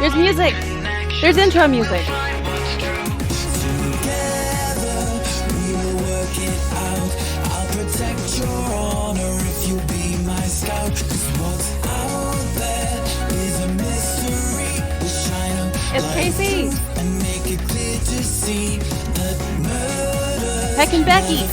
There's music! There's intro music! It's Casey! Heck and Becky!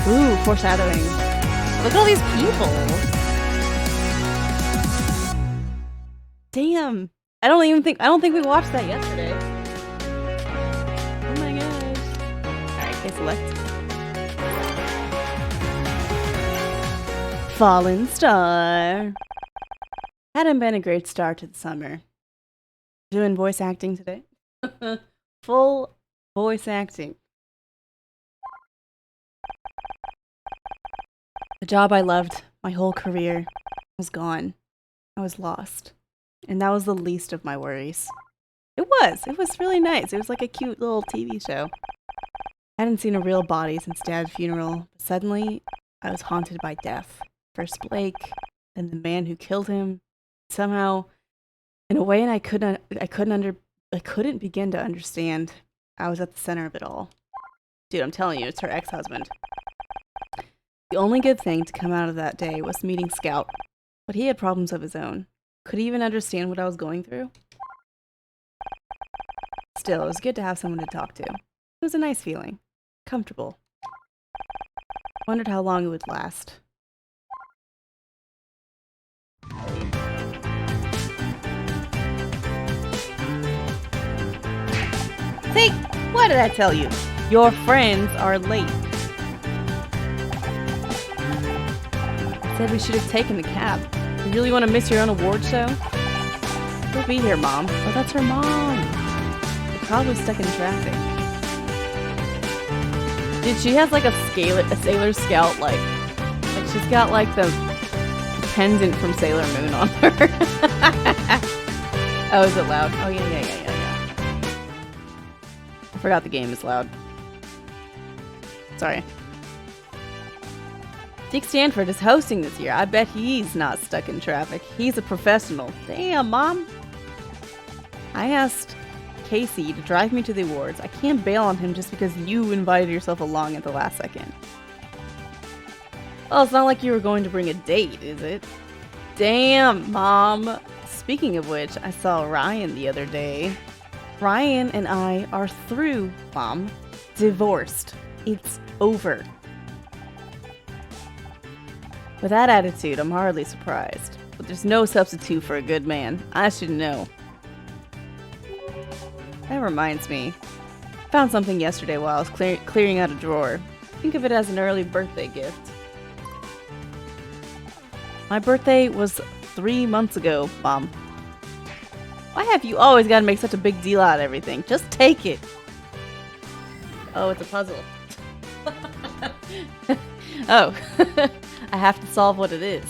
Ooh, foreshadowing. Look at all these people. Damn. I don't think we watched that yesterday. Oh my gosh. Alright, okay, select. Fallen Star. Hadn't been a great start to the summer. Doing voice acting today. Full voice acting. The job I loved my whole career was gone. I was lost. And that was the least of my worries. It was really nice. It was like a cute little TV show. I hadn't seen a real body since Dad's funeral, but suddenly I was haunted by death. First Blake, then the man who killed him. Somehow, in a way I couldn't begin to understand, I was at the center of it all. Dude, I'm telling you, it's her ex-husband. The only good thing to come out of that day was meeting Scout, but he had problems of his own. Could he even understand what I was going through? Still, it was good to have someone to talk to. It was a nice feeling. Comfortable. Wondered how long it would last. See? What did I tell you? Your friends are late. I said we should have taken the cab. You really want to miss your own award show? She'll be here, Mom. Oh, that's her mom. They're probably stuck in traffic. Dude, she has like a Sailor Scout, like she's got like the pendant from Sailor Moon on her. Oh, is it loud? Oh, yeah. I forgot the game is loud. Sorry. Dick Stanford is hosting this year. I bet he's not stuck in traffic. He's a professional. Damn, Mom. I asked Casey to drive me to the awards. I can't bail on him just because you invited yourself along at the last second. Well, it's not like you were going to bring a date, is it? Damn, Mom. Speaking of which, I saw Ryan the other day. Ryan and I are through, Mom. Divorced. It's over. With that attitude, I'm hardly surprised. But there's no substitute for a good man. I should know. That reminds me. I found something yesterday while I was clearing out a drawer. Think of it as an early birthday gift. My birthday was 3 months ago, Mom. Why have you always got to make such a big deal out of everything? Just take it. Oh, it's a puzzle. Oh. I have to solve what it is.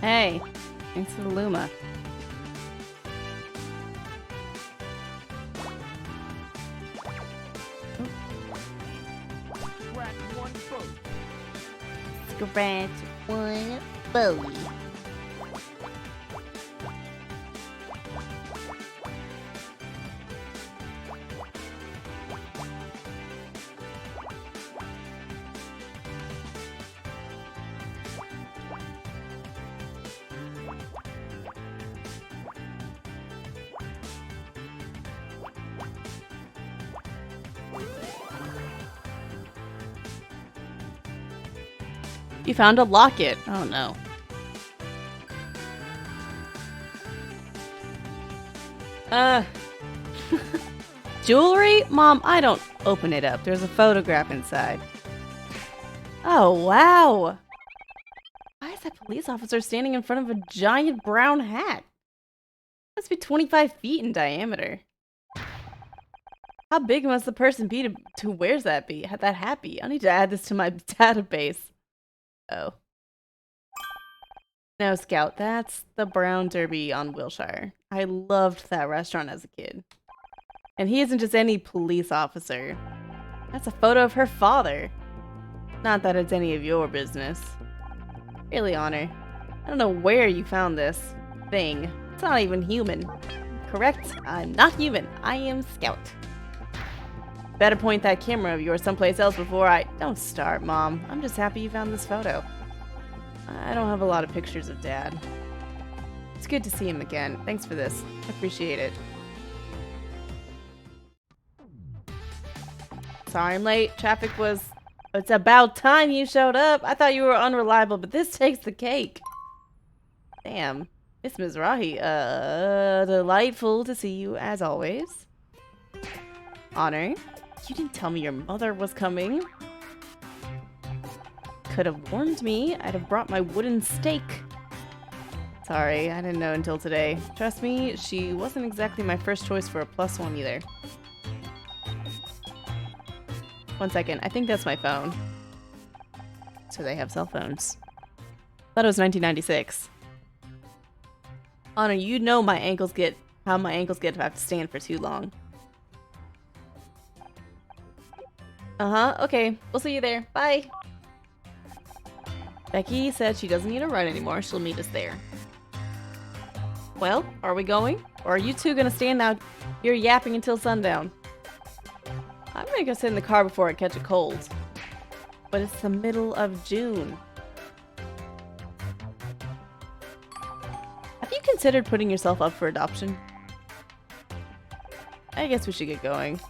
Hey, thanks for the Luma. Scratch one Bowie. You found a locket. Oh no. Jewelry? Mom, I don't open it up. There's a photograph inside. Oh, wow. Why is that police officer standing in front of a giant brown hat? Must be 25 feet in diameter. How big must the person be to wears that hat be? I need to add this to my database. Oh. No, Scout, that's the Brown Derby on Wilshire. I loved that restaurant as a kid. And he isn't just any police officer. That's a photo of her father. Not that it's any of your business. Really, Honor. I don't know where you found this thing. It's not even human. Correct? I'm not human. I am Scout. Better point that camera of yours someplace else before I... Don't start, Mom. I'm just happy you found this photo. I don't have a lot of pictures of Dad. It's good to see him again. Thanks for this. I appreciate it. Sorry I'm late. Traffic was... It's about time you showed up. I thought you were unreliable, but this takes the cake. Damn. Miss Mizrahi, delightful to see you as always. Honor, you didn't tell me your mother was coming. Could have warned me. I'd have brought my wooden stake. Sorry, I didn't know until today. Trust me, she wasn't exactly my first choice for a +1 either. 1 second, I think that's my phone. So they have cell phones. Thought it was 1996. Honor, you know how my ankles get if I have to stand for too long. Okay. We'll see you there. Bye. Becky said she doesn't need a ride anymore. She'll meet us there. Well, are we going? Or are you two gonna stand out here yapping until sundown? I'm gonna go sit in the car before I catch a cold. But it's the middle of June. Have you considered putting yourself up for adoption? I guess we should get going.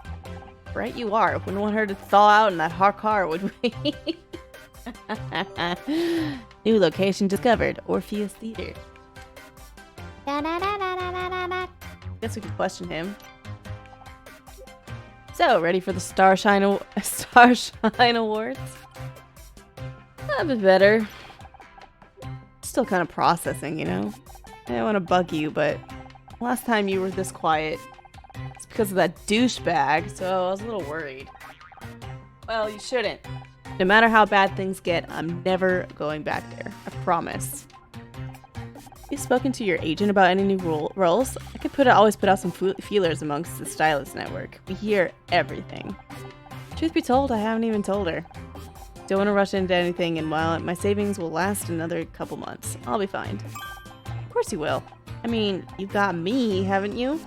Right you are. Wouldn't want her to thaw out in that hot car, would we? New location discovered. Orpheus Theater. Guess we could question him. So, ready for the Starshine Awards? A bit better. Still kind of processing, you know? I don't want to bug you, but last time you were this quiet, it's because of that douchebag, so I was a little worried. Well, you shouldn't. No matter how bad things get, I'm never going back there. I promise. Have you spoken to your agent about any new roles? I could always put out some feelers amongst the stylist network. We hear everything. Truth be told, I haven't even told her. Don't want to rush into anything, and while my savings will last another couple months, I'll be fine. Of course you will. I mean, you've got me, haven't you?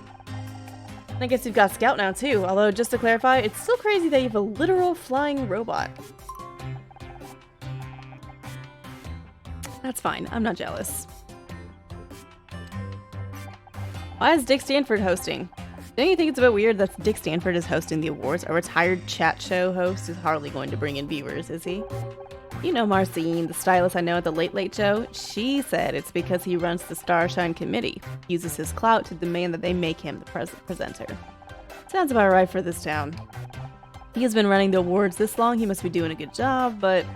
I guess you've got Scout now too, although just to clarify, it's still crazy that you have a literal flying robot. That's fine, I'm not jealous. Why is Dick Stanford hosting? Don't you think it's a bit weird that Dick Stanford is hosting the awards? A retired chat show host is hardly going to bring in viewers, is he? You know Marcine, the stylist I know at the Late Late Show? She said it's because he runs the Starshine Committee. He uses his clout to demand that they make him the presenter. Sounds about right for this town. He has been running the awards this long, he must be doing a good job, but...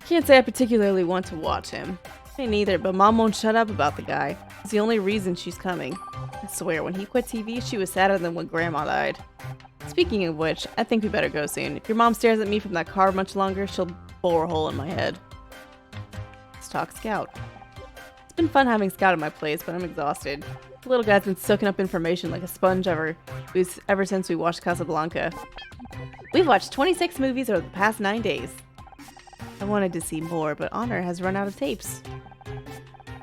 Can't say I particularly want to watch him. Me neither, but Mom won't shut up about the guy. It's the only reason she's coming. I swear, when he quit TV, she was sadder than when Grandma died. Speaking of which, I think we better go soon. If your mom stares at me from that car much longer, she'll bore a hole in my head. Let's talk Scout. It's been fun having Scout at my place, but I'm exhausted. The little guy's been soaking up information like a sponge ever since we watched Casablanca. We've watched 26 movies over the past 9 days. I wanted to see more, but Honor has run out of tapes.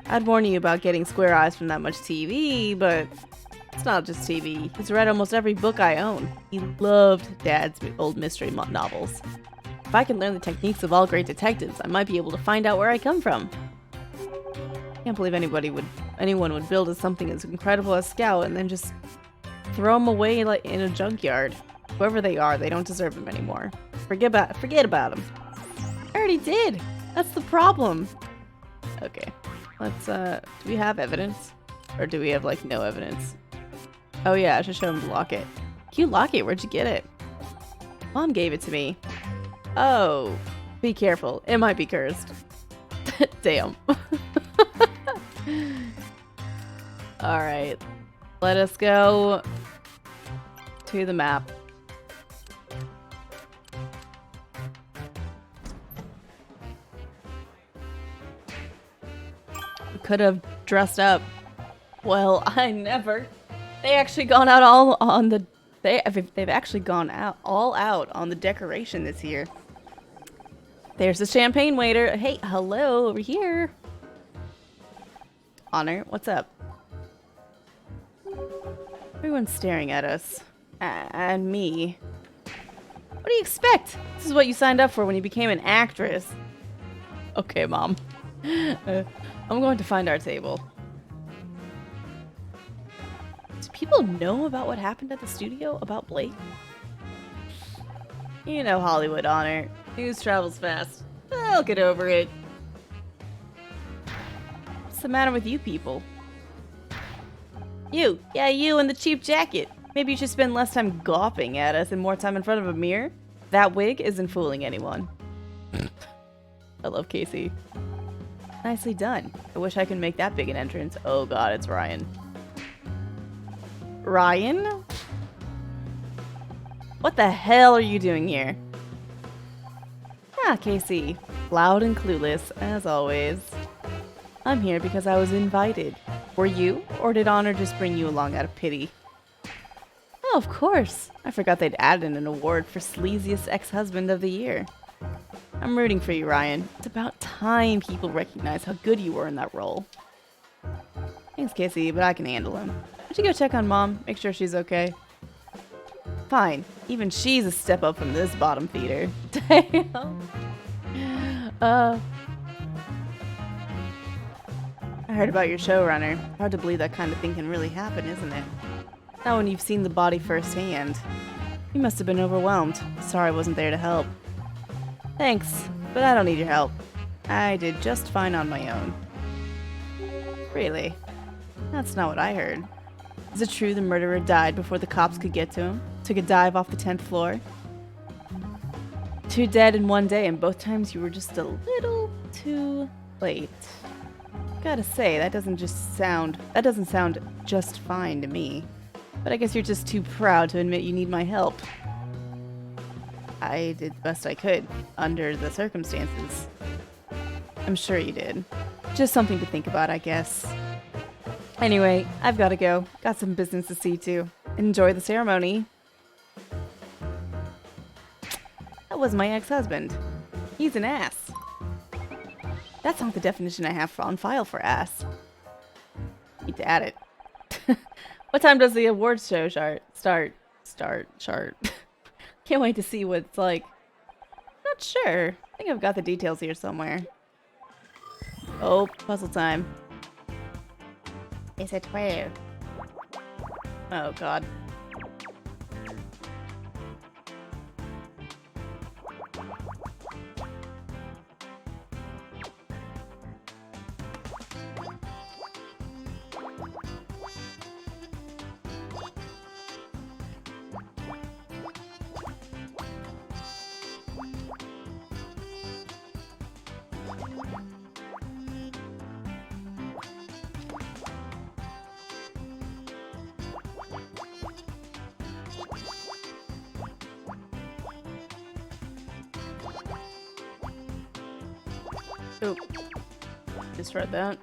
I'd warn you about getting square eyes from that much TV, but it's not just TV. He's read almost every book I own. He loved Dad's old mystery novels. If I can learn the techniques of all great detectives, I might be able to find out where I come from. Can't believe anyone would build something as incredible as Scout and then just throw them away like in a junkyard. Whoever they are, they don't deserve them anymore. Forget about them. I already did. That's the problem. Okay. Let's, do we have evidence? Or do we have, like, no evidence? Oh yeah, I should show him the locket. Cute locket, where'd you get it? Mom gave it to me. Oh, be careful. It might be cursed. Damn. Alright. Let us go to the map. We could have dressed up. Well, I never. They actually gone out all on the... They've actually gone out all out on the decoration this year. There's the champagne waiter. Hey, hello, over here. Honor, what's up? Everyone's staring at us. And me. What do you expect? This is what you signed up for when you became an actress. Okay, Mom. I'm going to find our table. Do people know about what happened at the studio? About Blake? You know Hollywood, Honor. News travels fast. I'll get over it. What's the matter with you people? You! Yeah, you in the cheap jacket. Maybe you should spend less time gawping at us and more time in front of a mirror? That wig isn't fooling anyone. I love Casey. Nicely done. I wish I could make that big an entrance. Oh god, it's Ryan. Ryan? What the hell are you doing here? Ah, Casey. Loud and clueless, as always. I'm here because I was invited. Were you? Or did Honor just bring you along out of pity? Oh, of course. I forgot they'd added in an award for sleaziest ex-husband of the year. I'm rooting for you, Ryan. It's about time people recognize how good you were in that role. Thanks, Casey, but I can handle him. Why don't you go check on Mom? Make sure she's okay. Fine. Even she's a step up from this bottom feeder. Damn. I heard about your showrunner. Hard to believe that kind of thing can really happen, isn't it? Not when you've seen the body firsthand. You must have been overwhelmed. Sorry I wasn't there to help. Thanks, but I don't need your help. I did just fine on my own. Really? That's not what I heard. Is it true the murderer died before the cops could get to him? Took a dive off the 10th floor? 2 dead in 1 day, and both times you were just a little too late. Gotta say, that doesn't sound just fine to me. But I guess you're just too proud to admit you need my help. I did the best I could, under the circumstances. I'm sure you did. Just something to think about, I guess. Anyway, I've gotta go. Got some business to see to. Enjoy the ceremony. That was my ex-husband. He's an ass. That's not the definition I have on file for ass. Need to add it. What time does the awards show start? Can't wait to see what it's like. Not sure. I think I've got the details here somewhere. Oh, puzzle time. Is it where? Oh god. Oh, misread that.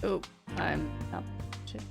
Oh, I'm not. Shit.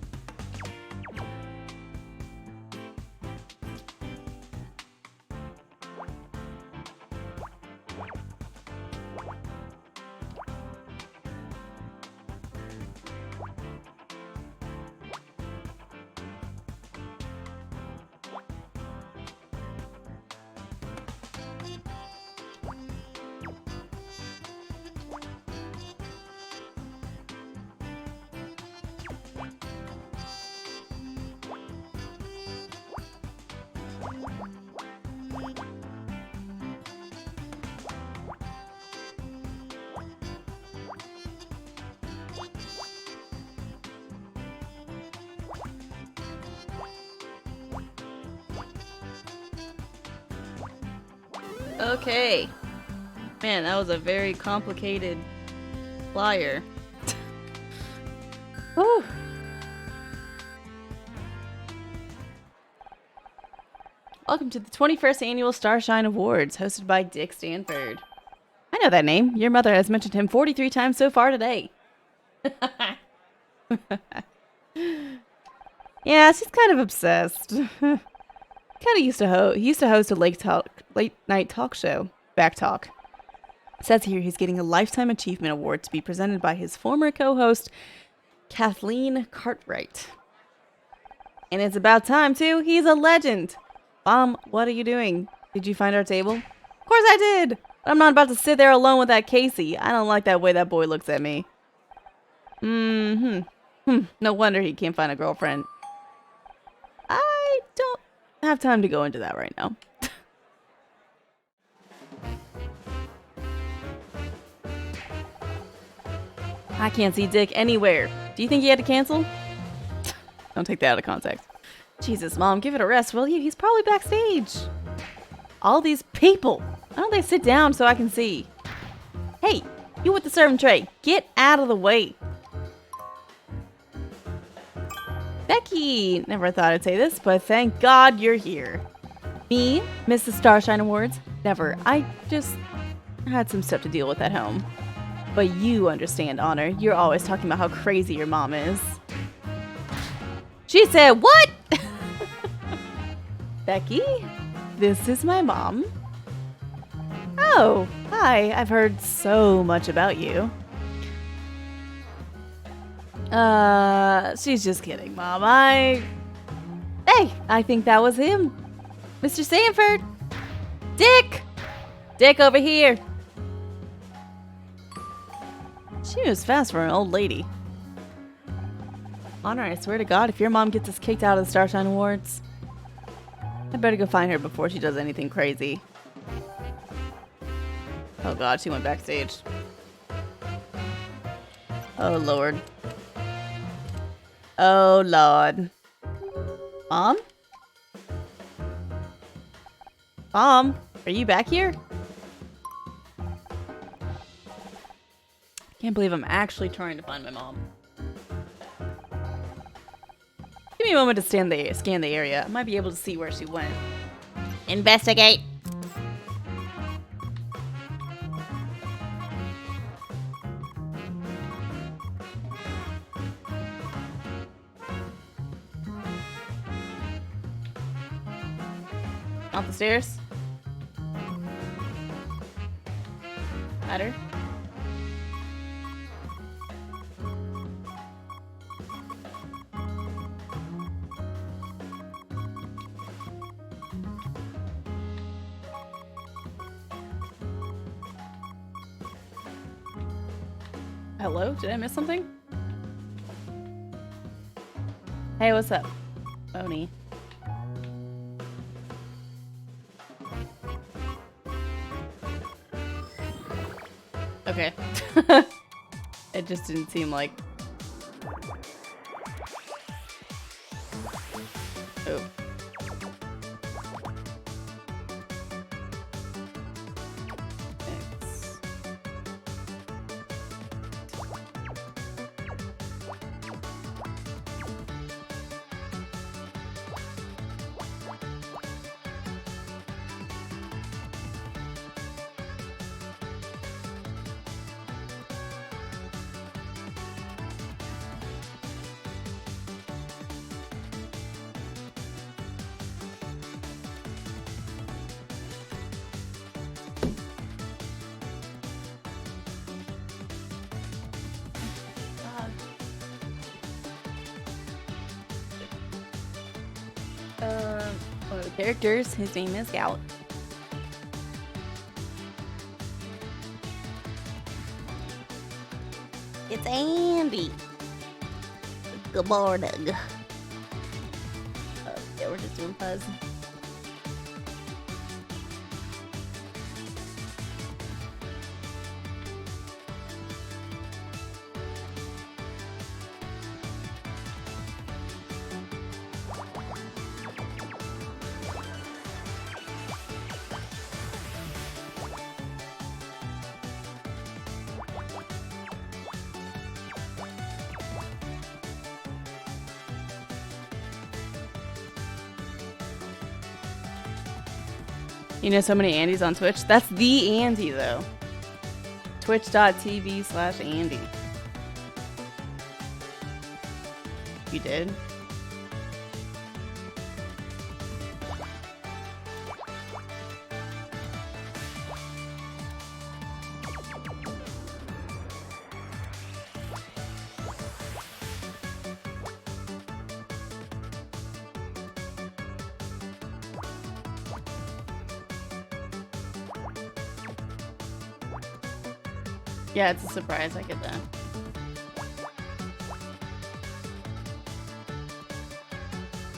Okay. Man, that was a very complicated flyer. Whew. Welcome to the 21st Annual Starshine Awards, hosted by Dick Stanford. I know that name. Your mother has mentioned him 43 times so far today. Yeah, she's kind of obsessed. He used to host a late night talk show, Back Talk. It says here he's getting a Lifetime Achievement Award to be presented by his former co-host, Kathleen Cartwright. And it's about time, too. He's a legend. Mom, what are you doing? Did you find our table? Of course I did. But I'm not about to sit there alone with that Casey. I don't like that way that boy looks at me. No wonder he can't find a girlfriend. I don't have time to go into that right now. I can't see Dick anywhere. Do you think he had to cancel? Don't take that out of context. Jesus, Mom, give it a rest, will you? He's probably backstage. All these people. Why don't they sit down so I can see? Hey, you with the serving tray. Get out of the way. Becky! Never thought I'd say this, but thank God you're here. Me, Mrs. Starshine Awards? Never. I just had some stuff to deal with at home. But you understand, Honor. You're always talking about how crazy your mom is. She said, what? Becky, this is my mom. Oh, hi. I've heard so much about you. She's just kidding, Mom. Hey, I think that was him. Mr. Sanford. Dick! Dick, over here. She was fast for an old lady. Honor, I swear to God, if your mom gets us kicked out of the Starshine Awards, I better go find her before she does anything crazy. Oh God, she went backstage. Oh Lord. Oh Lord. Mom? Mom, are you back here? Can't believe I'm actually trying to find my mom. Give me a moment to scan the area. I might be able to see where she went. Investigate. Off the stairs. Ladder. Hello? Did I miss something? Hey, what's up, Oni? Okay. It just didn't seem like... Oh. One of the characters, his name is Gout. It's Andy. Good morning. Yeah, we're just doing fuzz. You know so many Andys on Twitch? That's the Andy, though. Twitch.tv/Andy. You did? Yeah, it's a surprise. I get that.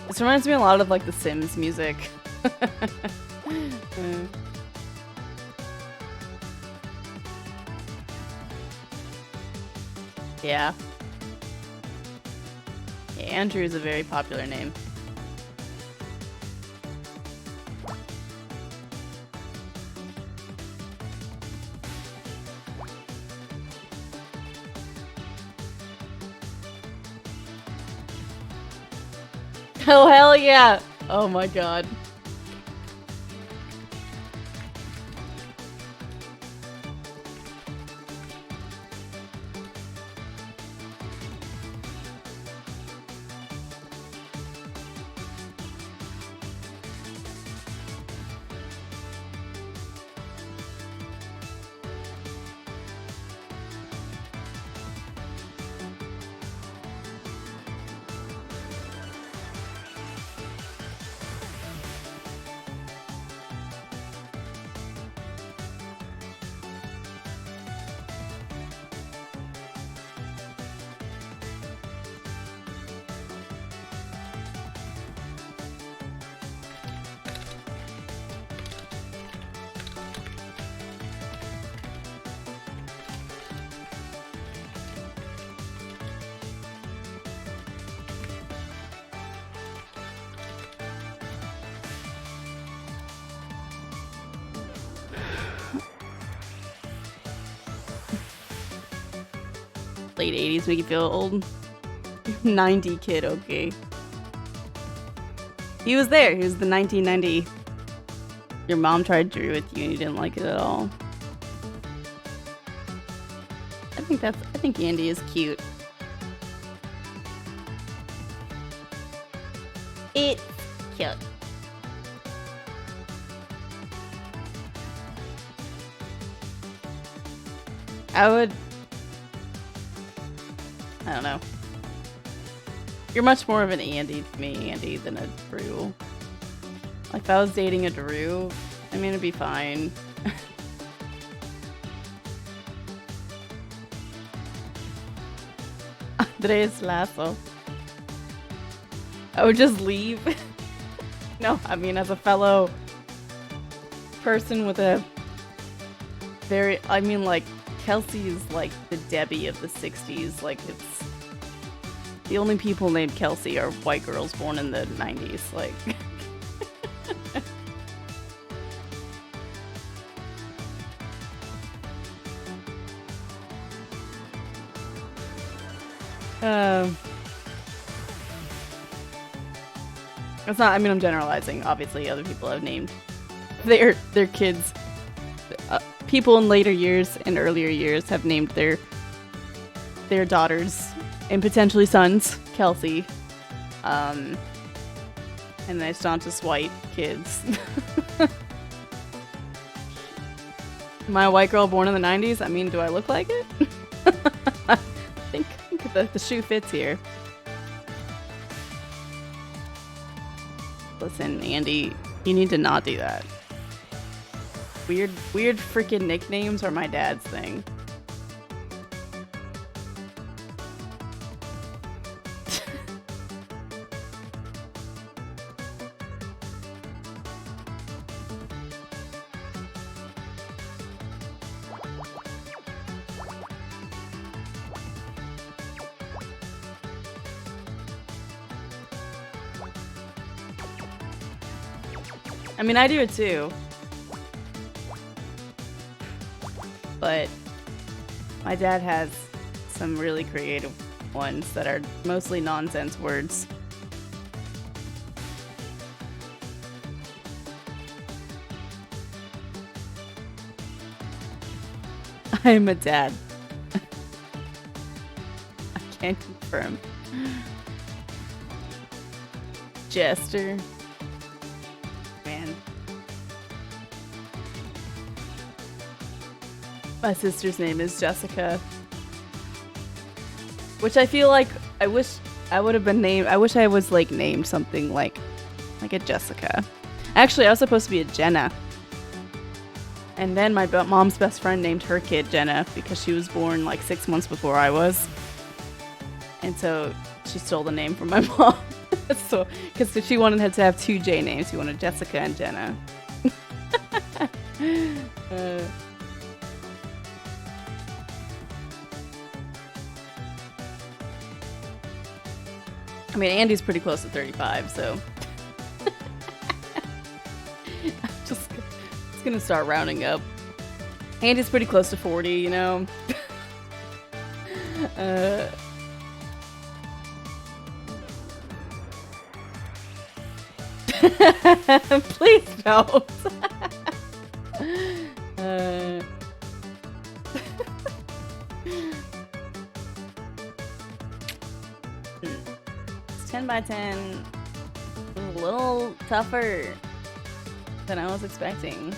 This reminds me a lot of like the Sims music. Yeah. Yeah, Andrew is a very popular name. Oh, hell yeah. Oh my god. Late 80s make you feel old. 90 kid, okay. He was there. He was the 1990. Your mom tried Drew with you and you didn't like it at all. I think Andy is cute. It's cute. I don't know. You're much more of an Andy to me, Andy, than a Drew. Like, if I was dating a Drew, I mean, it'd be fine. Andres Lasso. I would just leave. No, I mean, as a fellow person with a very, I mean, like, Kelsey is like the Debbie of the 60s. Like, it's the only people named Kelsey are white girls born in the 90s. Like, it's not, I mean, I'm generalizing. Obviously, other people have named their kids. People in later years and earlier years have named their daughters and potentially sons Kelsey. And then it's not just white kids. Am I a white girl born in the 90s? I mean, do I look like it? I think the shoe fits here. Listen, Andy, you need to not do that. Weird freaking nicknames are my dad's thing. I mean, I do it too. But my dad has some really creative ones that are mostly nonsense words. I'm a dad. I can't confirm. Jester. Man. My sister's name is Jessica. Which I feel like I wish I would have been named. I wish I was like named something like a Jessica. Actually, I was supposed to be a Jenna. And then my mom's best friend named her kid Jenna because she was born like 6 months before I was. And so she stole the name from my mom. So, because she wanted to have two J names. She wanted Jessica and Jenna. I mean, Andy's pretty close to 35, so. I'm just gonna start rounding up. Andy's pretty close to 40, you know? Please don't. It's 10 by 10. A little tougher than I was expecting.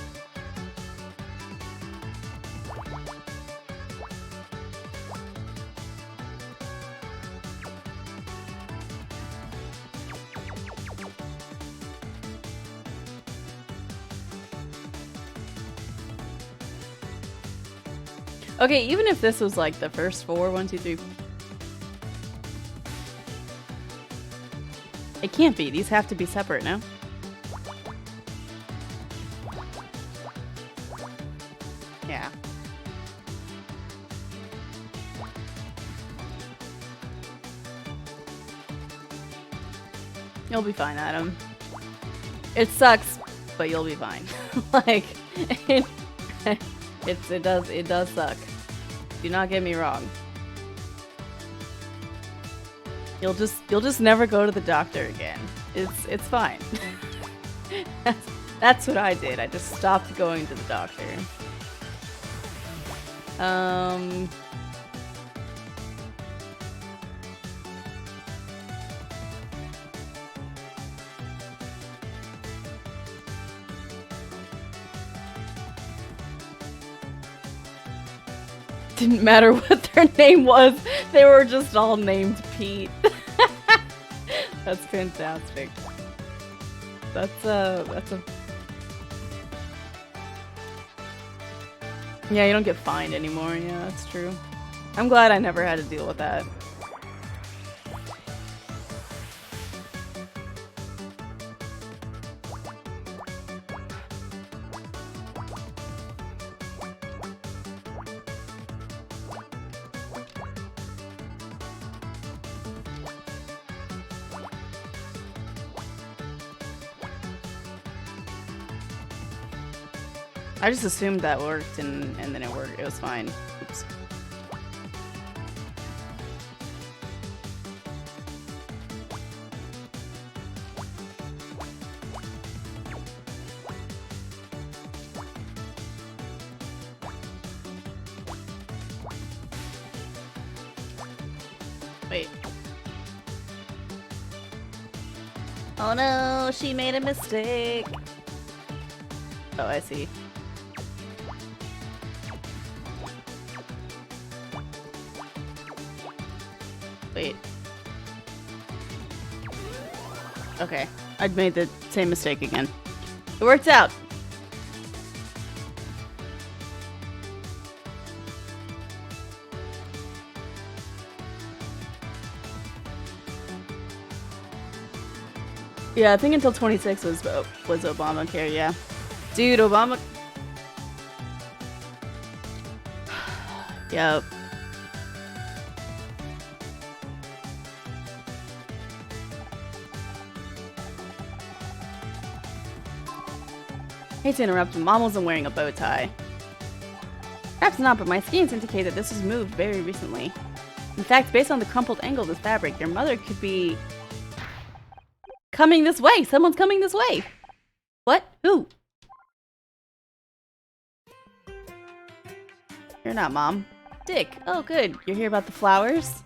Okay, even if this was like the first four, 1, 2, 3. It can't be. These have to be separate, no? Yeah. You'll be fine, Adam. It sucks, but you'll be fine. Like, it does suck. Do not get me wrong. You'll just never go to the doctor again. It's fine. That's what I did. I just stopped going to the doctor. Didn't matter what their name was. They were just all named Pete. That's fantastic. That's a... Yeah, you don't get fined anymore. Yeah, that's true. I'm glad I never had to deal with that. I just assumed that worked and then it worked. It was fine. Oops. Wait. Oh no, she made a mistake. Oh, I see. Wait. Okay. I'd made the same mistake again. It worked out. Yeah, I think until 26 was Obamacare, yeah. Dude, Obama... Yep. Hate to interrupt, Mom wasn't wearing a bow tie. Perhaps not, but my scans indicate that this was moved very recently. In fact, based on the crumpled angle of this fabric, your mother could be... coming this way! Someone's coming this way! What? Who? You're not, Mom. Dick. Oh, good. You're here about the flowers?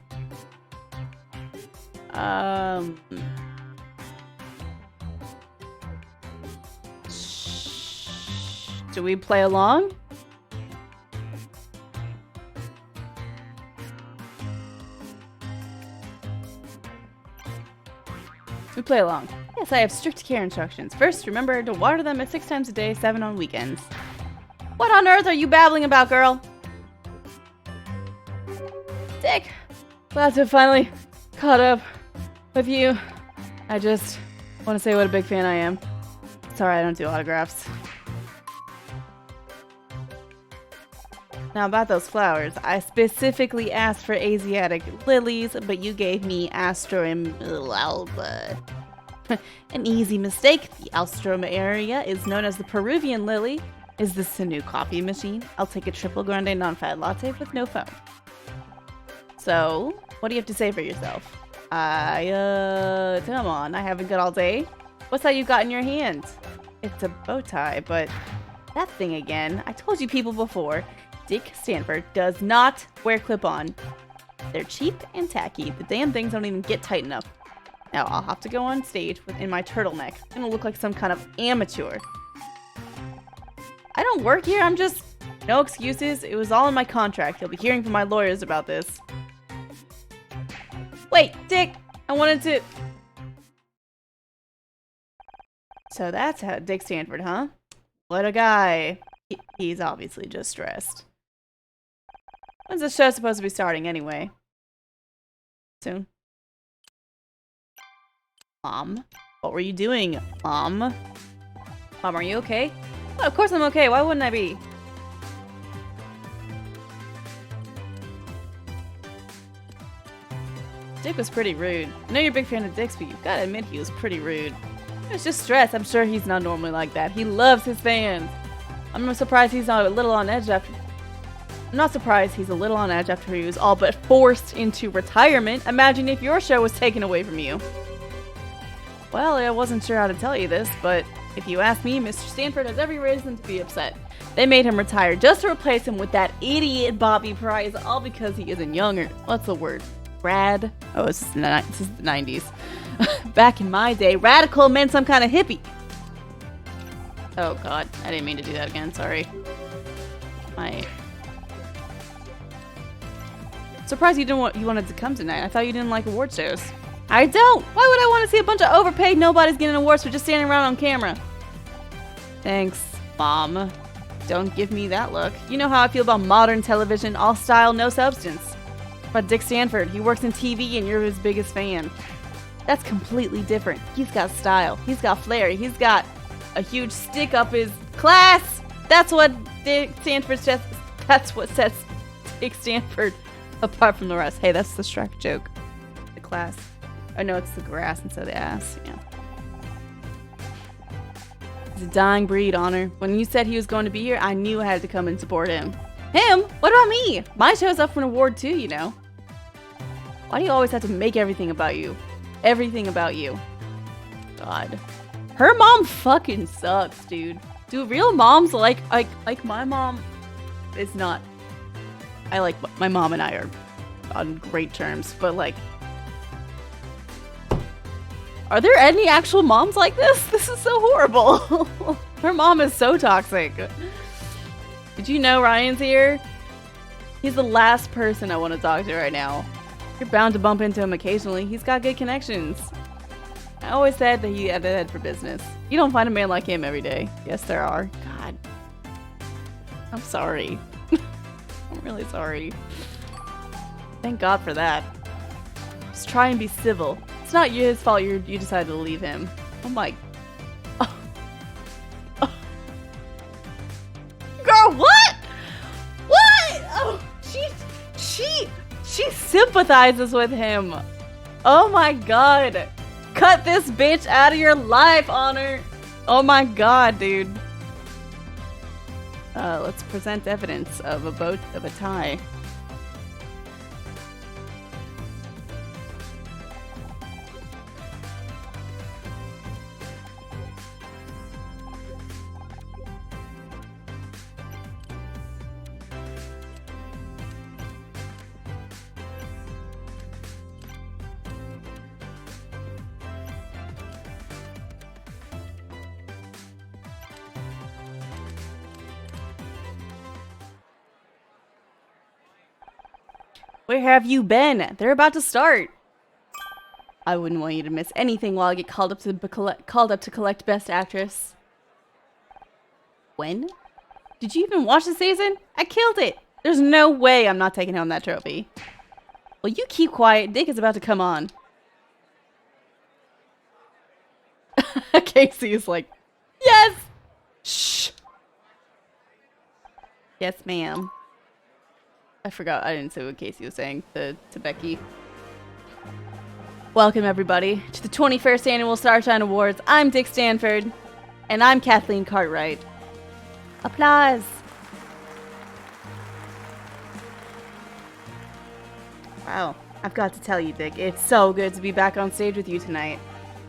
Do we play along? We play along. Yes, I have strict care instructions. First, remember to water them at 6 times a day, 7 on weekends. What on earth are you babbling about, girl? Dick! Glad to have finally caught up with you. I just want to say what a big fan I am. Sorry, I don't do autographs. Now about those flowers, I specifically asked for Asiatic lilies, but you gave me Alström. An easy mistake. The Alström area is known as the Peruvian lily. Is this a new coffee machine? I'll take a triple grande non-fat latte with no foam. So, what do you have to say for yourself? Come on, I haven't got all day. What's that you got in your hand? It's a bow tie, but that thing again. I told you people before. Dick Stanford does not wear clip-on. They're cheap and tacky. The damn things don't even get tight enough. Now I'll have to go on stage in my turtleneck. I'm gonna look like some kind of amateur. I don't work here, I'm just... No excuses, it was all in my contract. You'll be hearing from my lawyers about this. Wait, Dick! I wanted to... So that's how Dick Stanford, huh? What a guy. He's obviously just stressed. When's the show supposed to be starting anyway? Soon. Mom? What were you doing, Mom? Mom, are you okay? Oh, of course I'm okay. Why wouldn't I be? Dick was pretty rude. I know you're a big fan of Dick's, but you've got to admit he was pretty rude. It was just stress. I'm sure he's not normally like that. He loves his fans. I'm surprised he's not a little on edge after... I'm not surprised he's a little on edge after he was all but forced into retirement. Imagine if your show was taken away from you. Well, I wasn't sure how to tell you this, but if you ask me, Mr. Stanford has every reason to be upset. They made him retire just to replace him with that idiot Bobby Price, all because he isn't younger. What's the word? Rad? Oh, this is the 90s. Back in my day, radical meant some kind of hippie. Oh god, I didn't mean to do that again, sorry. Surprised you wanted to come tonight. I thought you didn't like award shows. I don't! Why would I want to see a bunch of overpaid nobodies getting awards for just standing around on camera? Thanks, Mom. Don't give me that look. You know how I feel about modern television, all style, no substance. But Dick Stanford, he works in TV and you're his biggest fan. That's completely different. He's got style. He's got flair. He's got a huge stick up his class. That's what Dick Stanford says. That's what sets Dick Stanford apart from the rest. Hey, that's the Shrek joke. The class. Oh no, it's the grass instead of the ass. Yeah. He's a dying breed, Honor. When you said he was going to be here, I knew I had to come and support him. Him? What about me? My show's up for an award too, you know. Why do you always have to make everything about you? Everything about you. God. Her mom fucking sucks, dude. Do real moms like my mom is not. I like my mom and I are on great terms, but like, are there any actual moms like this? This is so horrible. Her mom is so toxic. Did you know Ryan's here? He's the last person I want to talk to right now. You're bound to bump into him occasionally. He's got good connections. I always said that he had a head for business. You don't find a man like him every day. Yes, there are. God. I'm sorry. I'm really sorry. Thank God for that. Just try and be civil. It's not his fault you decided to leave him. Oh my... Oh. Oh. Girl, what? What? Oh, she sympathizes with him. Oh my God. Cut this bitch out of your life, Honor. Oh my God, dude. Let's present evidence of a tie. Where have you been? They're about to start. I wouldn't want you to miss anything while I get called up to collect Best Actress. When? Did you even watch the season? I killed it. There's no way I'm not taking home that trophy. Well, you keep quiet. Dick is about to come on. Casey is like, yes! Shh! Yes, ma'am. I forgot. I didn't say what Casey was saying to Becky. Welcome, everybody, to the 21st Annual Starshine Awards. I'm Dick Stanford. And I'm Kathleen Cartwright. Applause! Wow. I've got to tell you, Dick, it's so good to be back on stage with you tonight.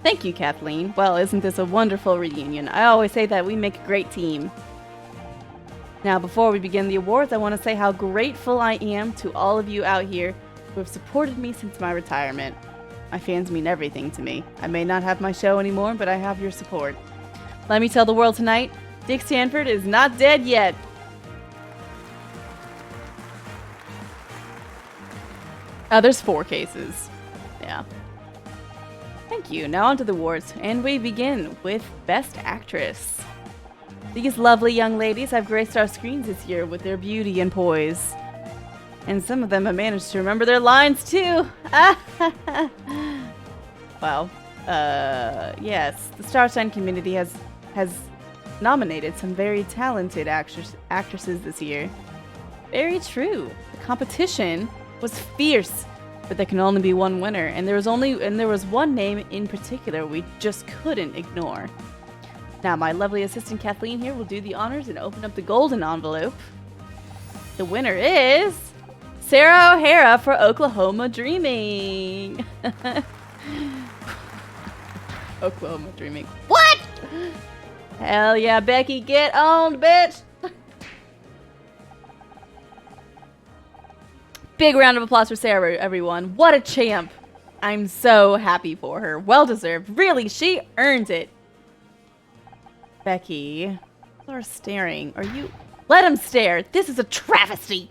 Thank you, Kathleen. Well, isn't this a wonderful reunion? I always say that we make a great team. Now, before we begin the awards, I want to say how grateful I am to all of you out here who have supported me since my retirement. My fans mean everything to me. I may not have my show anymore, but I have your support. Let me tell the world tonight, Dick Stanford is not dead yet. There's 4 cases. Yeah. Thank you. Now on to the awards, and we begin with Best Actress. These lovely young ladies have graced our screens this year with their beauty and poise. And some of them have managed to remember their lines too. Wow. Yes, the Starshine community has nominated some very talented actresses this year. Very true. The competition was fierce, but there can only be one winner, and there was one name in particular we just couldn't ignore. Now, my lovely assistant Kathleen here will do the honors and open up the golden envelope. The winner is Sarah O'Hara for Oklahoma Dreaming. Oklahoma Dreaming. What? Hell yeah, Becky, get on, bitch. Big round of applause for Sarah, everyone. What a champ. I'm so happy for her. Well deserved. Really, she earned it. Becky, people are staring. Are you? Let them stare. This is a travesty.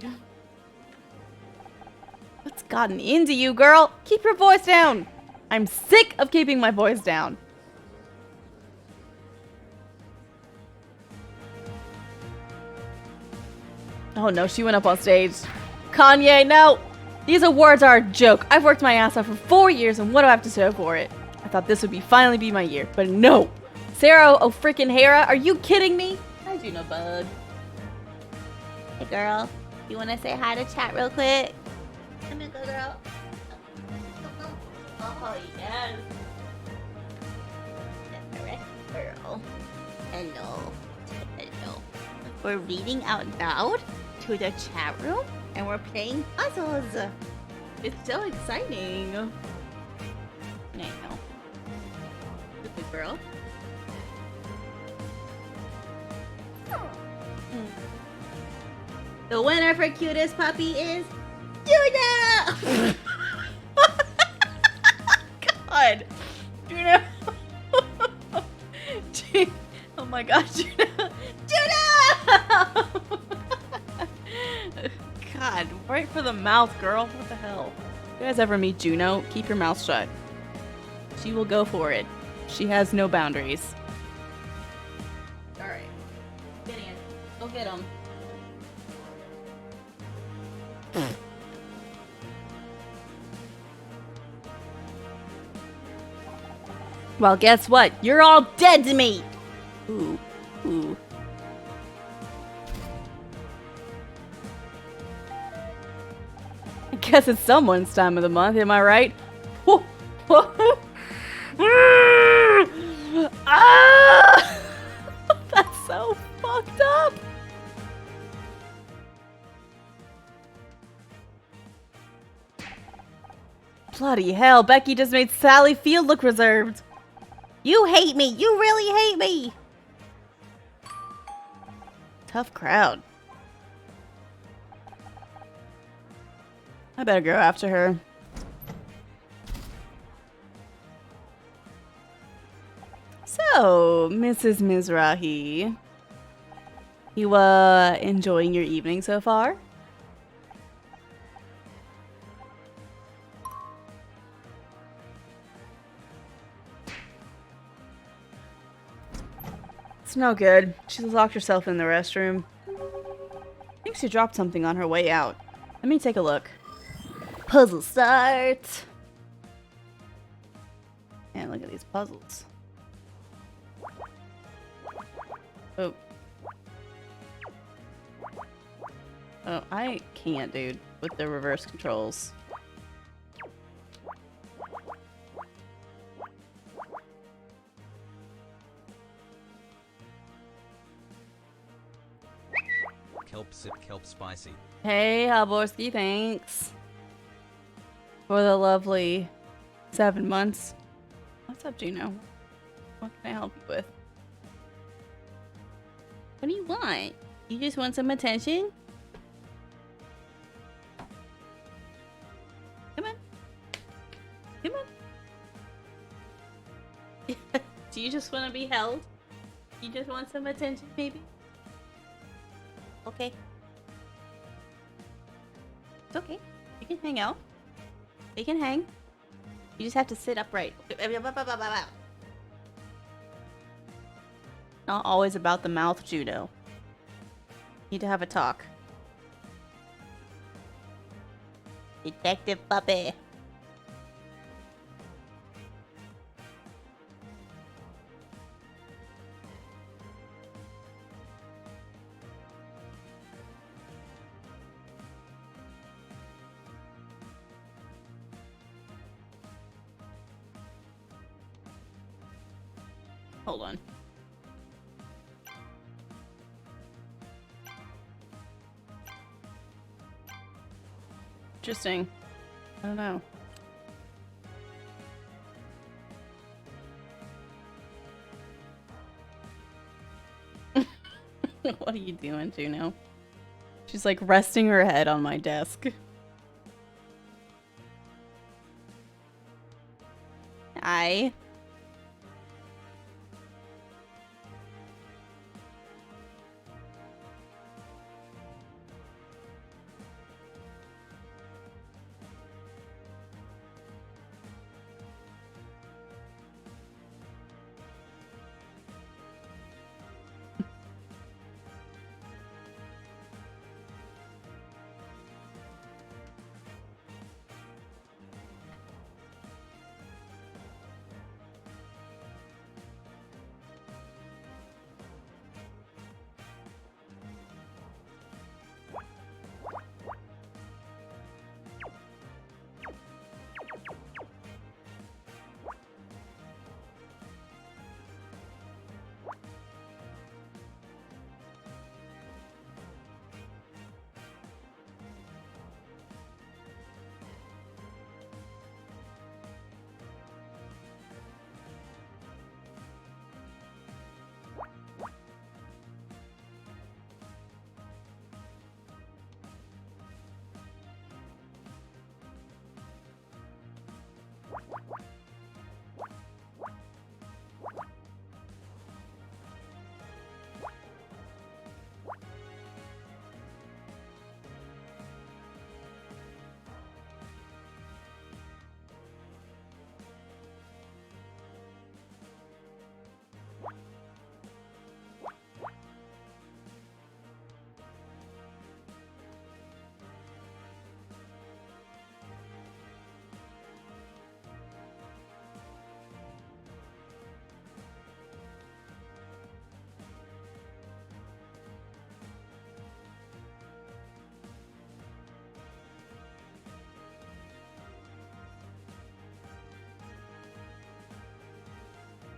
What's gotten into you, girl? Keep your voice down. I'm sick of keeping my voice down. Oh no, she went up on stage. Kanye, no. These awards are a joke. I've worked my ass off for 4 years, and what do I have to show for it? I thought this would finally be my year, but no. Sarah O'Frickin-Hara, are you kidding me? Hi, Juno Bug. Hey, girl. You want to say hi to chat real quick? Come here, girl. Oh, yes. Correct, girl. Hello. Hello. We're reading out loud to the chat room, and we're playing puzzles. It's so exciting. I know. Good girl. The winner for cutest puppy is Juno! God. Juno. Oh my God, Juno. Juno! God, right for the mouth, girl. What the hell? If you guys ever meet Juno, keep your mouth shut. She will go for it. She has no boundaries. Alright. Get in. Go get him. Well, guess what? You're all dead to me! Ooh. Ooh. I guess it's someone's time of the month, am I right? Ah! That's so fucked up! Bloody hell, Becky just made Sally Field look reserved. You hate me! You really hate me! Tough crowd. I better go after her. So, Mrs. Mizrahi, you enjoying your evening so far? It's no good. She's locked herself in the restroom. I think she dropped something on her way out. Let me take a look. Puzzle start! And look at these puzzles. Oh. Oh, I can't, dude, with the reverse controls. Kelp sip, kelp spicy. Hey, Halborski, thanks for the lovely 7 months. What's up, Juno? What can I help you with? What do you want? You just want some attention? Come on. Come on. Do you just want to be held? You just want some attention, maybe? Okay. It's okay. You can hang out. You can hang. You just have to sit upright. Not always about the mouth, Juno. Need to have a talk. Detective puppy. Hold on. Interesting. I don't know. What are you doing, Juno? She's like resting her head on my desk. Hi.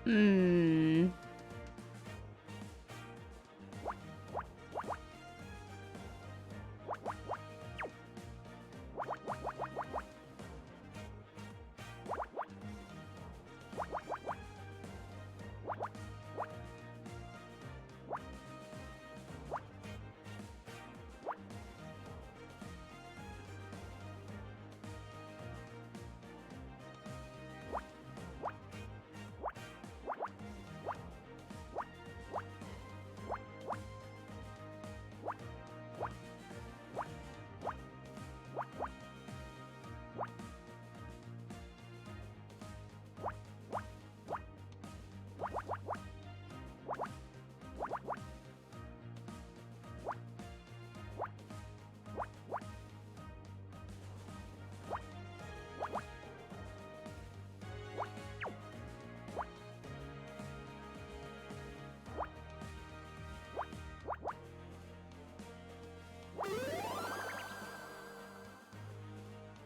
Hmm.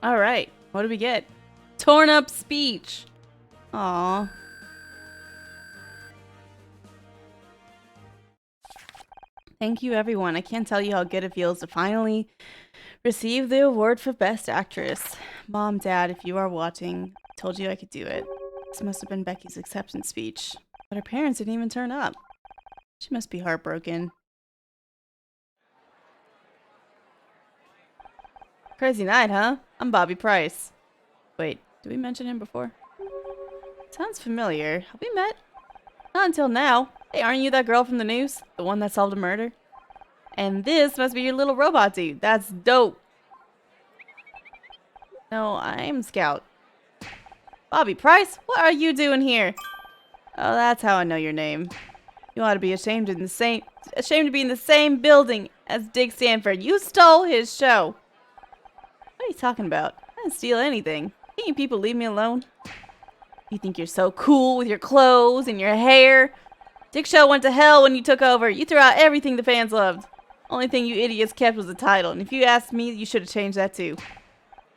All right. What do we get? Torn up speech. Aw. Thank you, everyone. I can't tell you how good it feels to finally receive the award for Best Actress. Mom, Dad, if you are watching, I told you I could do it. This must have been Becky's acceptance speech. But her parents didn't even turn up. She must be heartbroken. Crazy night, huh? I'm Bobby Price. Wait, did we mention him before? Sounds familiar. Have we met? Not until now. Hey, aren't you that girl from the news? The one that solved a murder? And this must be your little robot dude. That's dope. No, I'm Scout. Bobby Price, what are you doing here? Oh, that's how I know your name. You ought to be ashamed to be in the same building as Dick Stanford. You stole his show. What are you talking about? I didn't steal anything. Can't you people leave me alone? You think you're so cool with your clothes and your hair? Dick's show went to hell when you took over. You threw out everything the fans loved. Only thing you idiots kept was the title, and if you asked me, you should have changed that too.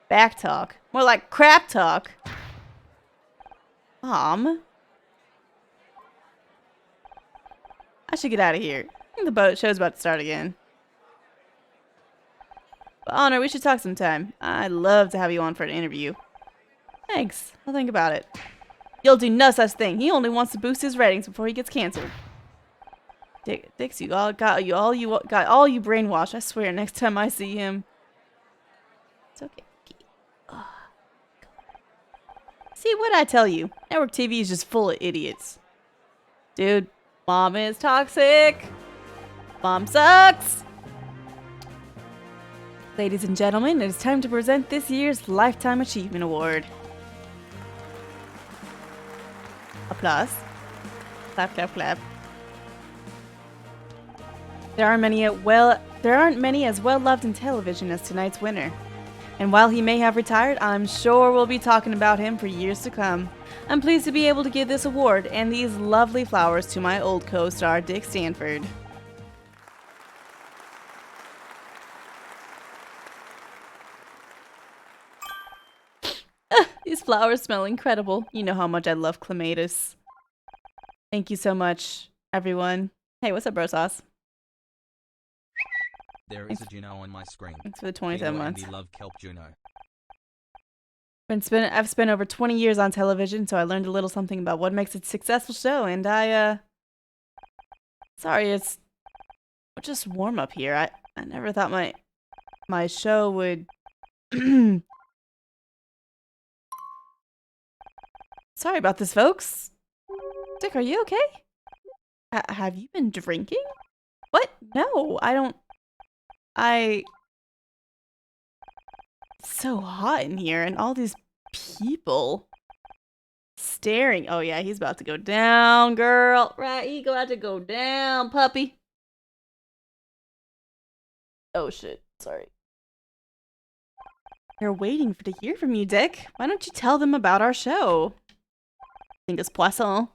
Back talk. More like crap talk. Mom? I should get out of here. I think the boat show's about to start again. But Honor, we should talk sometime. I'd love to have you on for an interview. Thanks. I'll think about it. You'll do no such thing. He only wants to boost his ratings before he gets canceled. Dix, you got all you brainwashed. I swear, next time I see him. It's okay. See what I tell you? Network TV is just full of idiots. Dude, Mom is toxic. Mom sucks. Ladies and gentlemen, it is time to present this year's Lifetime Achievement Award. Applause. Clap, clap, clap. There aren't many as well loved in television as tonight's winner. And while he may have retired, I'm sure we'll be talking about him for years to come. I'm pleased to be able to give this award and these lovely flowers to my old co-star, Dick Stanford. These flowers smell incredible. You know how much I love clematis. Thank you so much, everyone. Hey, what's up, bro sauce? There is a Juno on my screen. Thanks for the 27 months. Andy love Kelp Juno. I've spent over 20 years on television, so I learned a little something about what makes a successful show, and sorry, it's just warm up here. I never thought my show would... Sorry about this, folks. Dick, are you okay? Have you been drinking? What? No, I don't... It's so hot in here, and all these people staring. Oh yeah, he's about to go down, girl. Right, he about to go down, puppy. Oh shit, sorry. They're waiting to hear from you, Dick. Why don't you tell them about our show? I think it's Poisson.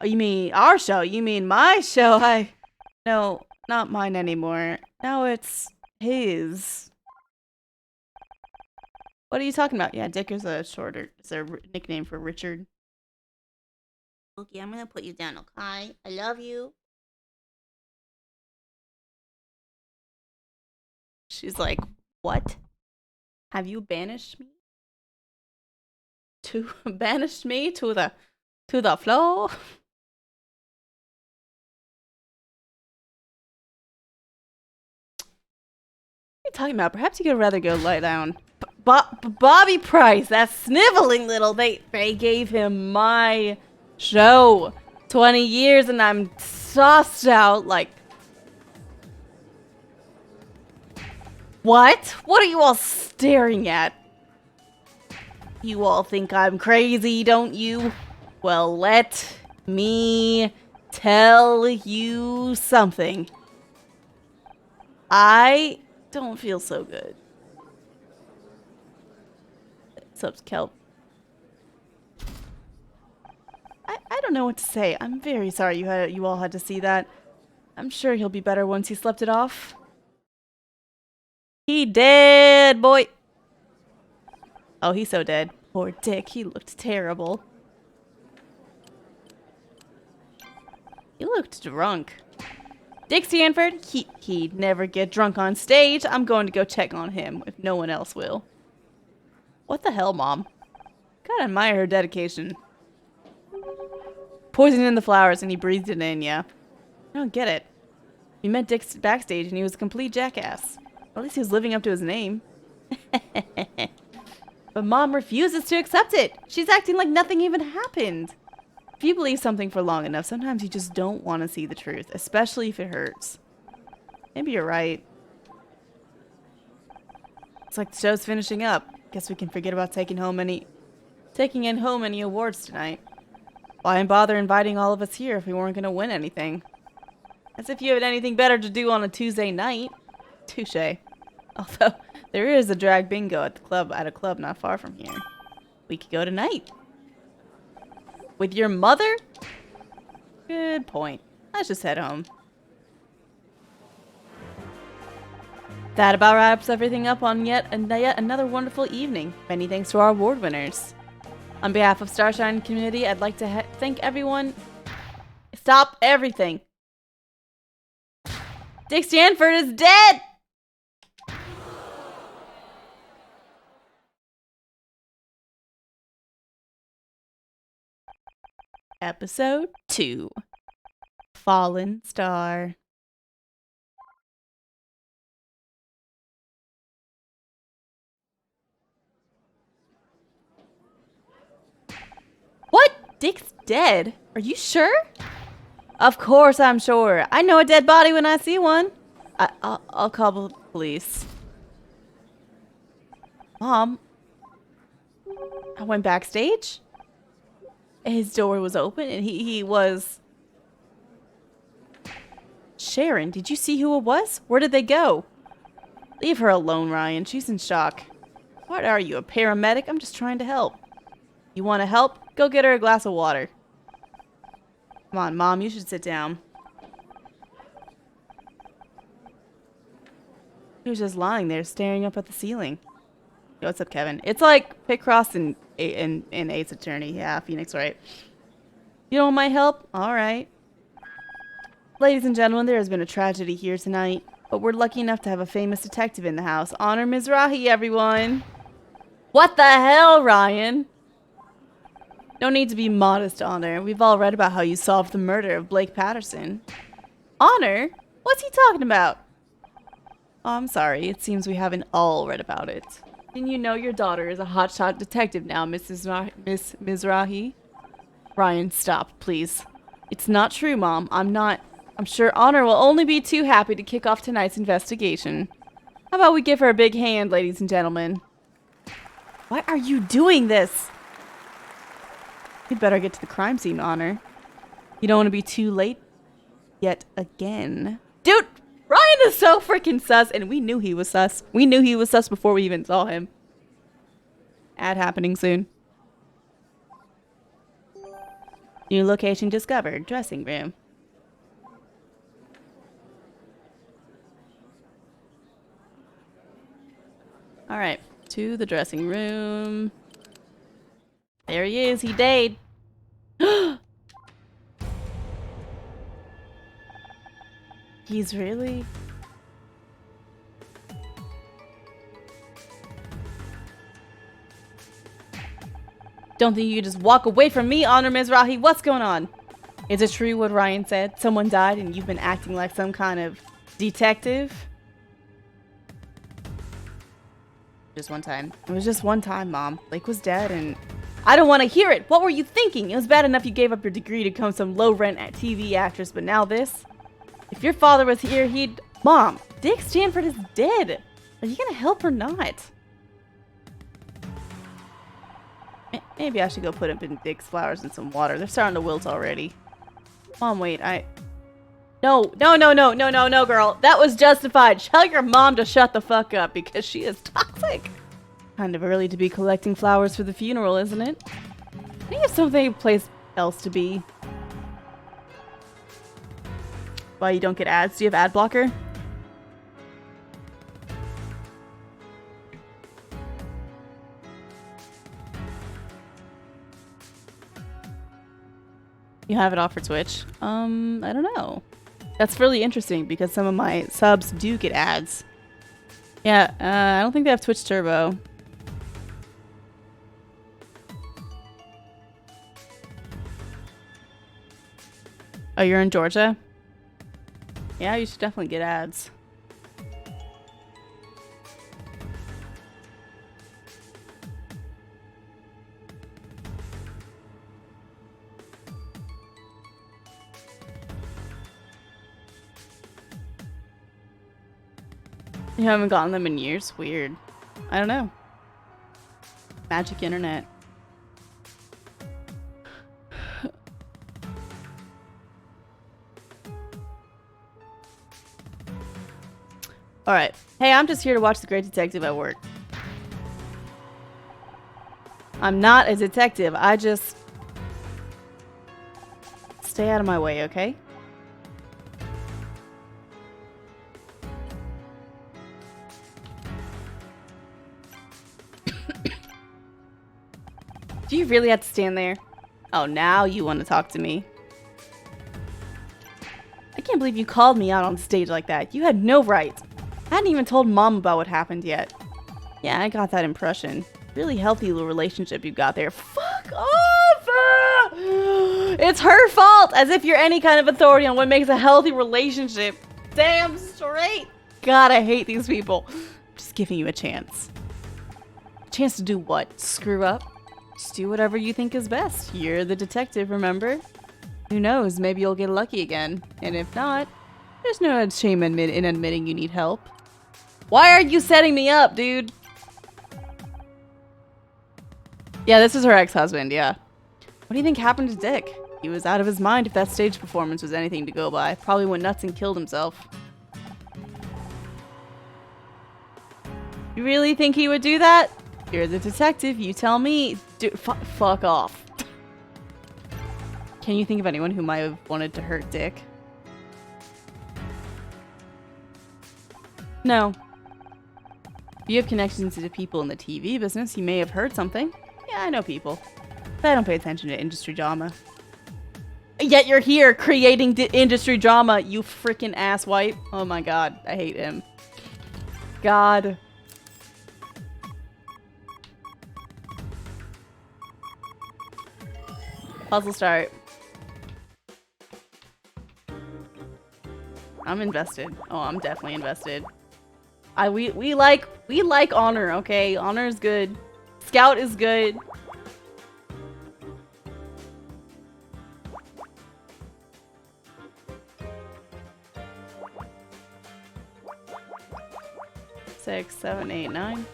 Oh, you mean our show? You mean my show? No, not mine anymore. Now it's his. What are you talking about? Yeah, Dick is a nickname for Richard. Okay, I'm gonna put you down, okay? I love you. She's like, what? Have you banished me? Banished me to the floor? What are you talking about? Perhaps you could rather go lie down. Bobby Price, that sniveling little, they gave him my show. 20 years and I'm sauced out like... What? What are you all staring at? You all think I'm crazy, don't you? Well, let me tell you something. I don't feel so good. Subs Kelp. I don't know what to say. I'm very sorry you all had to see that. I'm sure he'll be better once he slept it off. He dead, boy. Oh, he's so dead. Poor Dick, he looked terrible. He looked drunk. Dick Stanford, he'd never get drunk on stage. I'm going to go check on him if no one else will. What the hell, Mom? Gotta admire her dedication. Poison in the flowers and he breathed it in, yeah. I don't get it. We met Dick backstage and he was a complete jackass. At least he was living up to his name. But Mom refuses to accept it. She's acting like nothing even happened. If you believe something for long enough, sometimes you just don't want to see the truth, especially if it hurts. Maybe you're right. It's like the show's finishing up. Guess we can forget about taking in home any awards tonight. Why bother inviting all of us here if we weren't going to win anything? As if you had anything better to do on a Tuesday night. Touche. Although, there is a drag bingo at a club not far from here. We could go tonight. With your mother? Good point. Let's just head home. That about wraps everything up on yet another wonderful evening. Many thanks to our award winners. On behalf of Starshine community, I'd like to thank everyone. Stop everything. Dick Stanford is dead! Episode 2. Fallen Star. What? Dick's dead? Are you sure? Of course I'm sure. I know a dead body when I see one. I'll call the police. Mom? I went backstage? His door was open and he was... Sharon, did you see who it was? Where did they go? Leave her alone, Ryan. She's in shock. What are you, a paramedic? I'm just trying to help. You want to help? Go get her a glass of water. Come on, Mom, you should sit down. He was just lying there, staring up at the ceiling. Yo, what's up, Kevin? It's like Picross and Ace Attorney. Yeah, Phoenix, right? You don't want my help? Alright. Ladies and gentlemen, there has been a tragedy here tonight, but we're lucky enough to have a famous detective in the house. Honor Mizrahi, everyone! What the hell, Ryan? No need to be modest, Honor. We've all read about how you solved the murder of Blake Patterson. Honor? What's he talking about? Oh, I'm sorry. It seems we haven't all read about it. Didn't you know your daughter is a hotshot detective now, Miss Mizrahi? Ryan, stop, please. It's not true, Mom. I'm sure Honor will only be too happy to kick off tonight's investigation. How about we give her a big hand, ladies and gentlemen? Why are you doing this? You'd better get to the crime scene, Honor. You don't want to be too late yet again. Dude, Ryan is so freaking sus, and we knew he was sus. We knew he was sus before we even saw him. Ad happening soon. New location discovered. Dressing room. Alright, to the dressing room. There he is, he died. He's really... Don't think you could just walk away from me, Honor Mizrahi. What's going on? Is it true what Ryan said? Someone died and you've been acting like some kind of detective? Just one time. It was just one time, Mom. Blake was dead and... I don't want to hear it! What were you thinking? It was bad enough you gave up your degree to become some low-rent TV actress, but now this? If your father was here, he'd... Mom, Dick Stanford is dead! Are you gonna help or not? Maybe I should go put up in Dick's flowers in some water. They're starting to wilt already. Mom, wait, No, girl. That was justified. Tell your mom to shut the fuck up because she is toxic. Kind of early to be collecting flowers for the funeral, isn't it? I think you have something place else to be. Why you don't get ads? Do you have ad blocker? You have it off for Twitch? I don't know. That's really interesting because some of my subs do get ads. Yeah, I don't think they have Twitch Turbo. Oh, you're in Georgia? Yeah, you should definitely get ads. You haven't gotten them in years? Weird. I don't know. Magic internet. Alright. Hey, I'm just here to watch The Great Detective at work. I'm not a detective. I just... Stay out of my way, okay? Do you really have to stand there? Oh, now you want to talk to me. I can't believe you called me out on stage like that. You had no right. I hadn't even told Mom about what happened yet. Yeah, I got that impression. Really healthy little relationship you got there. Fuck off! It's her fault! As if you're any kind of authority on what makes a healthy relationship. Damn straight! God, I hate these people. I'm just giving you a chance. A chance to do what? Screw up? Just do whatever you think is best. You're the detective, remember? Who knows, maybe you'll get lucky again. And if not, there's no shame in admitting you need help. Why are you setting me up, dude? Yeah, this is her ex-husband, yeah. What do you think happened to Dick? He was out of his mind if that stage performance was anything to go by. Probably went nuts and killed himself. You really think he would do that? You're the detective, you tell me. Dude, fuck off. Can you think of anyone who might have wanted to hurt Dick? No. If you have connections to the people in the TV business, you may have heard something. Yeah, I know people. But I don't pay attention to industry drama. Yet you're here creating industry drama, you freaking asswipe. Oh my god, I hate him. God. Puzzle start. I'm invested. Oh, I'm definitely invested. We like Honor, okay? Honor is good. Scout is good. Six, 7, 8, 9. Is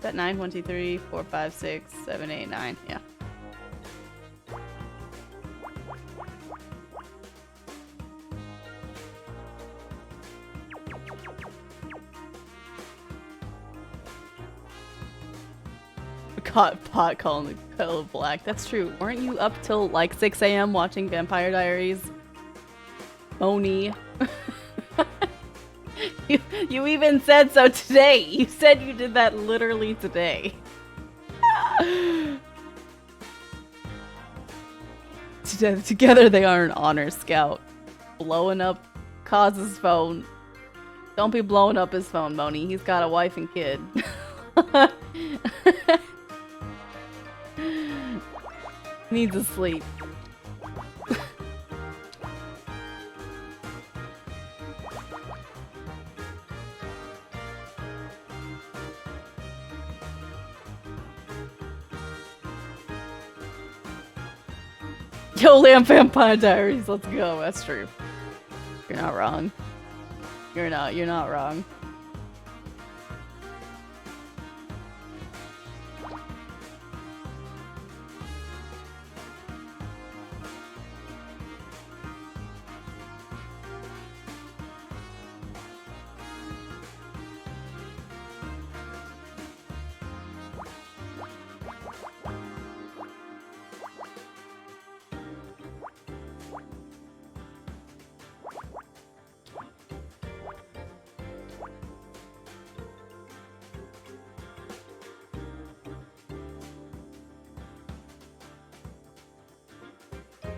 that 9? 1, 2, 3, 4, 5, 6, 7, 8, 9. Yeah. Caught pot calling the kettle black. That's true. Weren't you up till like 6 a.m. watching Vampire Diaries? Oni. You even said so today. You said you did that literally today. Together they are an honor scout. Blowing up Coz's phone. Don't be blowing up his phone, Moni. He's got a wife and kid. Needs to sleep. Yo, Lamp Vampire Diaries, let's go. That's true. You're not wrong. You're not wrong.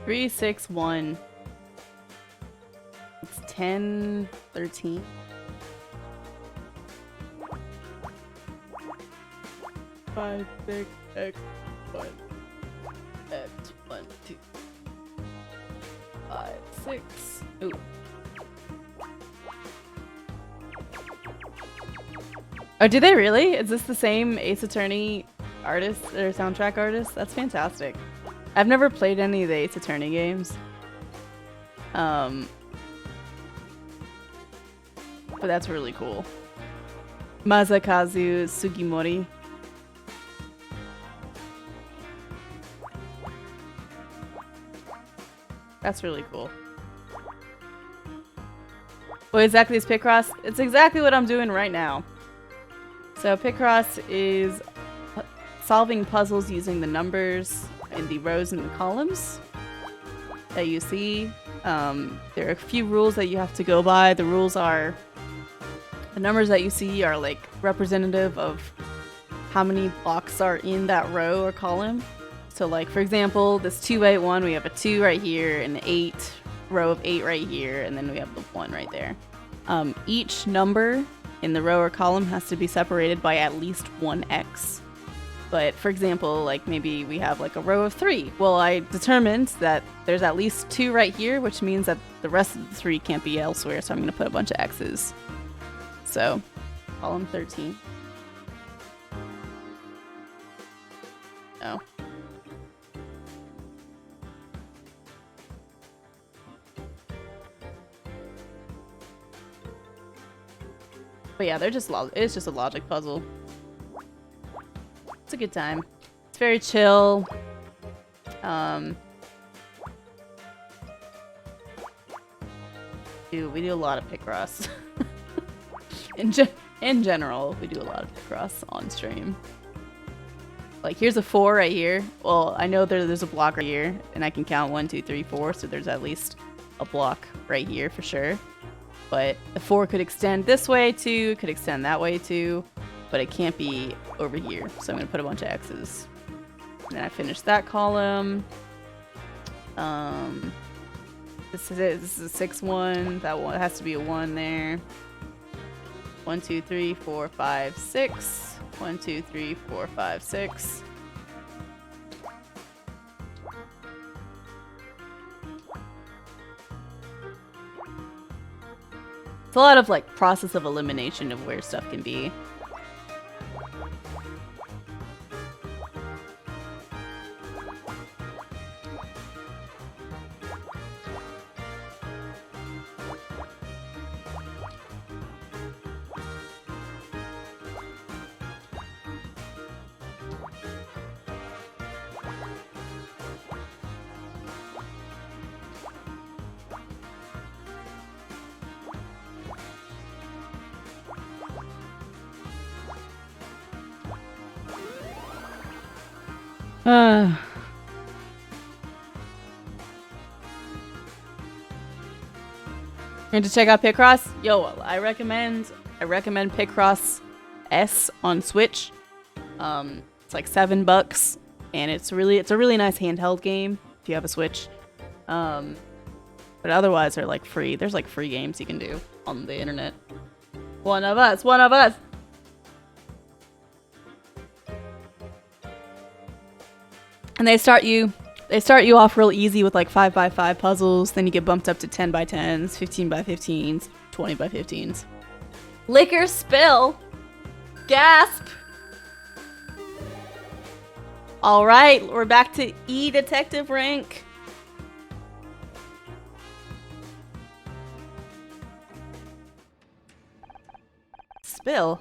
Three, 6, 1. It's 10, 13. 5, 6, X, 1. X, 1, 2. 5, 6. Ooh. Oh, did they really? Is this the same Ace Attorney artist or soundtrack artist? That's fantastic. I've never played any of the Ace Attorney games. But that's really cool. Masakazu Sugimori. That's really cool. What exactly is Picross? It's exactly what I'm doing right now. So Picross is solving puzzles using the numbers in the rows and the columns that you see. There are a few rules that you have to go by. The rules are the numbers that you see are like representative of how many blocks are in that row or column. So like for example, this 281, we have a 2 right here and an 8 row of 8 right here, and then we have the 1 right there. Each number in the row or column has to be separated by at least 1x. But for example, like maybe we have like a row of 3. Well, I determined that there's at least 2 right here, which means that the rest of the 3 can't be elsewhere, so I'm going to put a bunch of x's. So, column 13. No. But yeah, they're just it's just a logic puzzle. It's a good time. It's very chill. We do a lot of Picross. In general, we do a lot of Picross on stream. Like here's a 4 right here. Well, I know there's a block right here, and I can count 1, 2, 3, 4. So there's at least a block right here for sure. But the 4 could extend this way too, could extend that way too, but it can't be over here. So I'm gonna put a bunch of X's. And then I finished that column. This is it. This is a 6-1. That one has to be a 1 there. 1, 2, 3, 4, 5, 6. 1, 2, 3, 4, 5, 6. It's a lot of like process of elimination of where stuff can be. And to check out Picross, yo, I recommend Picross S on Switch. It's like $7, and it's a really nice handheld game if you have a Switch. But But otherwise, they're like free. There's like free games you can do on the internet. One of us. One of us. And they start you off real easy with like 5x5 puzzles. Then you get bumped up to 10x10s, 15x15s, 20x15s. Liquor spill. Gasp. All right, we're back to E detective rank. Spill.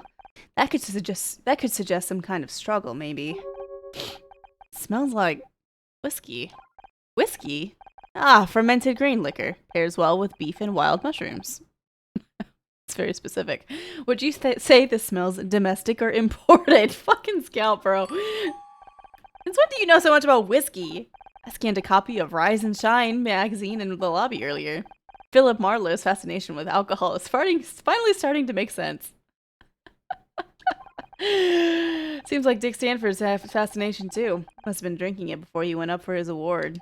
That could suggest some kind of struggle, maybe. Smells like whiskey. Whiskey? Ah, fermented grain liquor. Pairs well with beef and wild mushrooms. It's very specific. Would you say this smells domestic or imported? Fucking Scout, bro. Since when do you know so much about whiskey? I scanned a copy of Rise and Shine magazine in the lobby earlier. Philip Marlowe's fascination with alcohol is finally starting to make sense. Seems like Dick Stanford's fascination too. Must have been drinking it before he went up for his award.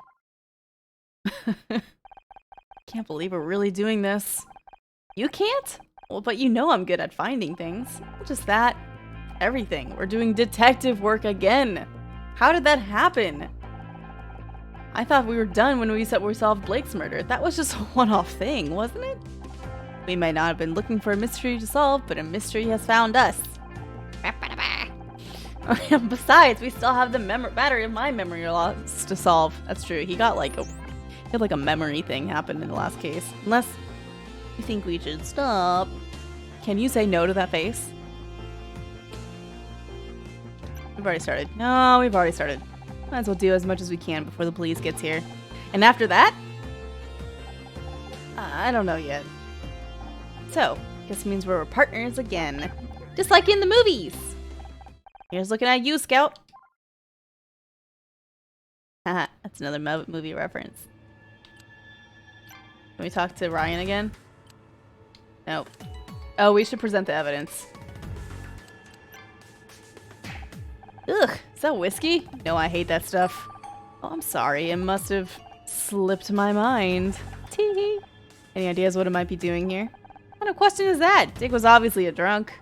Can't believe we're really doing this. You can't? Well, but you know I'm good at finding things. Not just that. Everything. We're doing detective work again. How did that happen? I thought we were done when we solved Blake's murder. That was just a one-off thing, wasn't it? We might not have been looking for a mystery to solve, but a mystery has found us. Besides, we still have the battery of my memory loss to solve. That's true. He had like a memory thing happen in the last case. Unless you think we should stop. Can you say no to that face? We've already started. No, we've already started. Might as well do as much as we can before the police gets here. And after that? I don't know yet. So, guess it means we're partners again. Just like in the movies. Here's looking at you, Scout. Haha, that's another movie reference. Can we talk to Ryan again? Nope. Oh, we should present the evidence. Ugh, is that whiskey? No, I hate that stuff. Oh, I'm sorry. It must have slipped my mind. Tee. Any ideas what it might be doing here? What kind of question is that? Dick was obviously a drunk.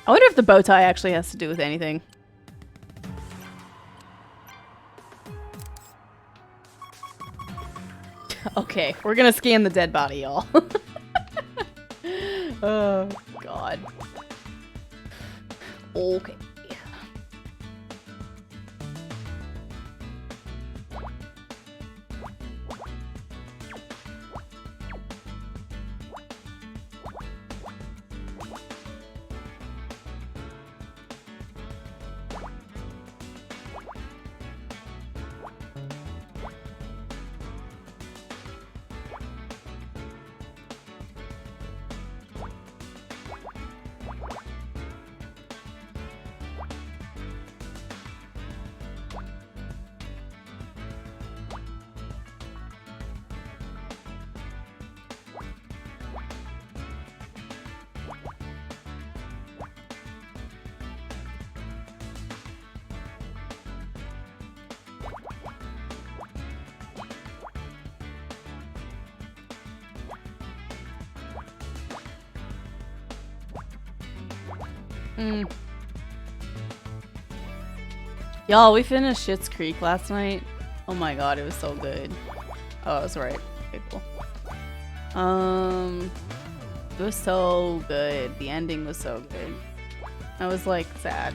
I wonder if the bow tie actually has to do with anything. Okay, we're gonna scan the dead body, y'all. Oh, God. Okay. Y'all, we finished Schitt's Creek last night. Oh my god, it was so good. Oh, I was right. Okay, cool. It was so good. The ending was so good. I was like sad.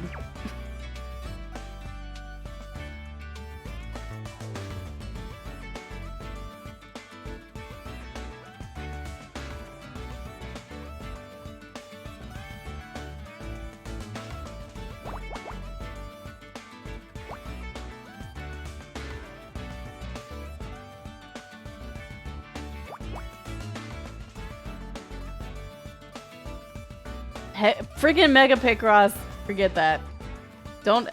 Friggin' Mega Picross. Forget that. Don't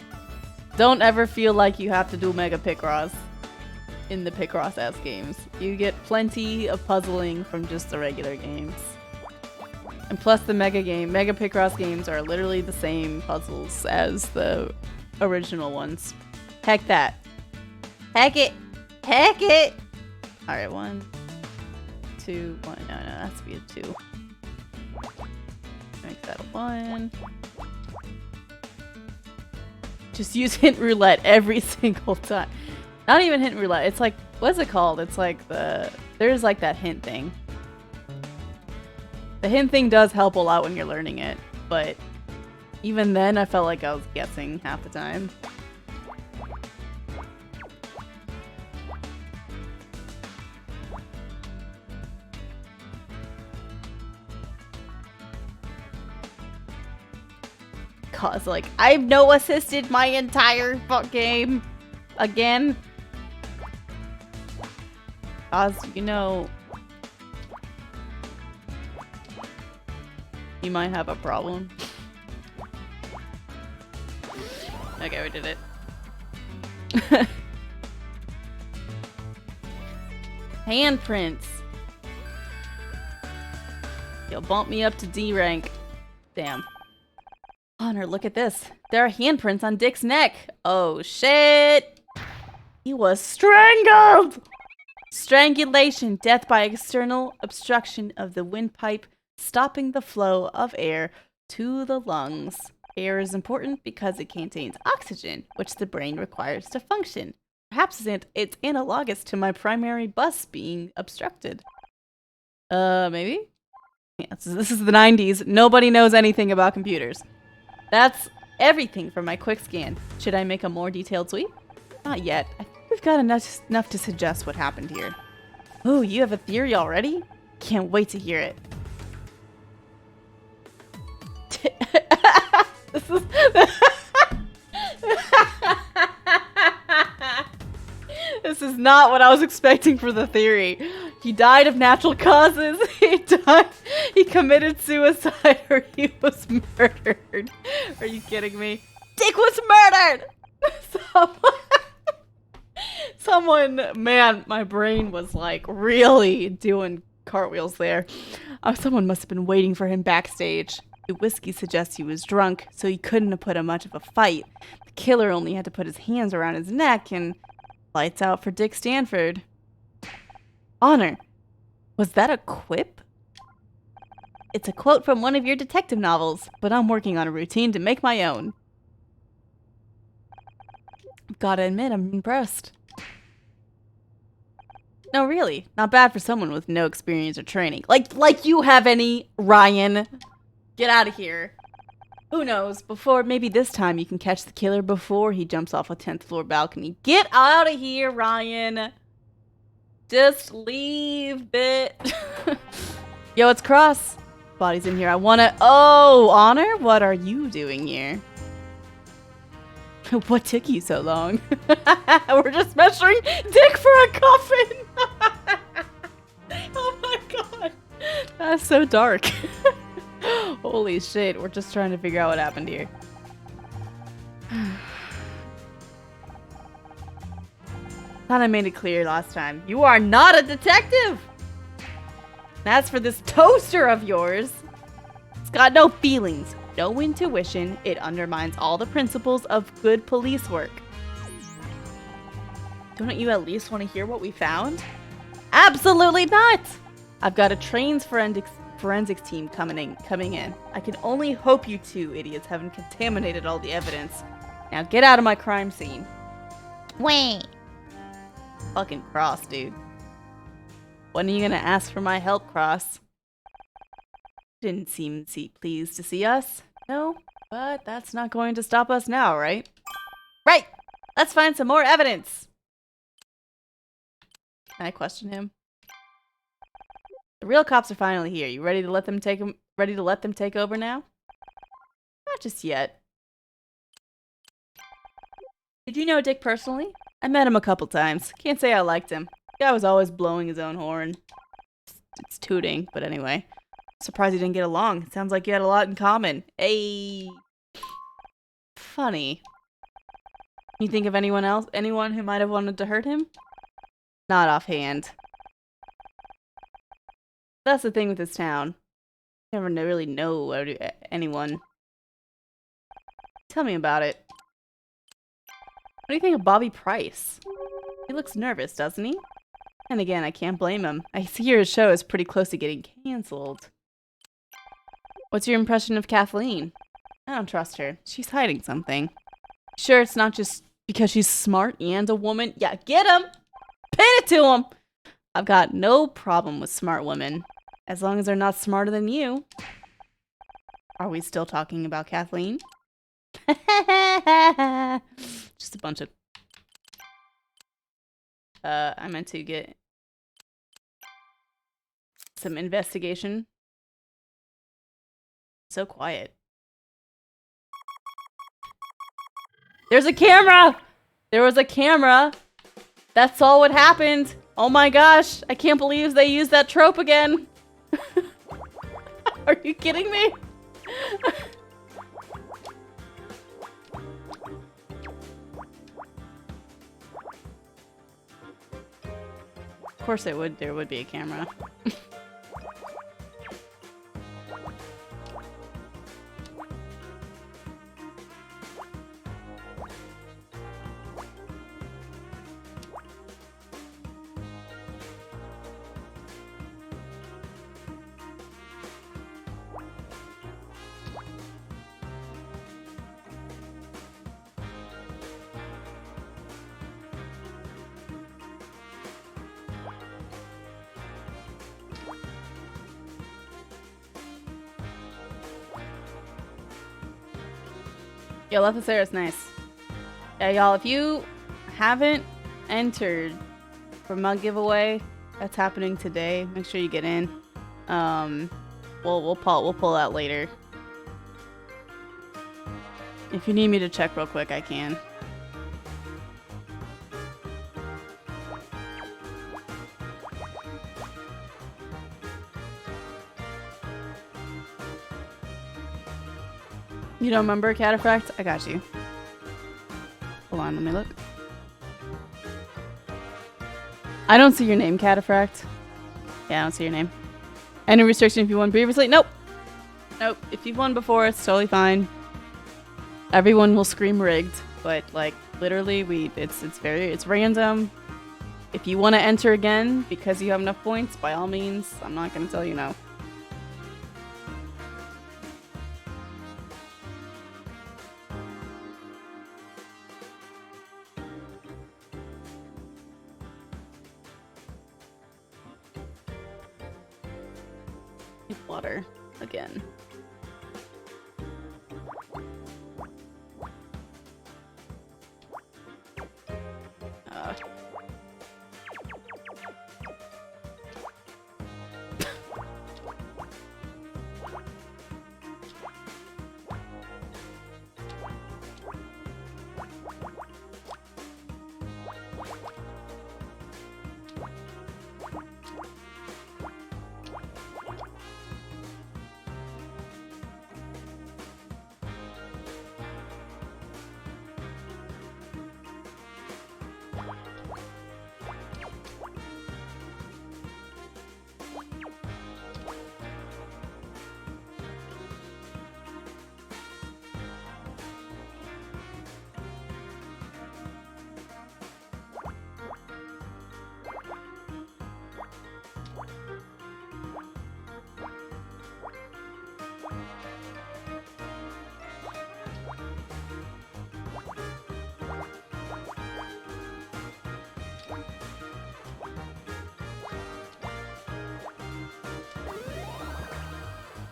ever feel like you have to do Mega Picross. in the Picross S games. You get plenty of puzzling from just the regular games. And plus the Mega Picross games are literally the same puzzles as the original ones. Heck that. Heck it! Heck it! Alright, 1, 2, 1. No, that's be a 2. Make that a 1. Just use hint roulette every single time. Not even hint roulette. It's like, what's it called? It's like there's like that hint thing. The hint thing does help a lot when you're learning it, but even then I felt like I was guessing half the time. Cause like I've no assisted my entire game again. Cause you know you might have a problem. Okay, we did it. Handprints. You'll bump me up to D rank. Damn. Honor, look at this. There are handprints on Dick's neck. Oh shit! He was strangled! Strangulation, death by external obstruction of the windpipe, stopping the flow of air to the lungs. Air is important because it contains oxygen, which the brain requires to function. Perhaps it's analogous to my primary bus being obstructed. Maybe? Yeah, this is the 90s. Nobody knows anything about computers. That's everything for my quick scan. Should I make a more detailed sweep? Not yet. I think we've got enough to suggest what happened here. Oh, you have a theory already? Can't wait to hear it. This is... This is not what I was expecting for the theory. He died of natural causes. He committed suicide, or he was murdered. Are you kidding me? Dick was murdered! Someone, man, my brain was like really doing cartwheels there. Someone must have been waiting for him backstage. The whiskey suggests he was drunk, so he couldn't have put up much of a fight. The killer only had to put his hands around his neck and lights out for Dick Stanford. Honor, was that a quip? It's a quote from one of your detective novels, but I'm working on a routine to make my own. Gotta admit, I'm impressed. No, really, not bad for someone with no experience or training. Like you have any, Ryan. Get out of here. Who knows? Maybe this time you can catch the killer before he jumps off a 10th floor balcony. Get out of here, Ryan. Just leave it. Yo, it's Cross. Body's in here. I wanna... Oh, Honor? What are you doing here? What took you so long? We're just measuring Dick for a coffin. Oh my god. That's so dark. Holy shit, we're just trying to figure out what happened here. Thought I made it clear last time. You are not a detective! As for this toaster of yours, it's got no feelings, no intuition. It undermines all the principles of good police work. Don't you at least want to hear what we found? Absolutely not! I've got a trained forensics team coming in. I can only hope you two idiots haven't contaminated all the evidence. Now get out of my crime scene. Wait. Fucking Cross, dude. When are you gonna ask for my help, Cross? Didn't seem pleased to see us. No, but that's not going to stop us now, right? Right! Let's find some more evidence! Can I question him? The real cops are finally here. You ready to let them take over now? Not just yet. Did you know Dick personally? I met him a couple times. Can't say I liked him. The guy was always blowing his own horn. It's tooting, but anyway. Surprised you didn't get along. It sounds like you had a lot in common. Hey. Funny. You think of anyone who might have wanted to hurt him? Not offhand. That's the thing with this town. You never really know anyone. Tell me about it. What do you think of Bobby Price? He looks nervous, doesn't he? And again, I can't blame him. I hear his show is pretty close to getting cancelled. What's your impression of Kathleen? I don't trust her. She's hiding something. Sure, it's not just because she's smart and a woman. Yeah, get him! Pin it to him! I've got no problem with smart women. As long as they're not smarter than you. Are we still talking about Kathleen? Just a bunch of... I meant to get some investigation. So quiet. There's a camera! There was a camera! That's all what happened! Oh my gosh! I can't believe they used that trope again! Are you kidding me? Of course there would be a camera. Yo, Lethasera is nice. Yeah, y'all, if you haven't entered for mug giveaway, that's happening today. Make sure you get in. We'll pull that later. If you need me to check real quick, I can. You don't remember Cataphract? I got you. Hold on, let me look. I don't see your name, Cataphract. Yeah, I don't see your name. Any restriction if you won previously? Nope. Nope. If you've won before, it's totally fine. Everyone will scream rigged, but like literally it's random. If you want to enter again because you have enough points, by all means, I'm not gonna tell you no. Water again.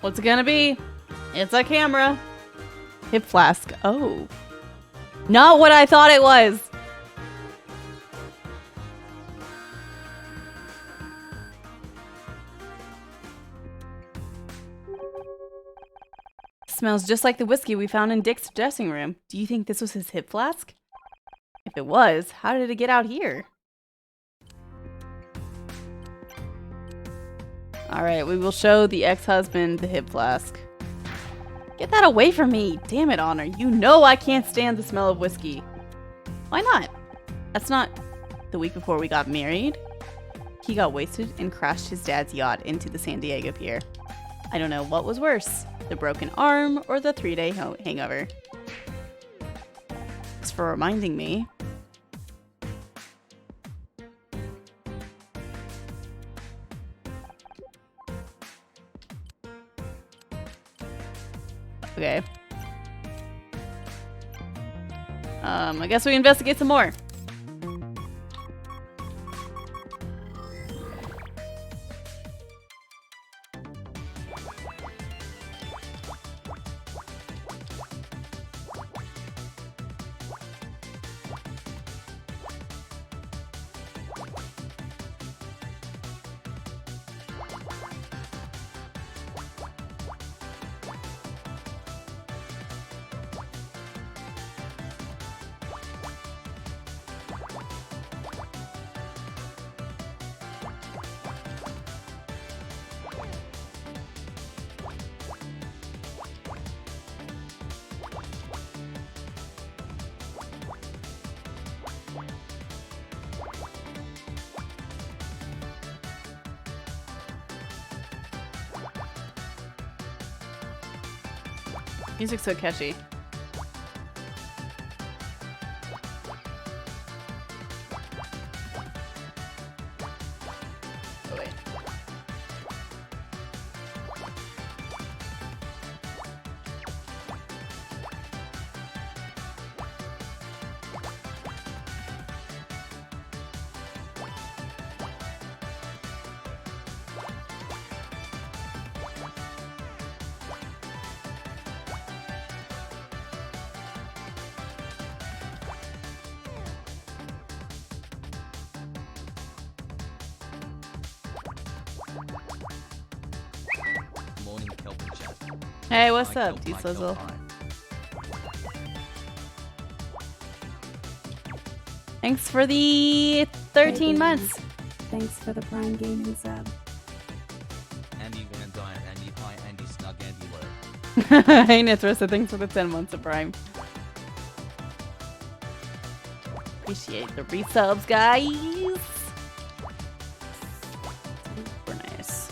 What's it gonna be? It's a camera. Hip flask. Oh. Not what I thought it was. Smells just like the whiskey we found in Dick's dressing room. Do you think this was his hip flask? If it was, how did it get out here? Alright, we will show the ex-husband the hip flask. Get that away from me! Damn it, Honor. You know I can't stand the smell of whiskey. Why not? That's the week before we got married, he got wasted and crashed his dad's yacht into the San Diego pier. I don't know what was worse, the broken arm or the 3-day hangover. Thanks for reminding me. Okay. I guess we investigate some more. Music's so catchy. Oh, wait. Morning, Kelvin chat. Hey, what's Hi, up, Kel- D hi, Slizzle? Kel- hi. Thanks for the 13 months. Thanks for the Prime Gaming sub. Andy Van Dyne, Andy Hi, Andy Snug, Andy Low. Hey, Nithra, thanks for the 10 months of Prime. Appreciate the resubs, guys. Super nice.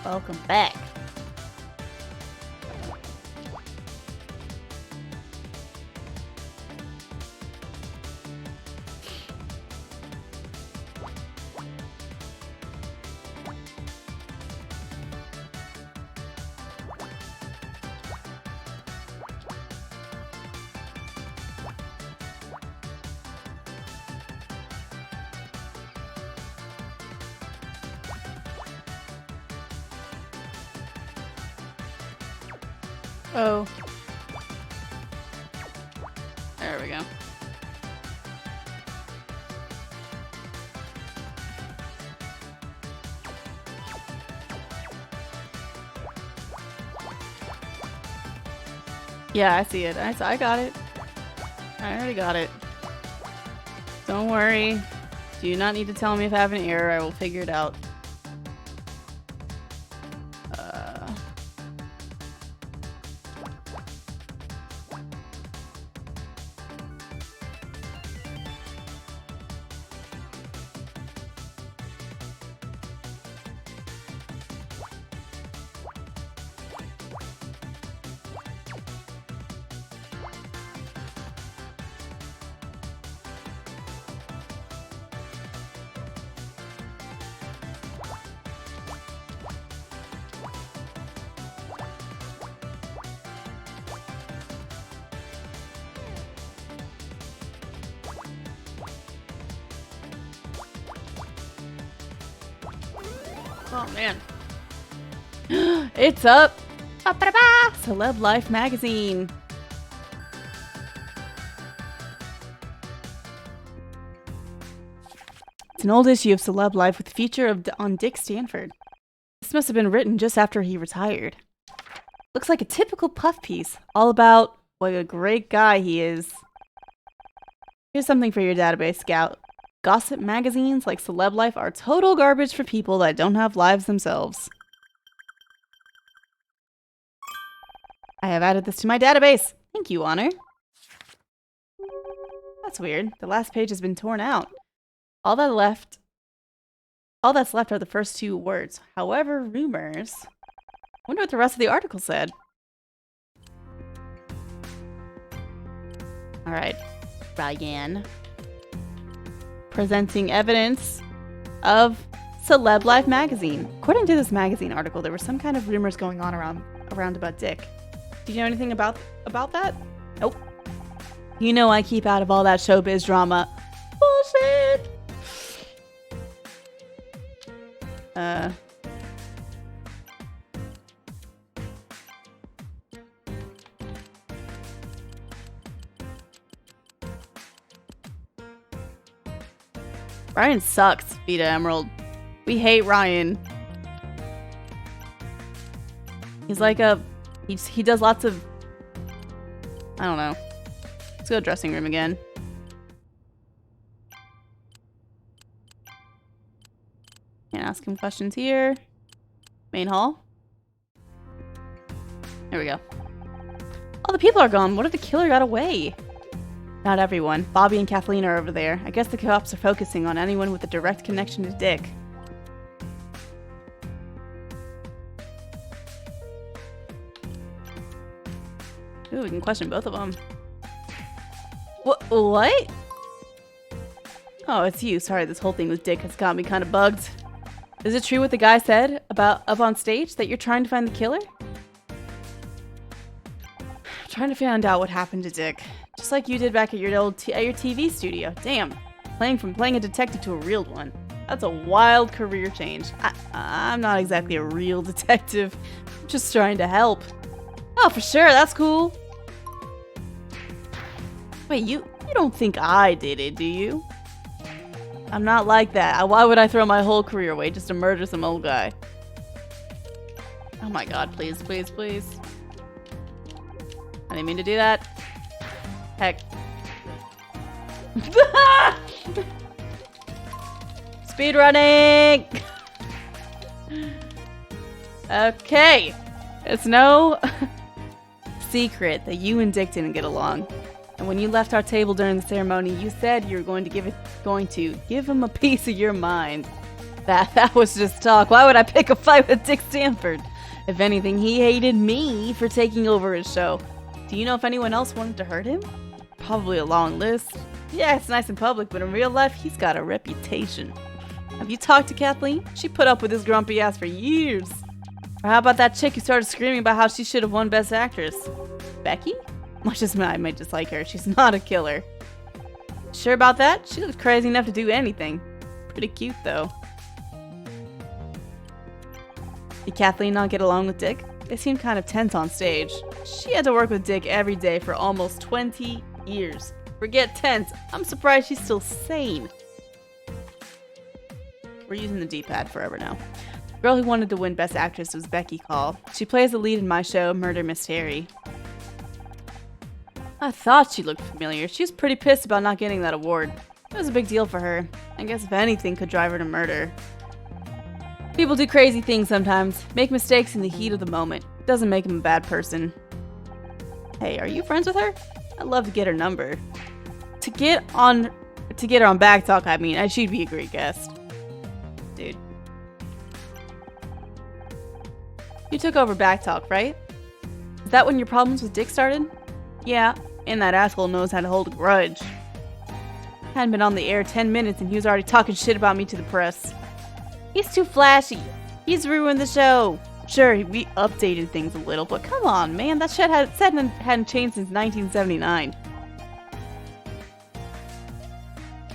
Welcome back. Oh. There we go. Yeah, I see it. I got it. I already got it. Don't worry. Do you not need to tell me if I have an error. I will figure it out. Oh man. It's up. Ba-ba-da-ba! Celeb Life magazine. It's an old issue of Celeb Life with a feature on Dick Stanford. This must have been written just after he retired. Looks like a typical puff piece, all about what a great guy he is. Here's something for your database, Scout. Gossip magazines like Celeb Life are total garbage for people that don't have lives themselves. I have added this to my database. Thank you, Honor. That's weird. The last page has been torn out. All that's left are the first two words. However, rumors. Wonder what the rest of the article said. All right, Ryan. Presenting evidence of Celeb Life magazine. According to this magazine article, there were some kind of rumors going on around about Dick. Do you know anything about that? Nope. You know I keep out of all that showbiz drama. Bullshit! Ryan sucks, Vita Emerald. We hate Ryan. He's like he does lots of, I don't know. Let's go to dressing room again. Can't ask him questions here. Main hall. There we go. All the people are gone. What if the killer got away? Not everyone. Bobby and Kathleen are over there. I guess the cops are focusing on anyone with a direct connection to Dick. Ooh, we can question both of them. What? Oh, it's you. Sorry, this whole thing with Dick has got me kind of bugged. Is it true what the guy said about up on stage, that you're trying to find the killer? I'm trying to find out what happened to Dick. Just like you did back at your old your TV studio. Damn. From playing a detective to a real one. That's a wild career change. I'm not exactly a real detective. I'm just trying to help. Oh, for sure. That's cool. Wait, you don't think I did it, do you? I'm not like that. Why would I throw my whole career away just to murder some old guy? Oh my god, please, please, please. I didn't mean to do that. Heck. Speed running! Okay. It's no secret that you and Dick didn't get along. And when you left our table during the ceremony, you said you were going to give him a piece of your mind. That was just talk. Why would I pick a fight with Dick Stanford? If anything, he hated me for taking over his show. Do you know if anyone else wanted to hurt him? Probably a long list. Yeah, it's nice in public, but in real life, he's got a reputation. Have you talked to Kathleen? She put up with his grumpy ass for years. Or how about that chick who started screaming about how she should have won Best Actress? Becky? Much as I might dislike her, she's not a killer. Sure about that? She looks crazy enough to do anything. Pretty cute, though. Did Kathleen not get along with Dick? They seemed kind of tense on stage. She had to work with Dick every day for almost 20 years. Forget tense. I'm surprised she's still sane. We're using the D-pad forever now. The girl who wanted to win Best Actress was Becky Call. She plays the lead in my show, Murder Mystery. I thought she looked familiar. She was pretty pissed about not getting that award. It was a big deal for her. I guess if anything could drive her to murder. People do crazy things sometimes. Make mistakes in the heat of the moment. It doesn't make them a bad person. Hey, are you friends with her? I'd love to get her number. To get her on Backtalk, I mean, she'd be a great guest. Dude. You took over Backtalk, right? Is that when your problems with Dick started? Yeah, and that asshole knows how to hold a grudge. Hadn't been on the air 10 minutes and he was already talking shit about me to the press. He's too flashy. He's ruined the show. Sure, we updated things a little, but come on, man. That shit hadn't changed since 1979.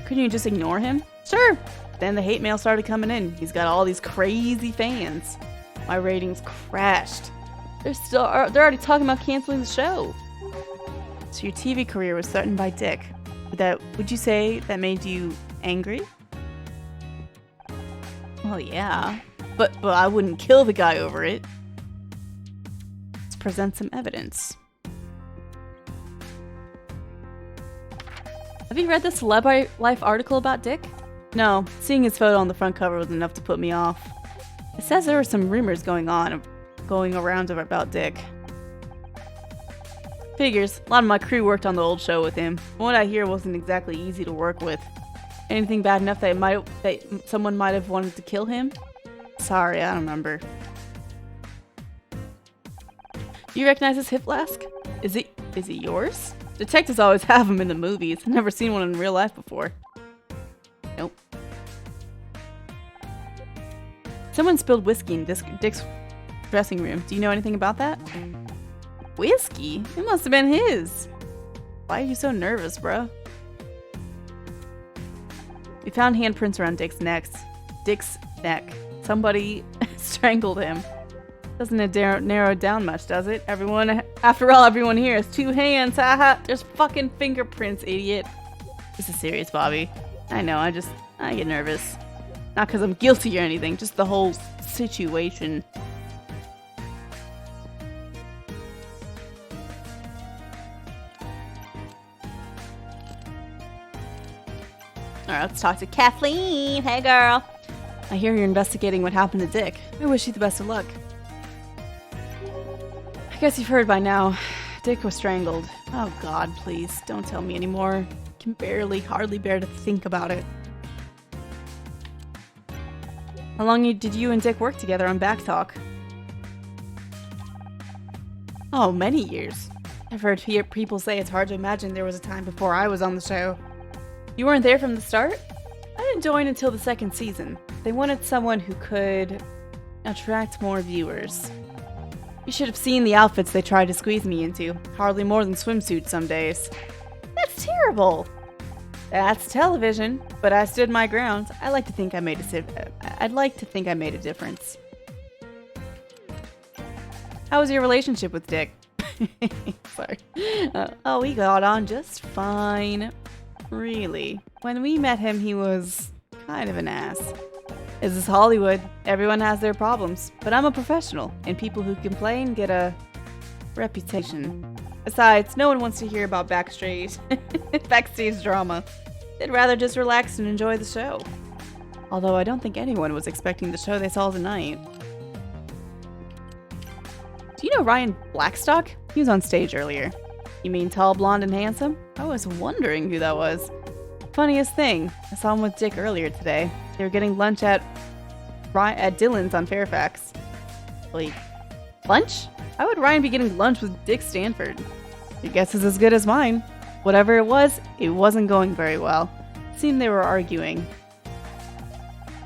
Couldn't you just ignore him? Sure. Then the hate mail started coming in. He's got all these crazy fans. My ratings crashed. They're already talking about canceling the show. So your TV career was threatened by Dick. Would you say that made you angry? Well, yeah. But I wouldn't kill the guy over it. Let's present some evidence. Have you read the Celeb Life article about Dick? No, seeing his photo on the front cover was enough to put me off. It says there were some rumors going around about Dick. Figures. A lot of my crew worked on the old show with him. From what I hear, wasn't exactly easy to work with. Anything bad enough that someone might have wanted to kill him? Sorry, I don't remember. Do you recognize this hip flask? Is it yours? Detectives always have them in the movies. I've never seen one in real life before. Nope. Someone spilled whiskey in Dick's dressing room. Do you know anything about that? Whiskey? It must have been his. Why are you so nervous, bro? We found handprints around Dick's neck. Somebody strangled him. Doesn't it narrow it down much, does it? After all, everyone here has 2 hands. Haha. There's fucking fingerprints, idiot. This is serious, Bobby. I know, I get nervous. Not because I'm guilty or anything, just the whole situation. Alright, let's talk to Kathleen. Hey, girl. I hear you're investigating what happened to Dick. I wish you the best of luck. I guess you've heard by now. Dick was strangled. Oh God, please, don't tell me anymore. I can hardly bear to think about it. How long did you and Dick work together on Backtalk? Oh, many years. I've heard people say it's hard to imagine there was a time before I was on the show. You weren't there from the start? I didn't join until the 2nd season. They wanted someone who could attract more viewers. You should have seen the outfits they tried to squeeze me into. Hardly more than swimsuits some days. That's terrible! That's television, but I stood my ground. I'd like to think I made a difference. How was your relationship with Dick? Sorry. Oh, we got on just fine. Really. When we met him, he was kind of an ass. This is Hollywood. Everyone has their problems. But I'm a professional, and people who complain get a reputation. Besides, no one wants to hear about backstage drama. They'd rather just relax and enjoy the show. Although I don't think anyone was expecting the show they saw tonight. Do you know Ryan Blackstock? He was on stage earlier. You mean tall, blonde, and handsome? I was wondering who that was. Funniest thing, I saw him with Dick earlier today. They were getting lunch at Dylan's on Fairfax. Wait, lunch? How would Ryan be getting lunch with Dick Stanford? Your guess is as good as mine. Whatever it wasn't going very well. It seemed they were arguing.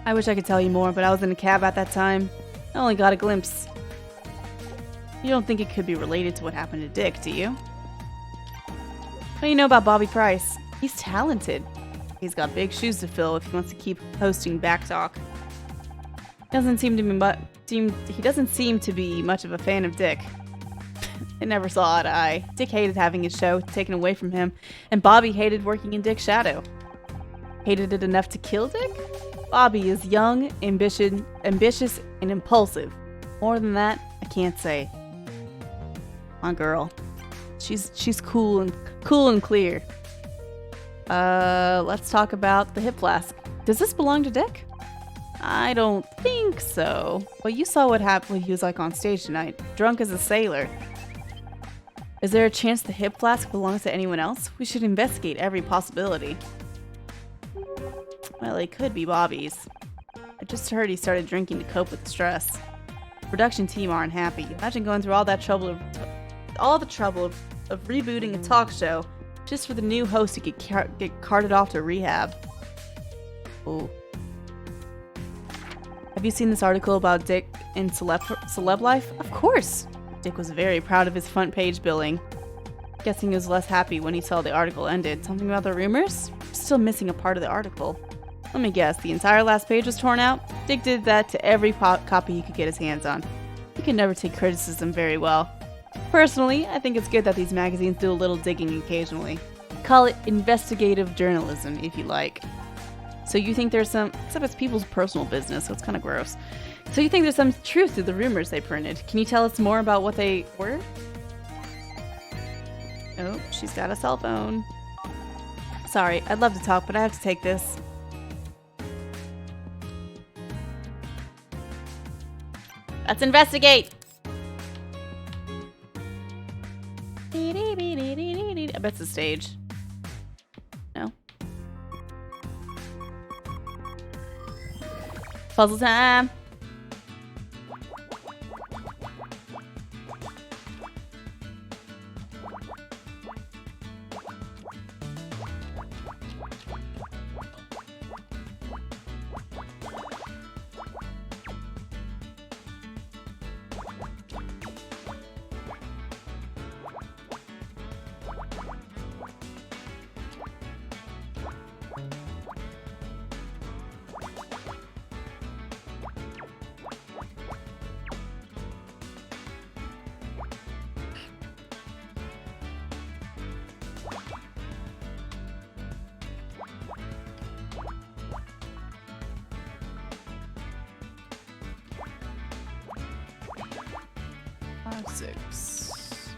I wish I could tell you more, but I was in a cab at that time. I only got a glimpse. You don't think it could be related to what happened to Dick, do you? What do you know about Bobby Price? He's talented. He's got big shoes to fill if he wants to keep hosting Backtalk. He doesn't seem to be much of a fan of Dick. They never saw eye to eye. Dick hated having his show taken away from him, and Bobby hated working in Dick's shadow. Hated it enough to kill Dick? Bobby is young, ambitious, and impulsive. More than that, I can't say. My girl. She's cool and clear. Let's talk about the hip flask. Does this belong to Dick? I don't think so. Well, you saw what happened when he was on stage tonight, drunk as a sailor. Is there a chance the hip flask belongs to anyone else? We should investigate every possibility. Well, it could be Bobby's. I just heard he started drinking to cope with stress. The production team aren't happy. Imagine going through all the trouble of rebooting a talk show just for the new host to get carted off to rehab. Oh. Have you seen this article about Dick in celeb life? Of course! Dick was very proud of his front page billing. Guessing he was less happy when he saw the article ended. Something about the rumors? Still missing a part of the article. Let me guess, the entire last page was torn out? Dick did that to every copy he could get his hands on. He can never take criticism very well. Personally, I think it's good that these magazines do a little digging occasionally. Call it investigative journalism, if you like. So you think there's some... Except it's people's personal business, so it's kind of gross. So you think there's some truth to the rumors they printed. Can you tell us more about what they were? Oh, she's got a cell phone. Sorry, I'd love to talk, but I have to take this. Let's investigate! I bet it's a stage. No? puzzle time. Six.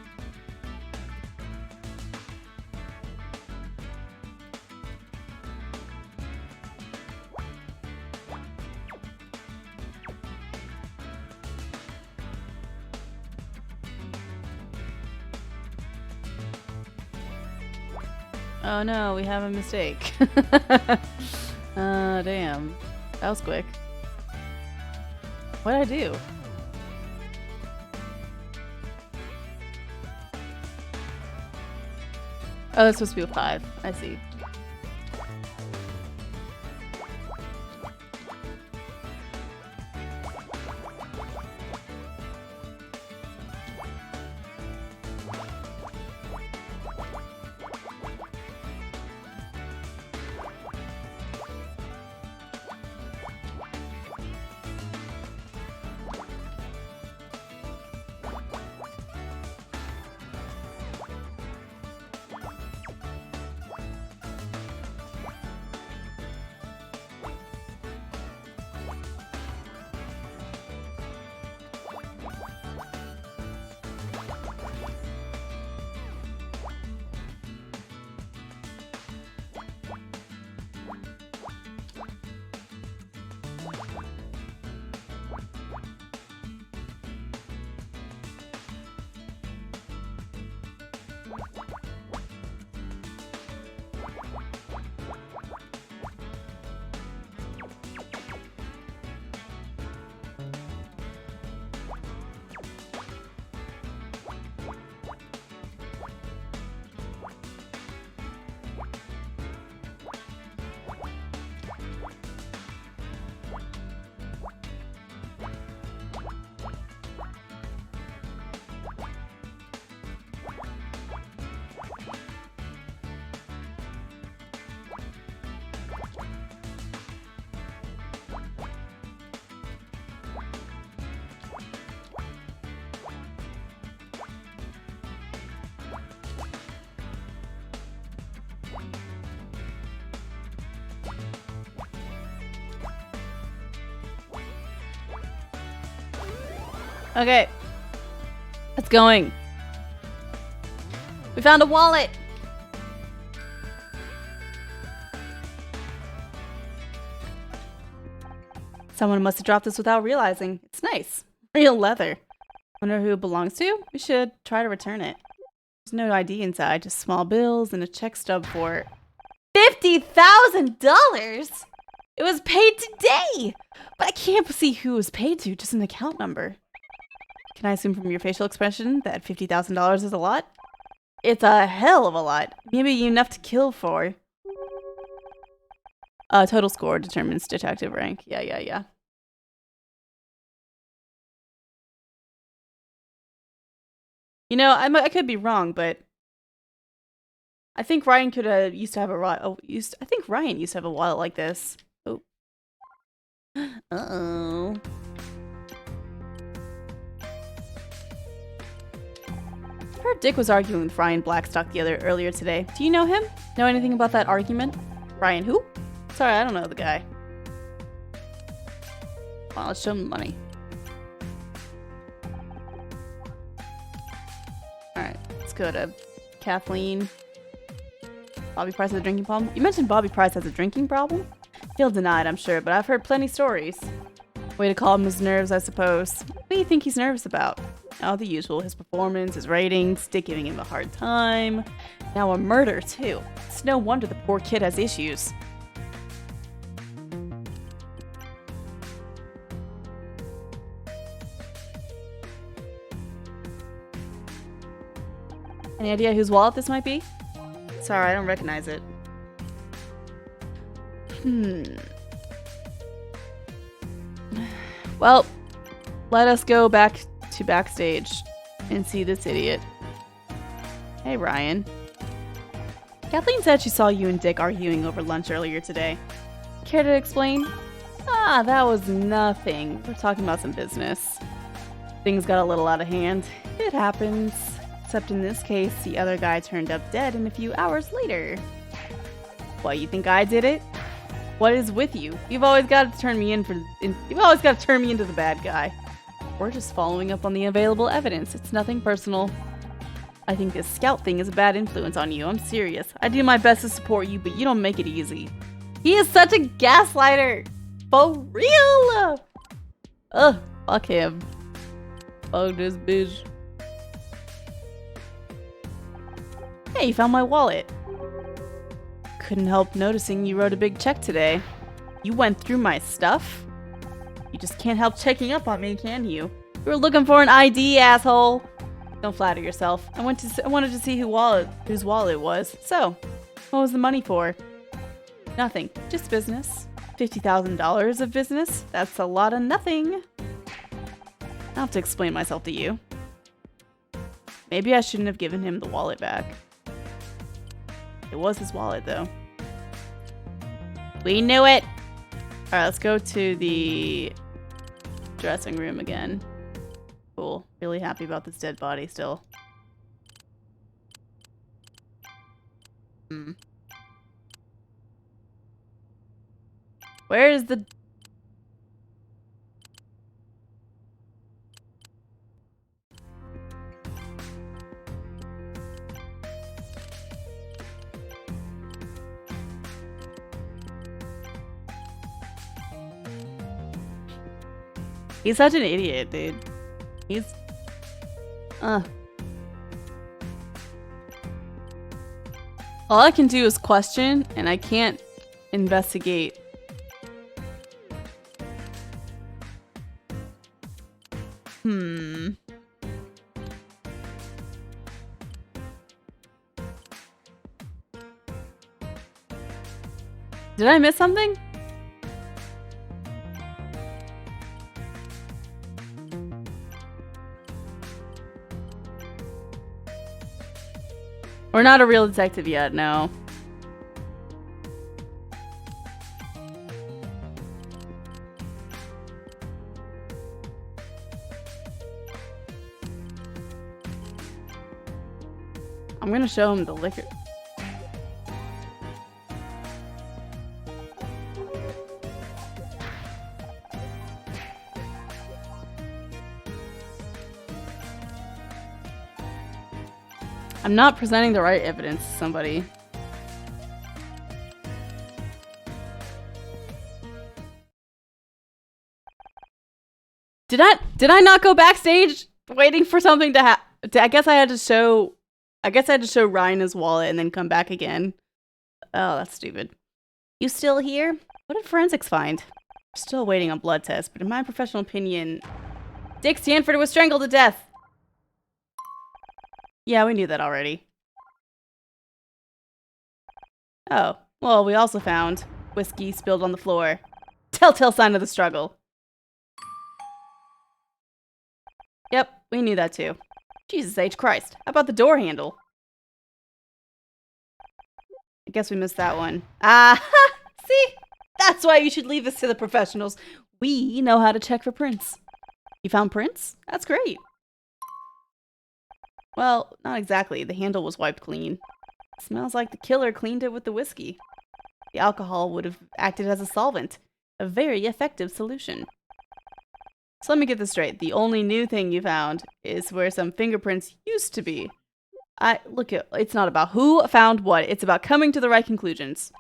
Oh no, we have a mistake. Damn. That was quick. What'd I do? Oh, that's supposed to be a 5. I see. Okay. It's going. We found a wallet. Someone must have dropped this without realizing. It's nice. Real leather. Wonder who it belongs to? We should try to return it. There's no ID inside, just small bills and a check stub for $50,000! It was paid today! But I can't see who it was paid to, just an account number. Can I assume from your facial expression that $50,000 is a lot? It's a hell of a lot. Maybe enough to kill for. Total score determines detective rank. Yeah. You know, I could be wrong, but I think Ryan could have used to have I think Ryan used to have a wallet like this. Oh. Uh-oh. I heard Dick was arguing with Ryan Blackstock earlier today. Do you know him? Know anything about that argument? Ryan who? Sorry, I don't know the guy. Well, let's show him the money. Alright, let's go to Kathleen. Bobby Price has a drinking problem? You mentioned Bobby Price has a drinking problem? He'll deny it, I'm sure, but I've heard plenty stories. Way to calm his nerves, I suppose. What do you think he's nervous about? Oh, the usual. His performance, his ratings, Dick giving him a hard time. Now a murder, too. It's no wonder the poor kid has issues. Any idea whose wallet this might be? Sorry, I don't recognize it. Well, let us go back to backstage and see this idiot. Hey, Ryan. Kathleen said she saw you and Dick arguing over lunch earlier today. Care to explain? Ah, that was nothing. We're talking about some business. Things got a little out of hand. It happens. Except in this case, the other guy turned up dead in a few hours later. What, you think I did it? What is with you? You've always got to turn me into the bad guy. We're just following up on the available evidence. It's nothing personal. I think this scout thing is a bad influence on you. I'm serious. I do my best to support you, but you don't make it easy. He is such a gaslighter. For real. Ugh, fuck him. Fuck this bitch. Hey, you found my wallet. Couldn't help noticing you wrote a big check today. You went through my stuff? You just can't help checking up on me, can you? You were looking for an ID, asshole. Don't flatter yourself. I wanted to see whose wallet it was. So, what was the money for? Nothing. Just business. $50,000 of business? That's a lot of nothing. I'll have to explain myself to you. Maybe I shouldn't have given him the wallet back. It was his wallet, though. We knew it! Alright, let's go to the dressing room again. Cool. Really happy about this dead body still. Where is the... He's such an idiot, dude. He's... All I can do is question, and I can't investigate. Did I miss something? We're not a real detective yet, no. I'm gonna show him the liquor. I'm not presenting the right evidence to somebody. Did I not go backstage waiting for something to happen? I guess I had to show Ryan his wallet and then come back again. Oh, that's stupid. You still here? What did forensics find? We're still waiting on blood tests, but in my professional opinion, Dick Stanford was strangled to death. Yeah, we knew that already. Oh, well, we also found whiskey spilled on the floor. Telltale sign of the struggle. Yep, we knew that too. Jesus H. Christ, how about the door handle? I guess we missed that one. Ah, see? That's why you should leave this to the professionals. We know how to check for prints. You found prints? That's great. Well, not exactly. The handle was wiped clean. It smells like the killer cleaned it with the whiskey. The alcohol would have acted as a solvent. A very effective solution. So let me get this straight. The only new thing you found is where some fingerprints used to be. It's not about who found what. It's about coming to the right conclusions.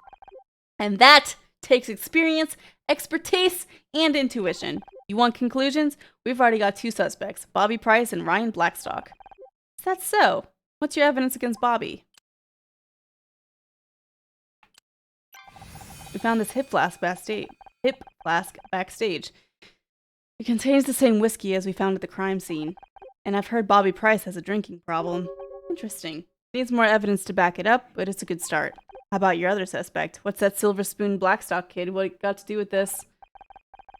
And that takes experience, expertise, and intuition. You want conclusions? We've already got two suspects, Bobby Price and Ryan Blackstock. Is that so? What's your evidence against Bobby? We found this hip flask backstage. It contains the same whiskey as we found at the crime scene. And I've heard Bobby Price has a drinking problem. Interesting. Needs more evidence to back it up, but it's a good start. How about your other suspect? What's that Silver Spoon Blackstock kid? What it got to do with this?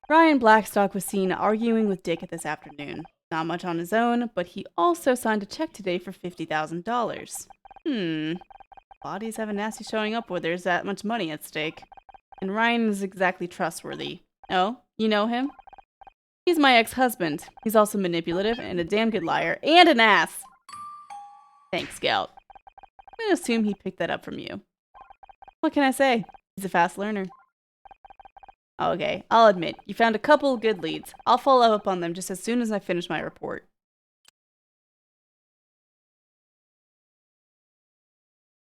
Ryan Blackstock was seen arguing with Dick this afternoon. Not much on his own, but he also signed a check today for $50,000. Bodies have a nasty showing up where there's that much money at stake. And Ryan is exactly trustworthy. Oh, you know him? He's my ex-husband. He's also manipulative and a damn good liar and an ass. Thanks, Scout. I'm gonna assume he picked that up from you. What can I say? He's a fast learner. Okay, I'll admit, you found a couple good leads. I'll follow up on them just as soon as I finish my report.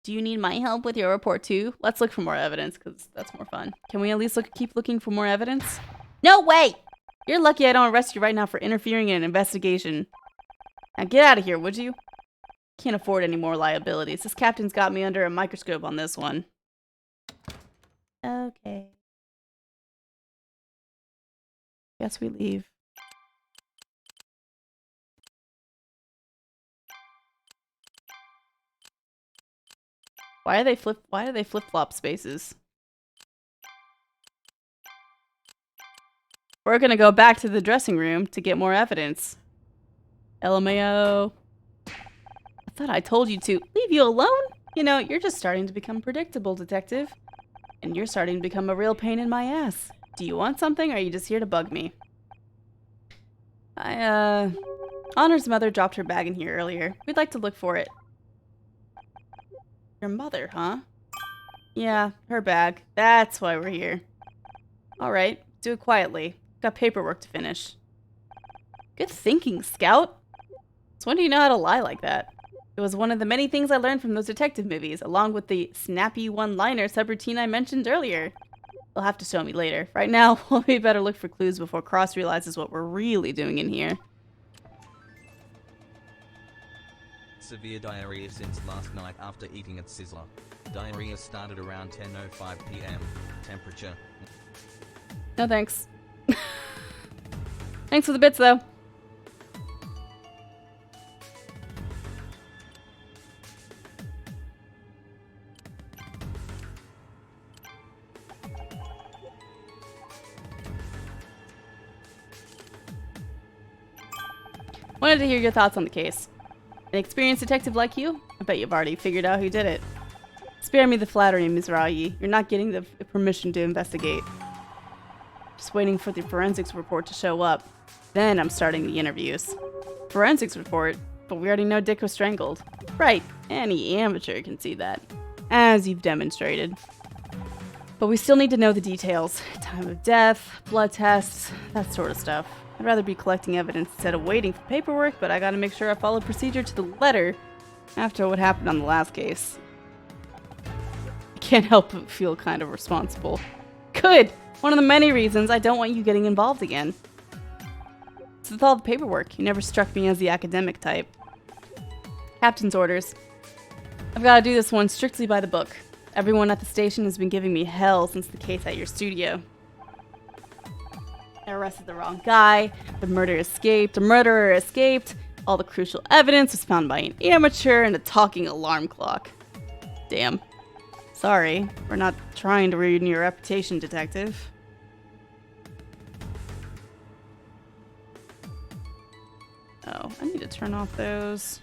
Do you need my help with your report too? Let's look for more evidence, because that's more fun. Can we at least keep looking for more evidence? No, wait! You're lucky I don't arrest you right now for interfering in an investigation. Now get out of here, would you? Can't afford any more liabilities. This captain's got me under a microscope on this one. Okay. Guess we leave. Why do they flip-flop spaces? We're gonna go back to the dressing room to get more evidence. LMAO. I thought I told you to leave you alone. You know, you're just starting to become predictable, detective. And you're starting to become a real pain in my ass. Do you want something, or are you just here to bug me? Honor's mother dropped her bag in here earlier. We'd like to look for it. Your mother, huh? Yeah, her bag. That's why we're here. Alright, do it quietly. Got paperwork to finish. Good thinking, Scout. So when do you know how to lie like that? It was one of the many things I learned from those detective movies, along with the snappy one-liner subroutine I mentioned earlier. You'll have to show me later. Right now, we better look for clues before Cross realizes what we're really doing in here. Severe diarrhea since last night after eating at Sizzler. Diarrhea started around 10:05 p.m. Temperature. No thanks. Thanks for the bits, though. Wanted to hear your thoughts on the case. An experienced detective like you? I bet you've already figured out who did it. Spare me the flattery, Mizrahi. You're not getting the permission to investigate. Just waiting for the forensics report to show up. Then I'm starting the interviews. Forensics report? But we already know Dick was strangled. Right, any amateur can see that. As you've demonstrated. But we still need to know the details. Time of death, blood tests, that sort of stuff. I'd rather be collecting evidence instead of waiting for paperwork, but I gotta make sure I follow procedure to the letter after what happened on the last case. I can't help but feel kind of responsible. Good! One of the many reasons I don't want you getting involved again. So with all the paperwork, you never struck me as the academic type. Captain's orders. I've gotta do this one strictly by the book. Everyone at the station has been giving me hell since the case at your studio. I arrested the wrong guy, the murderer escaped, all the crucial evidence was found by an amateur and a talking alarm clock. Damn. Sorry, we're not trying to ruin your reputation, detective. Oh, I need to turn off those.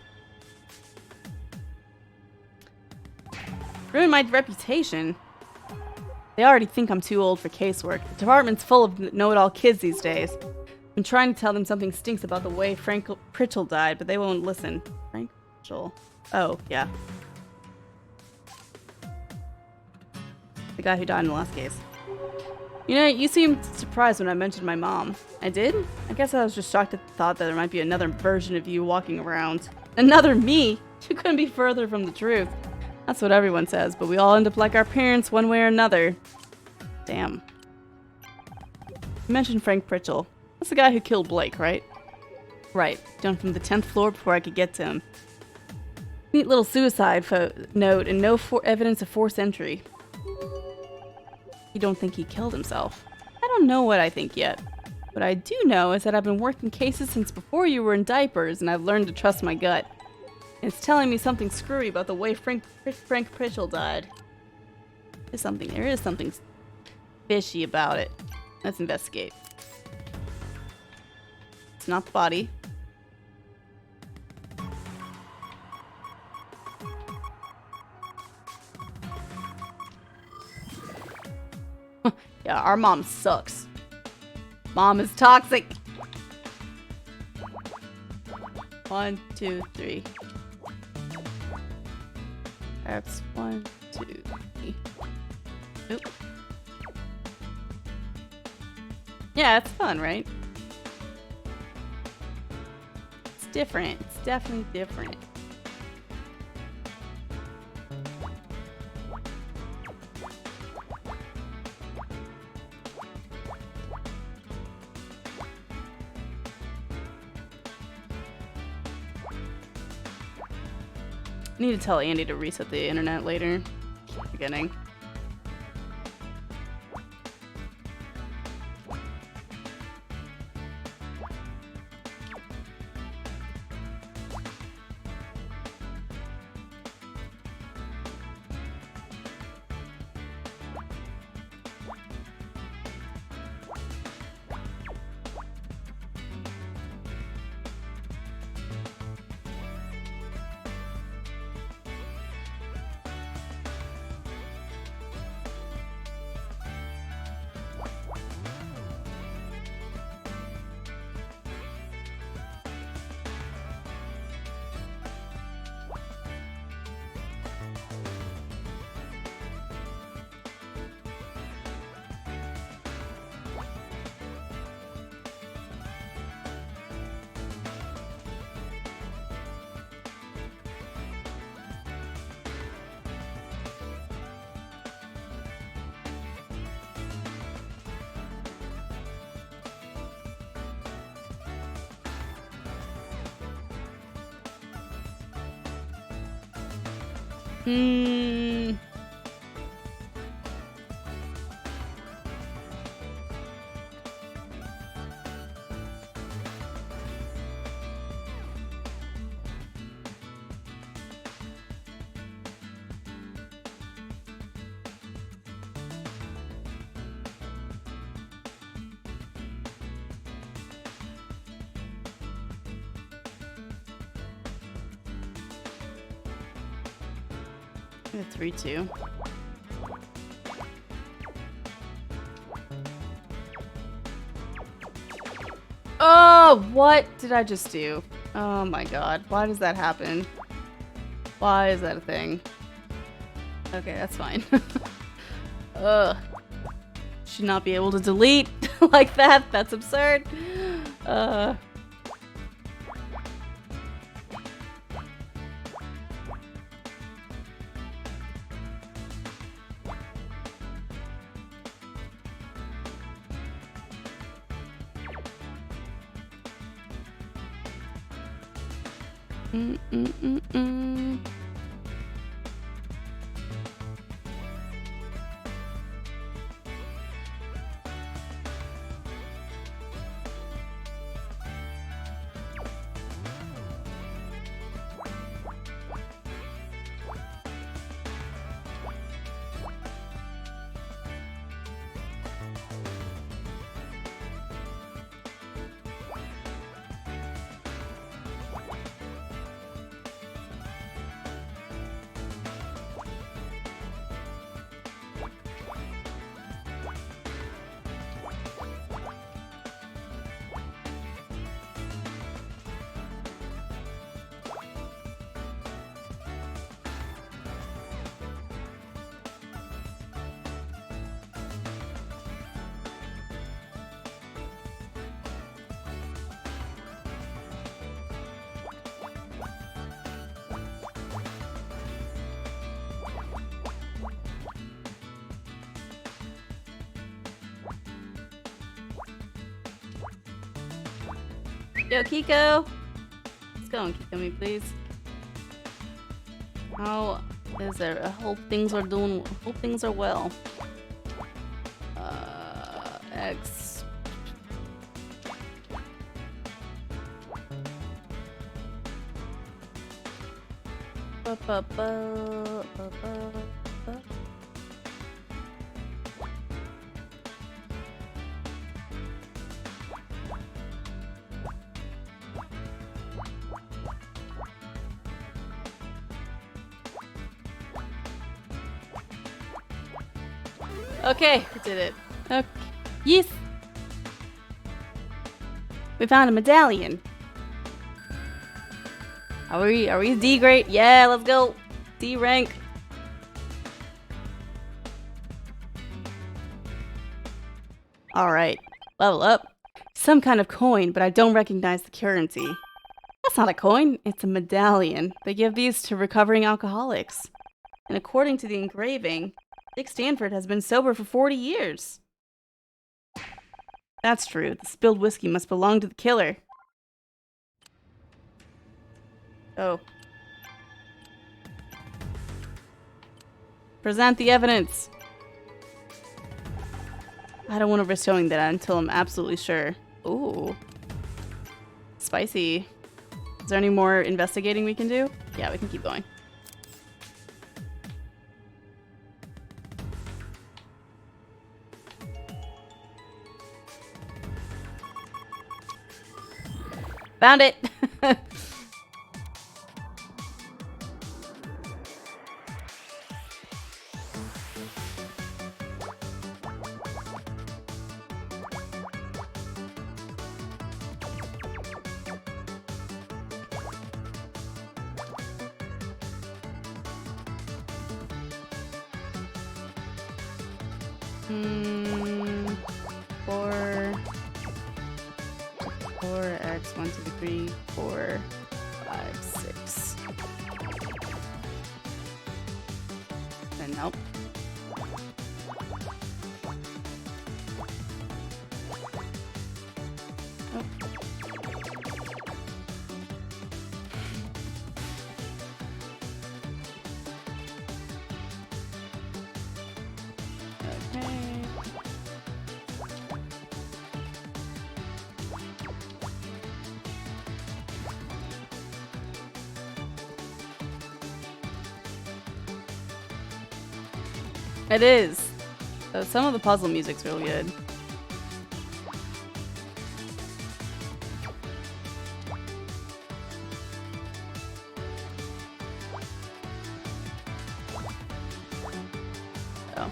Ruin my reputation? They already think I'm too old for casework. The department's full of know-it-all kids these days. I've been trying to tell them something stinks about the way Frank Pritchell died, but they won't listen. Frank Pritchell? Oh, yeah. The guy who died in the last case. You know, you seemed surprised when I mentioned my mom. I did? I guess I was just shocked at the thought that there might be another version of you walking around. Another me? You couldn't be further from the truth. That's what everyone says, but we all end up like our parents one way or another. Damn. You mentioned Frank Pritchell. That's the guy who killed Blake, right? Right. Jumped from the 10th floor before I could get to him. Neat little suicide note and no evidence of forced entry. You don't think he killed himself? I don't know what I think yet. What I do know is that I've been working cases since before you were in diapers, and I've learned to trust my gut. It's telling me something screwy about the way Frank Pritchell died. There is something fishy about it. Let's investigate. It's not the body. Yeah, our mom sucks. Mom is toxic. 1, 2, 3. That's 1, 2, 3. Oop. Yeah, it's fun, right? It's different. It's definitely different. I need to tell Andy to reset the internet later. Beginning. Hmm. A 3-2. Oh, what did I just do? Oh my god. Why does that happen? Why is that a thing? Okay, that's fine. Ugh. Should not be able to delete like that. That's absurd. Mm-mm-mm-mm. Yo, Kiko! Let's go on, Kiko me, please. How is there? I hope things are doing. Hope things are well. X. Okay, we did it. Okay. Yes. We found a medallion. Are we D grade? Yeah, let's go. D rank. Alright. Level up. Some kind of coin, but I don't recognize the currency. That's not a coin, it's a medallion. They give these to recovering alcoholics. And according to the engraving, Dick Stanford has been sober for 40 years. That's true. The spilled whiskey must belong to the killer. Oh. Present the evidence. I don't want to risk showing that until I'm absolutely sure. Ooh. Spicy. Is there any more investigating we can do? Yeah, we can keep going. Found it! Four X 1, 2, 3, 4, 5, 6. And nope. Oh. Okay. It is. Some of the puzzle music's real good. Oh.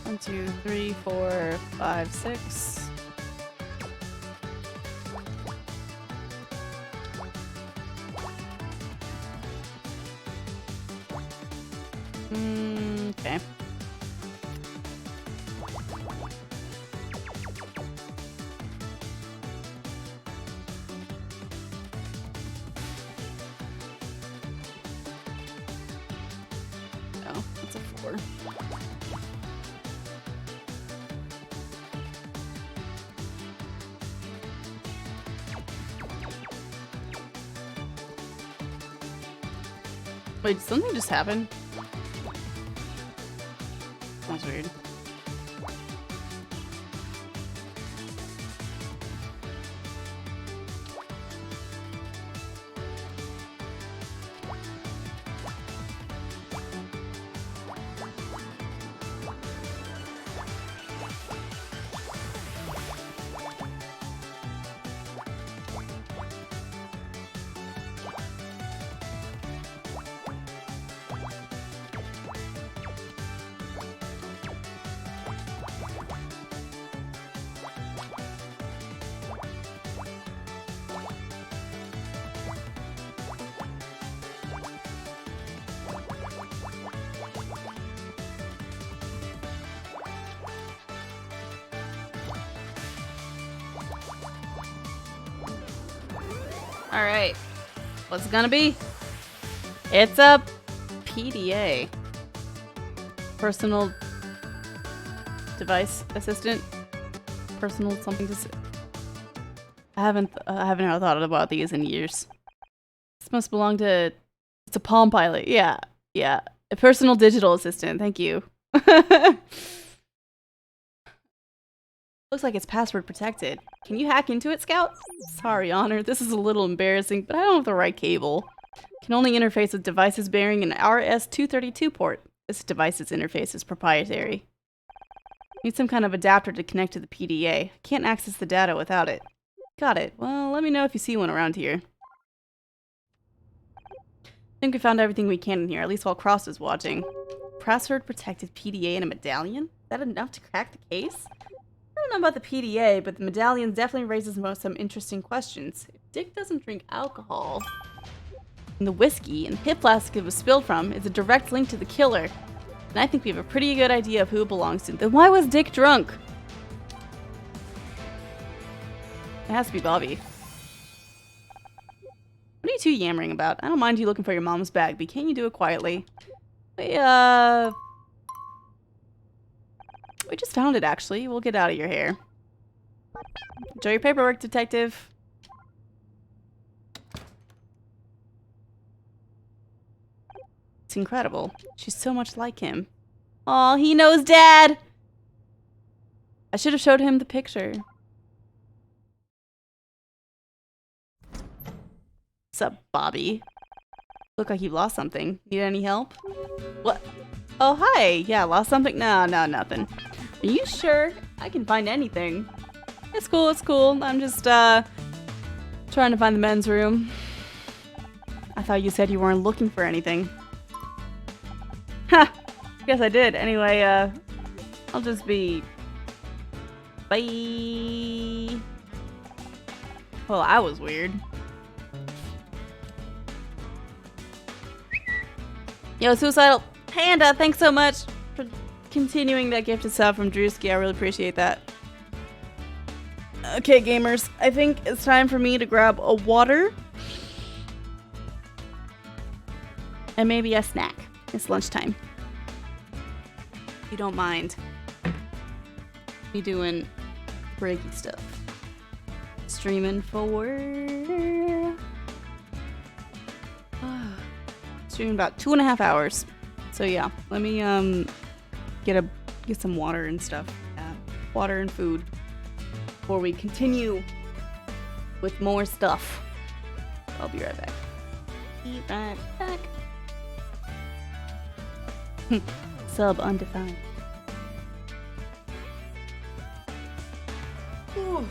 One, 2, 3, 4, 5, 6. Okay. Oh, that's a 4. Wait, did something just happen? That's weird. Alright. What's it gonna be? It's a PDA. Personal device assistant. Personal something to say. I haven't thought about these in years. This must belong to... It's a Palm Pilot. Yeah. Yeah. A personal digital assistant. Thank you. Looks like it's password protected. Can you hack into it, Scout? Sorry, Honor. This is a little embarrassing, but I don't have the right cable. Can only interface with devices bearing an RS-232 port. This device's interface is proprietary. Need some kind of adapter to connect to the PDA. Can't access the data without it. Got it. Well, let me know if you see one around here. I think we found everything we can in here, at least while Cross is watching. Password protected PDA and a medallion? Is that enough to crack the case? I don't know about the PDA, but the medallion definitely raises some interesting questions. If Dick doesn't drink alcohol, and the whiskey and hip flask it was spilled from is a direct link to the killer, and I think we have a pretty good idea of who it belongs to. Then why was Dick drunk? It has to be Bobby. What are you two yammering about? I don't mind you looking for your mom's bag, but can't you do it quietly? We just found it, actually. We'll get out of your hair. Enjoy your paperwork, detective. It's incredible. She's so much like him. Aw, he knows Dad! I should have showed him the picture. What's up, Bobby? Look like you've lost something. Need any help? What? Oh, hi. Yeah, lost something? No, nothing. Are you sure? I can find anything. It's cool, it's cool. I'm just, trying to find the men's room. I thought you said you weren't looking for anything. Ha! Guess I did. Anyway, I'll just be... Bye! Well, I was weird. Yo, Suicidal Panda, thanks so much for continuing that gifted sub from Drewski. I really appreciate that. Okay, gamers, I think it's time for me to grab a water. And maybe a snack. It's lunchtime. If you don't mind me doing breaky stuff. Streaming for... Streaming about 2.5 hours. So yeah, let me get some water and stuff. Water and food before we continue with more stuff. I'll be right back. Be right back. Sub undefined. Ooh.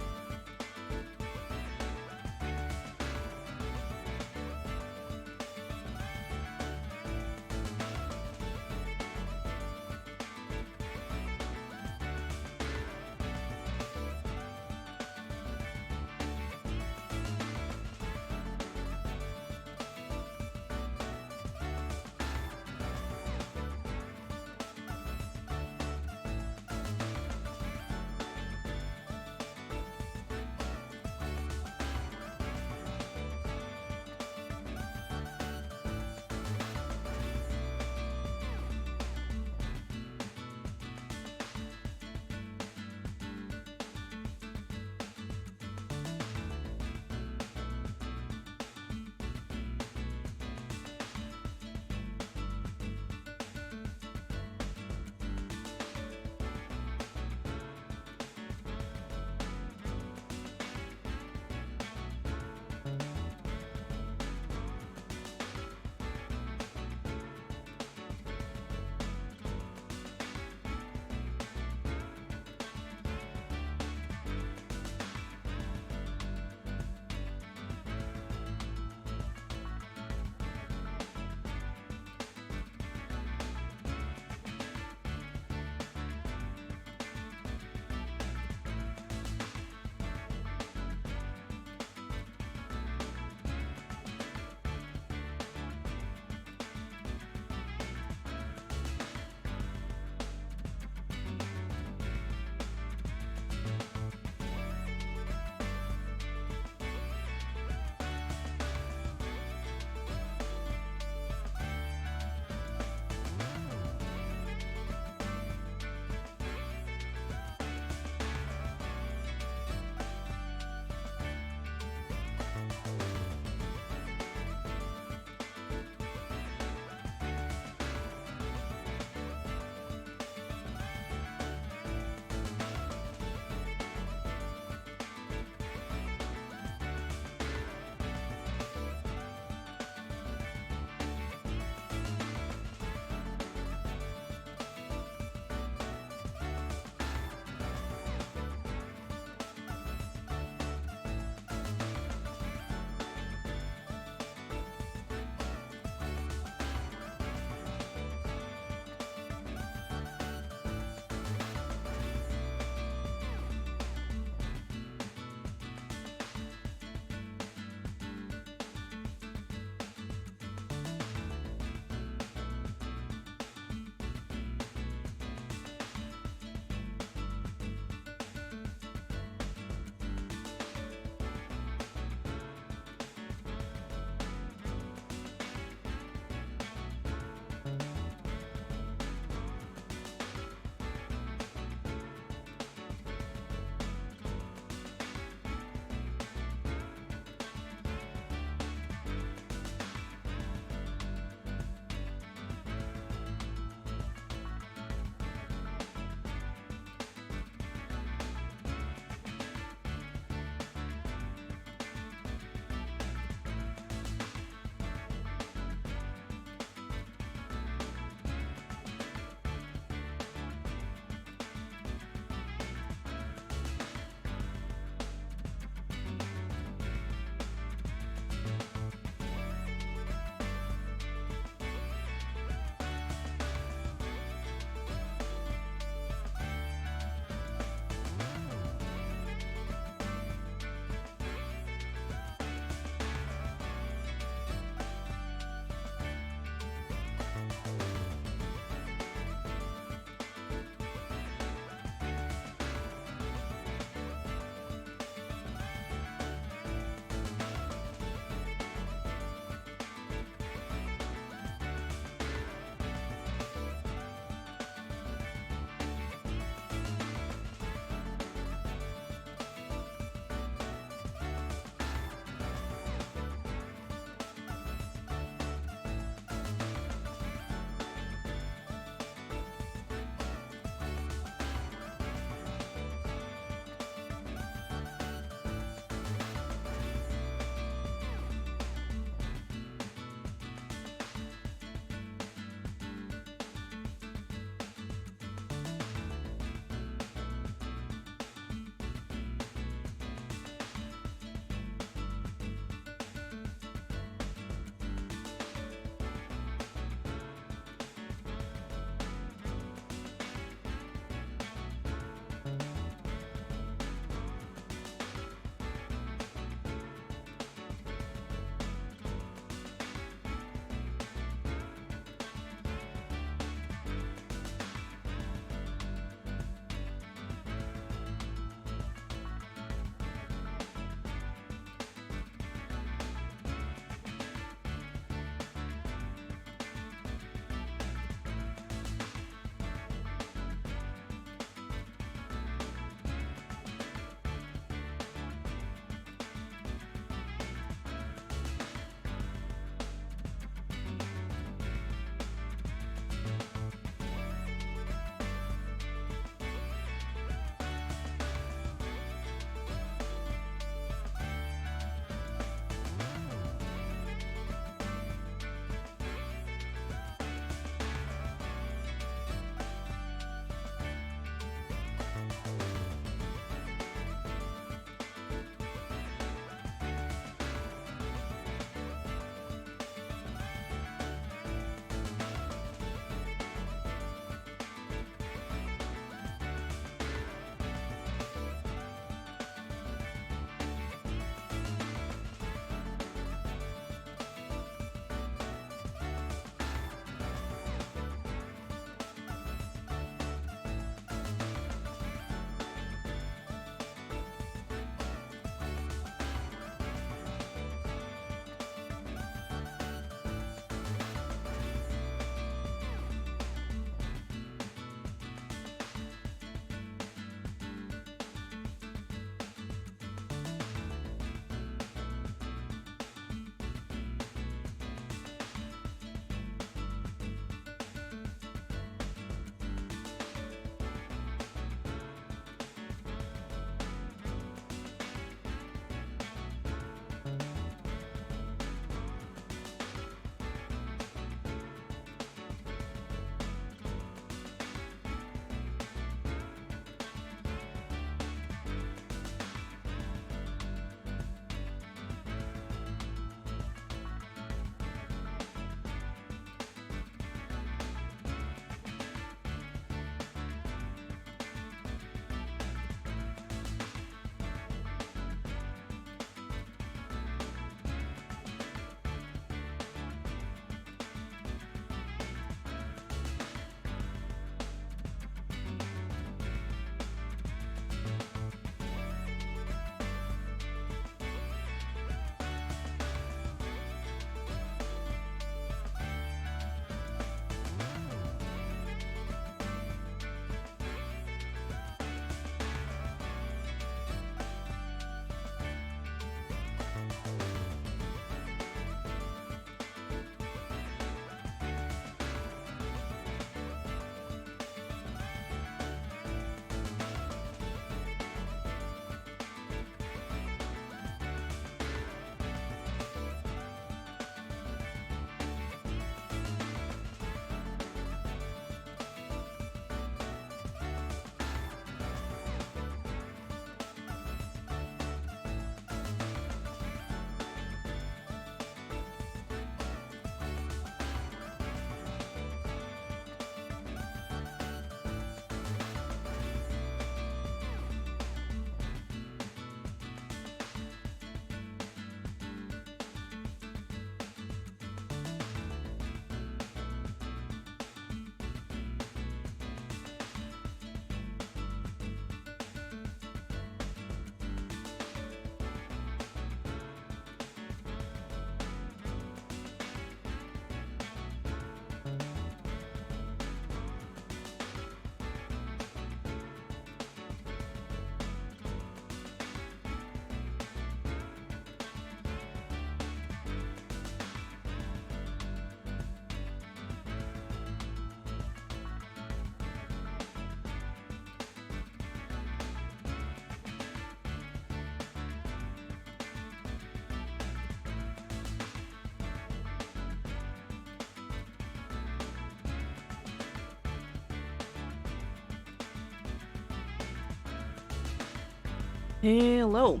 Hello.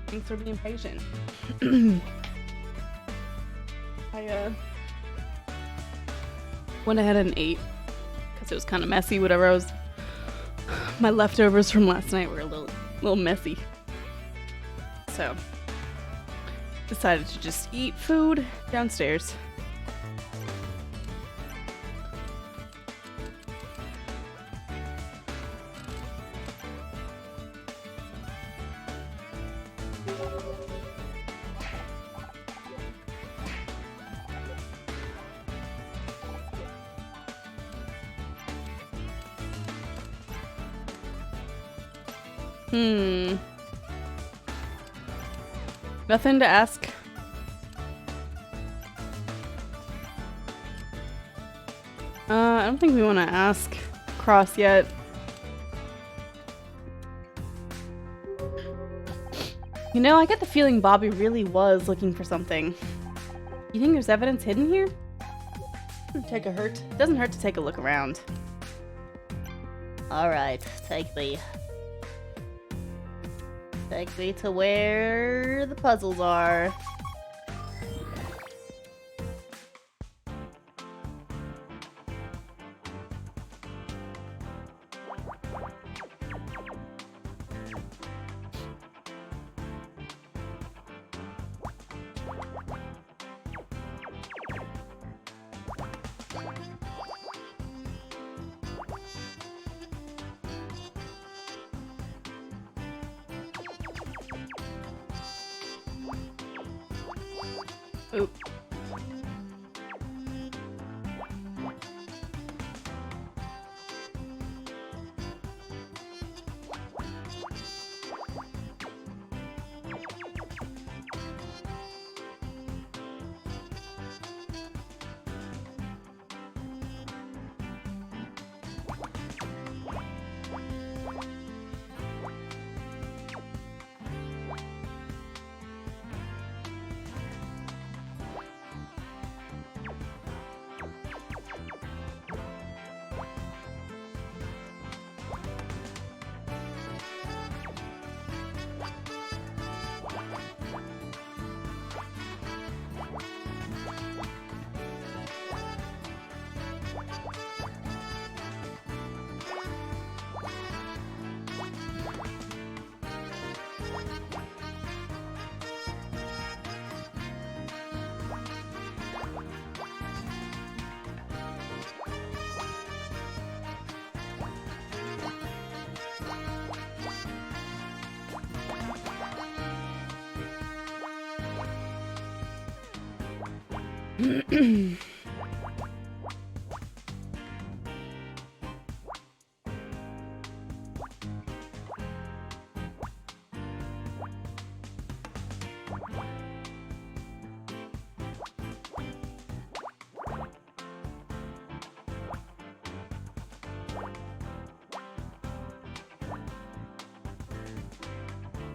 Thanks for being patient. I went ahead and ate because it was kind of messy. Whatever I was, my leftovers from last night were a little messy. So decided to just eat food downstairs. Nothing to ask. I don't think we want to ask Cross yet. You know, I get the feeling Bobby really was looking for something. You think there's evidence hidden here? It doesn't hurt to take a look around. Alright, take me. Take me to where the puzzles are. Oop.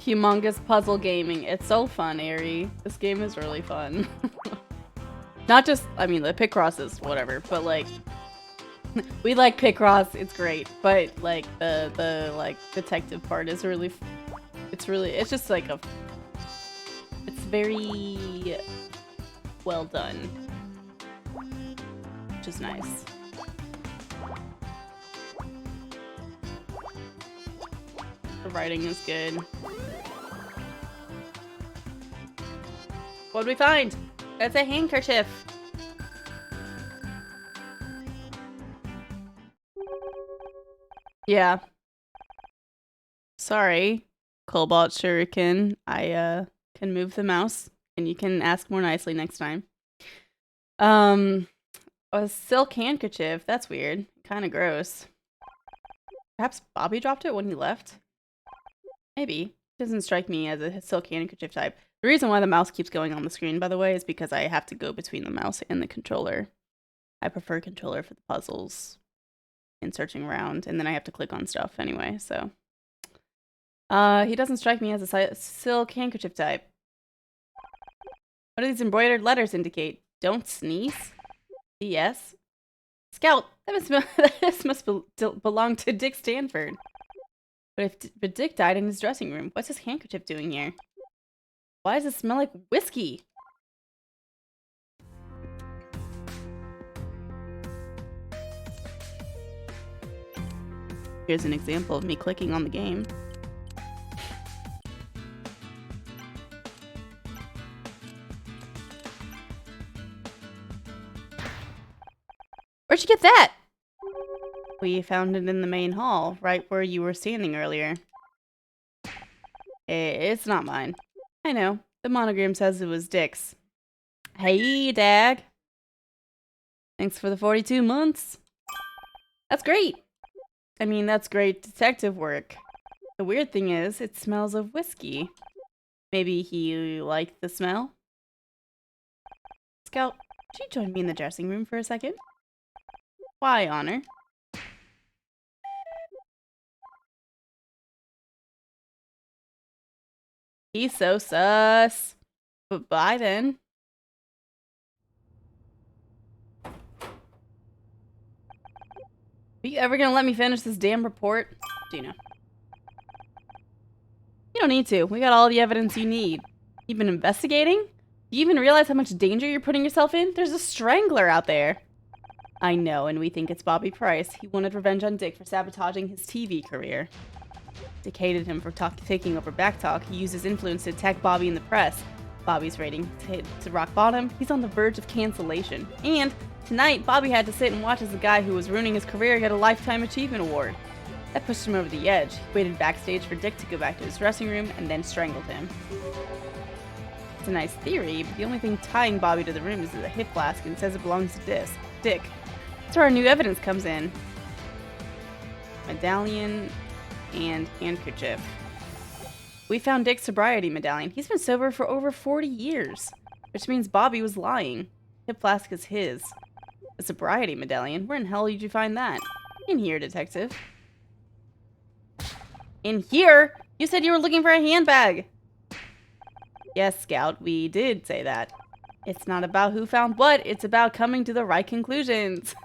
Humongous puzzle gaming. It's so fun, Ari. This game is really fun. Not just, I mean, the Picross is whatever, but like, we like Picross, it's great, but like the like detective part is really, it's just like it's very well done, which is nice. The writing is good. What'd we find? That's a handkerchief. Yeah. Sorry, Cobalt Shuriken. I can move the mouse, and you can ask more nicely next time. A silk handkerchief. That's weird. Kind of gross. Perhaps Bobby dropped it when he left? Maybe. Doesn't strike me as a silk handkerchief type. The reason why the mouse keeps going on the screen, by the way, is because I have to go between the mouse and the controller. I prefer controller for the puzzles and searching around, and then I have to click on stuff anyway, so. He doesn't strike me as a silk handkerchief type. What do these embroidered letters indicate? Don't sneeze? Yes. Scout, this must belong to Dick Stanford. But Dick died in his dressing room. What's his handkerchief doing here? Why does it smell like whiskey? Here's an example of me clicking on the game. Where'd you get that? We found it in the main hall, right where you were standing earlier. It's not mine. I know. The monogram says it was Dick's. Hey, Dag. Thanks for the 42 months. That's great. I mean, that's great detective work. The weird thing is, it smells of whiskey. Maybe he liked the smell? Scout, could you join me in the dressing room for a second? Why, Honor? He's so sus. But bye then. Are you ever gonna let me finish this damn report? Gina. You don't need to. We got all the evidence you need. You've been investigating? Do you even realize how much danger you're putting yourself in? There's a strangler out there. I know, and we think it's Bobby Price. He wanted revenge on Dick for sabotaging his TV career. Dick hated him for taking over Backtalk. He used his influence to attack Bobby in the press. Bobby's rating hit to rock bottom. He's on the verge of cancellation. And tonight, Bobby had to sit and watch as the guy who was ruining his career get a Lifetime Achievement Award. That pushed him over the edge. He waited backstage for Dick to go back to his dressing room and then strangled him. It's a nice theory, but the only thing tying Bobby to the room is the hip flask and says it belongs to Dick. That's where our new evidence comes in. Medallion and handkerchief. We found Dick's sobriety medallion. He's been sober for over 40 years, which means Bobby was lying. Hip flask is his. A sobriety medallion? Where in hell did you find that? In here, detective. In here? You said you were looking for a handbag. Yes, Scout, we did say that. It's not about who found what, it's about coming to the right conclusions.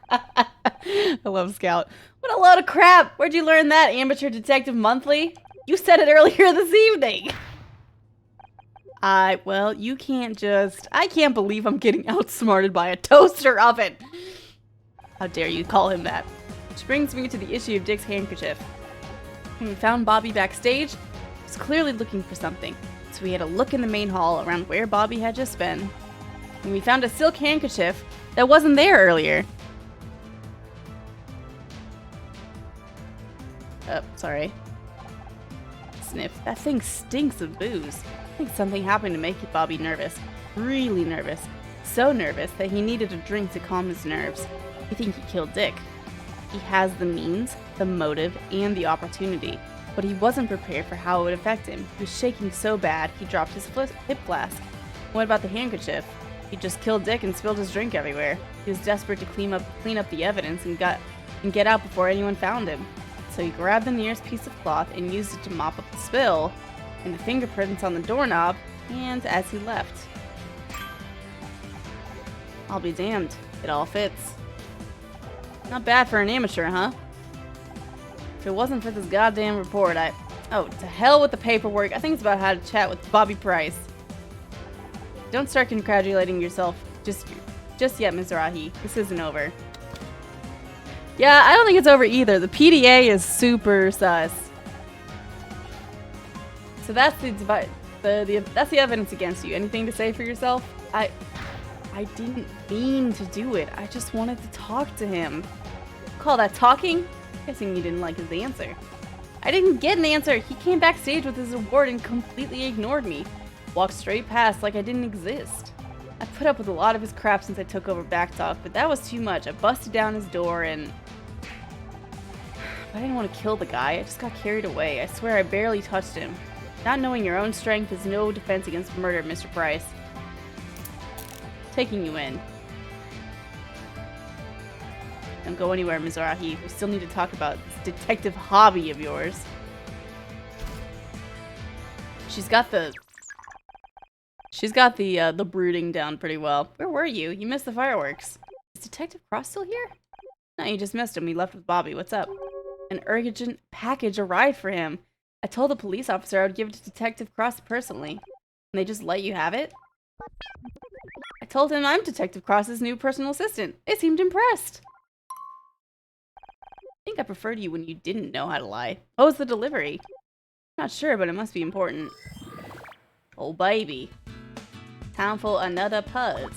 I love Scout. What a load of crap! Where'd you learn that, Amateur Detective Monthly? You said it earlier this evening! Well, you can't just... I can't believe I'm getting outsmarted by a toaster oven! How dare you call him that? Which brings me to the issue of Dick's handkerchief. When we found Bobby backstage, he was clearly looking for something, so we had a look in the main hall around where Bobby had just been. And we found a silk handkerchief that wasn't there earlier. Oh, sorry. Sniff. That thing stinks of booze. I think something happened to make Bobby nervous. Really nervous. So nervous that he needed a drink to calm his nerves. We think he killed Dick. He has the means, the motive, and the opportunity, but he wasn't prepared for how it would affect him. He was shaking so bad, he dropped his hip flask. What about the handkerchief? He just killed Dick and spilled his drink everywhere. He was desperate to clean up the evidence and get out before anyone found him. So he grabbed the nearest piece of cloth and used it to mop up the spill, and the fingerprints on the doorknob, and as he left. I'll be damned. It all fits. Not bad for an amateur, huh? If it wasn't for this goddamn report, Oh, to hell with the paperwork. I think it's about how to chat with Bobby Price. Don't start congratulating yourself just yet, Mizrahi. This isn't over. Yeah, I don't think it's over either. The PDA is super sus. So that's that's the evidence against you. Anything to say for yourself? I didn't mean to do it. I just wanted to talk to him. Call that talking? Guessing you didn't like his answer. I didn't get an answer. He came backstage with his award and completely ignored me. Walked straight past like I didn't exist. I put up with a lot of his crap since I took over Backtalk, but that was too much. I busted down his door and... I didn't want to kill the guy. I just got carried away. I swear I barely touched him. Not knowing your own strength is no defense against murder, Mr. Price. Taking you in. Don't go anywhere, Mizrahi. We still need to talk about this detective hobby of yours. She's got the brooding down pretty well. Where were you? You missed the fireworks. Is Detective Cross still here? No, you just missed him. We left with Bobby. What's up? an urgent package arrived for him. I told the police officer I would give it to Detective Cross personally. And they just let you have it? I told him I'm Detective Cross's new personal assistant. They seemed impressed. I think I preferred you when you didn't know how to lie. What was the delivery? Not sure, but it must be important. Oh, baby. Time for another puzz.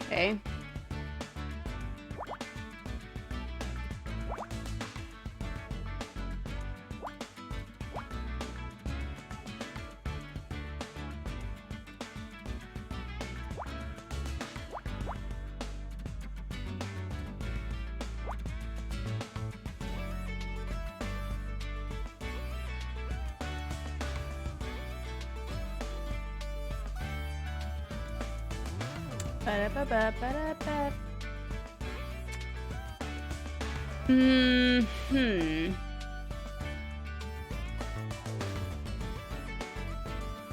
Okay. Ba-da-ba-ba-ba-da-ba.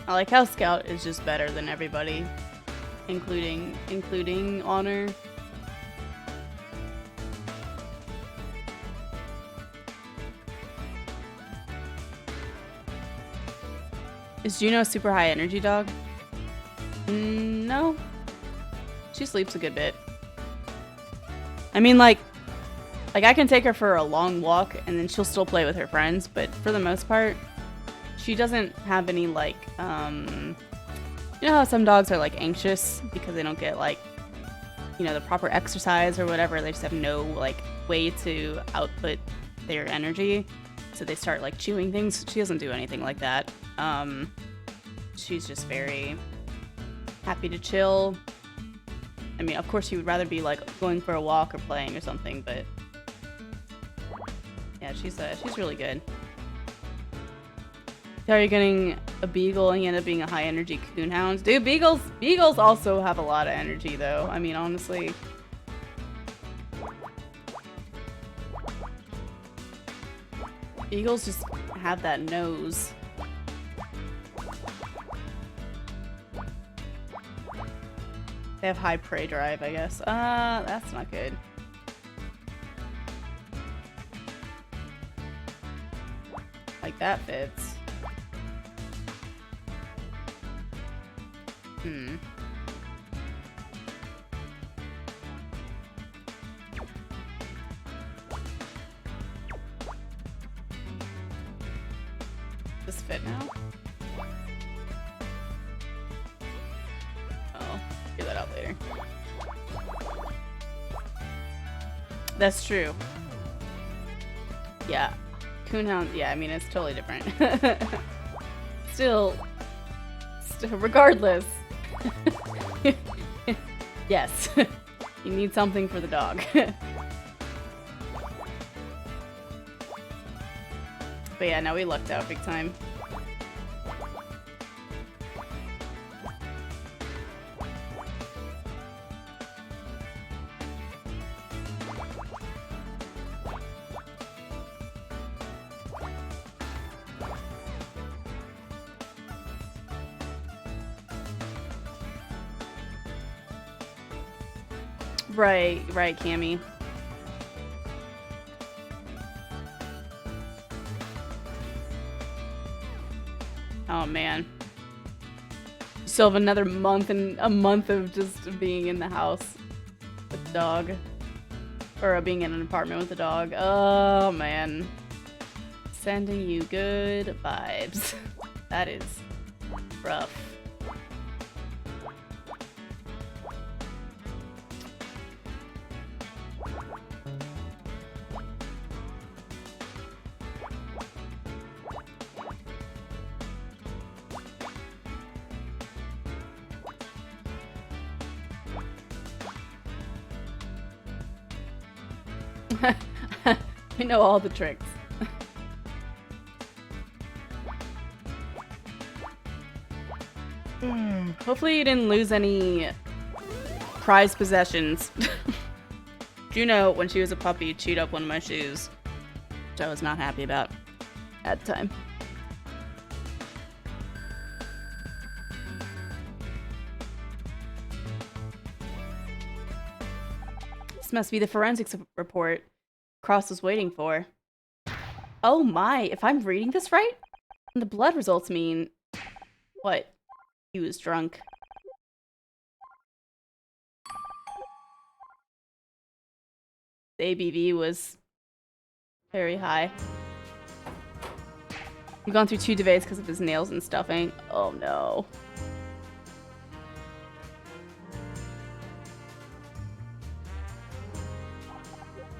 I like how Scout is just better than everybody, including Honor. Is Juno a super high energy dog? No. She sleeps a good bit. I mean, like I can take her for a long walk and then she'll still play with her friends, but for the most part, she doesn't have any, like, you know how some dogs are, like, anxious because they don't get, like, you know, the proper exercise or whatever. They just have no, like, way to output their energy. So they start, like, chewing things. She doesn't do anything like that. She's just very happy to chill. I mean, of course, she would rather be, like, going for a walk or playing or something, but yeah, she's really good. So are you getting a beagle and you end up being a high energy coonhound? Dude, beagles also have a lot of energy though. I mean, honestly. Beagles just have that nose. They have high prey drive, I guess. That's not good. Like, that fits. Does this fit now? Oh, figure that out later. That's true. Yeah. Coonhound, yeah, I mean, it's totally different. Still, regardless. Yes. You need something for the dog. But yeah, no, we lucked out big time. Right, Cammy. Oh man. Still have another month and a month of just being in the house with the dog. Or being in an apartment with the dog. Oh man. Sending you good vibes. That is rough. We know all the tricks. Hopefully you didn't lose any prized possessions. Juno, when she was a puppy, chewed up one of my shoes, which I was not happy about at the time. This must be the forensics report Cross was waiting for. Oh my, if I'm reading this right, the blood results mean... What? He was drunk. The ABV was very high. We've gone through 2 debates because of his nails and stuffing. Oh no.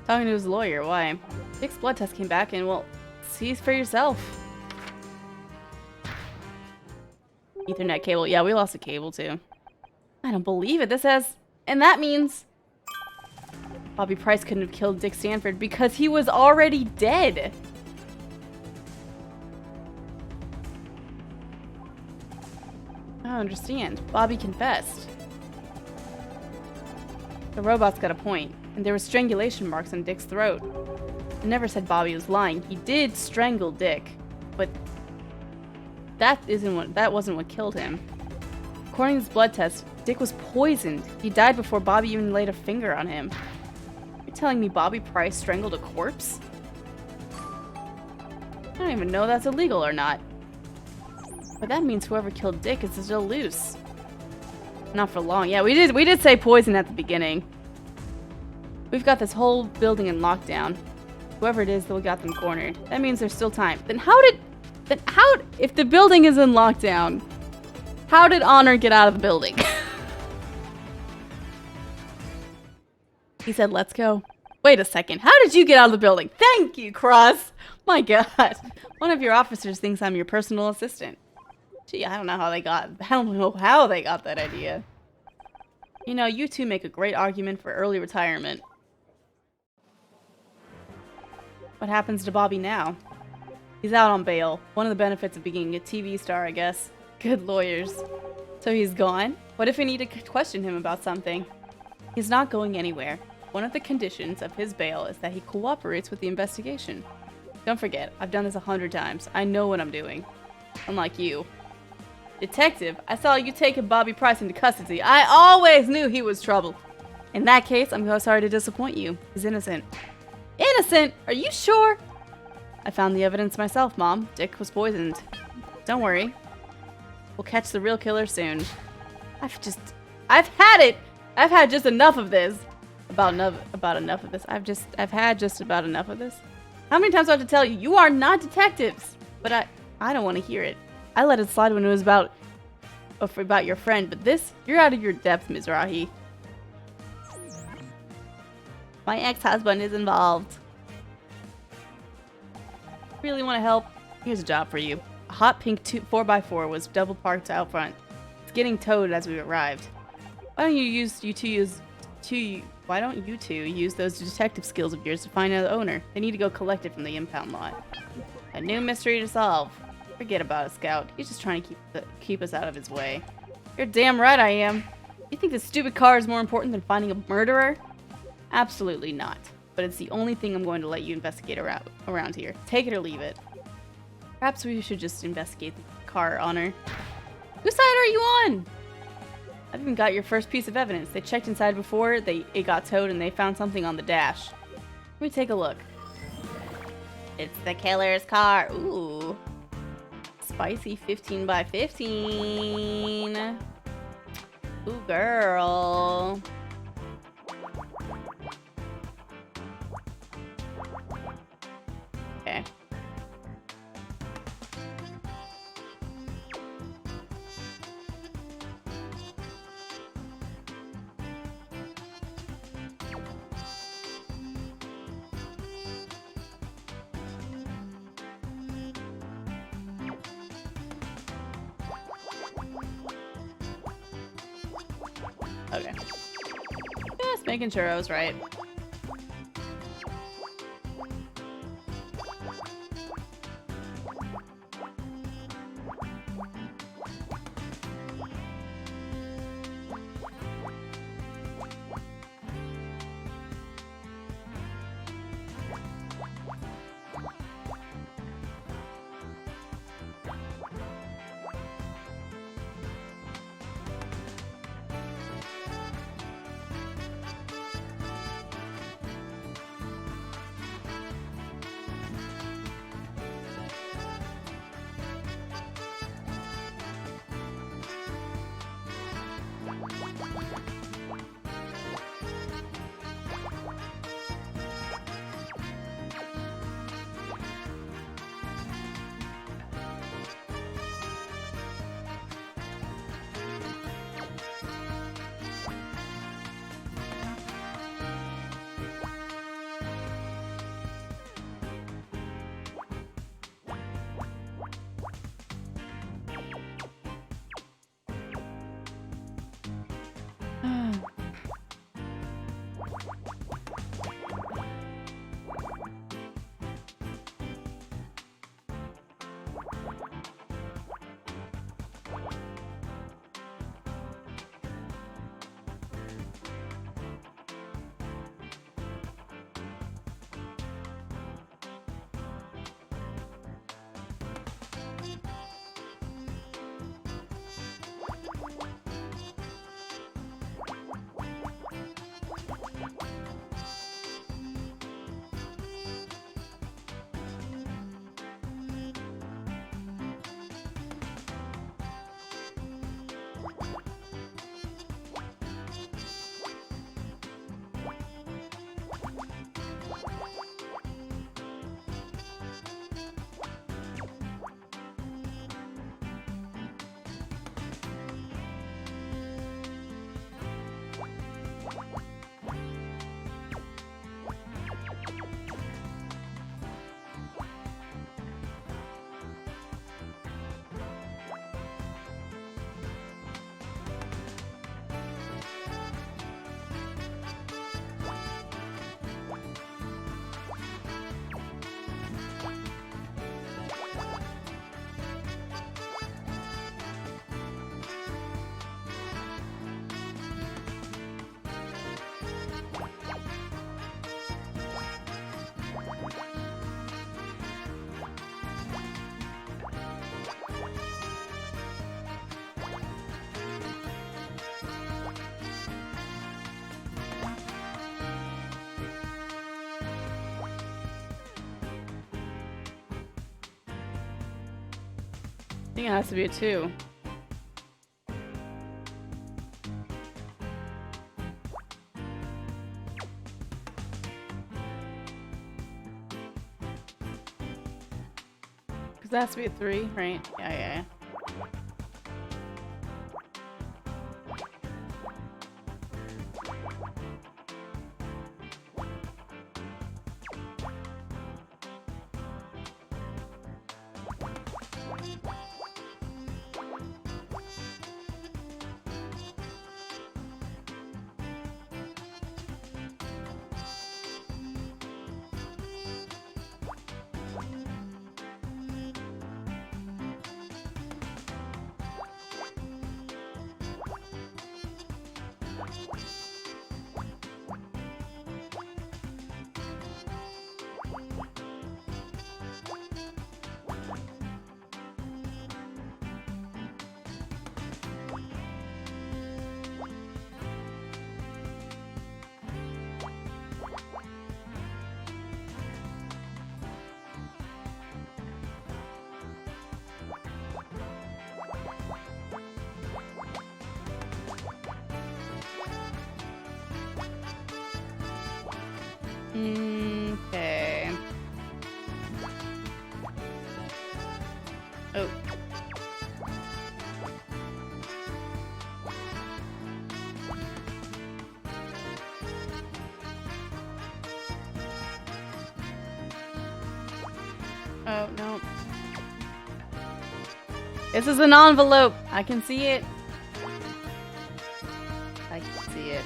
Talking to his lawyer, why? Dick's blood test came back and, well, see for yourself. Ethernet cable. Yeah, we lost a cable too. I don't believe it. This has... And that means... Bobby Price couldn't have killed Dick Stanford because he was already dead. I don't understand. Bobby confessed. The robot's got a point. And there were strangulation marks on Dick's throat. I never said Bobby was lying. He did strangle Dick. But... that wasn't what killed him. According to his blood test, Dick was poisoned. He died before Bobby even laid a finger on him. You're telling me Bobby Price strangled a corpse? I don't even know if that's illegal or not. But that means whoever killed Dick is still loose. Not for long. Yeah, we did say poison at the beginning. We've got this whole building in lockdown. Whoever it is, we got them cornered. That means there's still time. Then if the building is in lockdown, how did Honor get out of the building? He said, let's go. Wait a second. How did you get out of the building? Thank you, Cross. My God. One of your officers thinks I'm your personal assistant. Gee, I don't know how they got that idea. You know, you two make a great argument for early retirement. What happens to Bobby now? He's out on bail. One of the benefits of being a TV star, I guess. Good lawyers. So he's gone? What if we need to question him about something? He's not going anywhere. One of the conditions of his bail is that he cooperates with the investigation. Don't forget, I've done this 100 times. I know what I'm doing. Unlike you. Detective, I saw you taking Bobby Price into custody. I always knew he was trouble. In that case, I'm sorry to disappoint you. He's innocent. Innocent? Are you sure? I found the evidence myself, Mom. Dick was poisoned. Don't worry. We'll catch the real killer soon. I've had it! I've had just enough of this. About enough of this. I've had just about enough of this. How many times do I have to tell you? You are not detectives! But I don't want to hear it. I let it slide when it was about your friend, but this, you're out of your depth, Mizrahi. My ex-husband is involved. Really want to help? Here's a job for you. A hot pink 4x4 was double parked out front. It's getting towed as we arrived. Why don't you two use those detective skills of yours to find out the owner? They need to go collect it from the impound lot. A new mystery to solve. Forget about it, Scout. He's just trying to keep us out of his way. You're damn right I am. You think this stupid car is more important than finding a murderer? Absolutely not. But it's the only thing I'm going to let you investigate around here. Take it or leave it. Perhaps we should just investigate the car, Honor. Whose side are you on? I've even got your first piece of evidence. They checked inside before it got towed and they found something on the dash. Let me take a look. It's the killer's car. Ooh. Spicy 15 by 15. Ooh, girl. Okay. Okay. Just making sure I was right. I think it has to be a 2. Because that has to be a 3, right? Yeah. Okay. Oh. Oh, no. This is an envelope. I can see it. I can see it.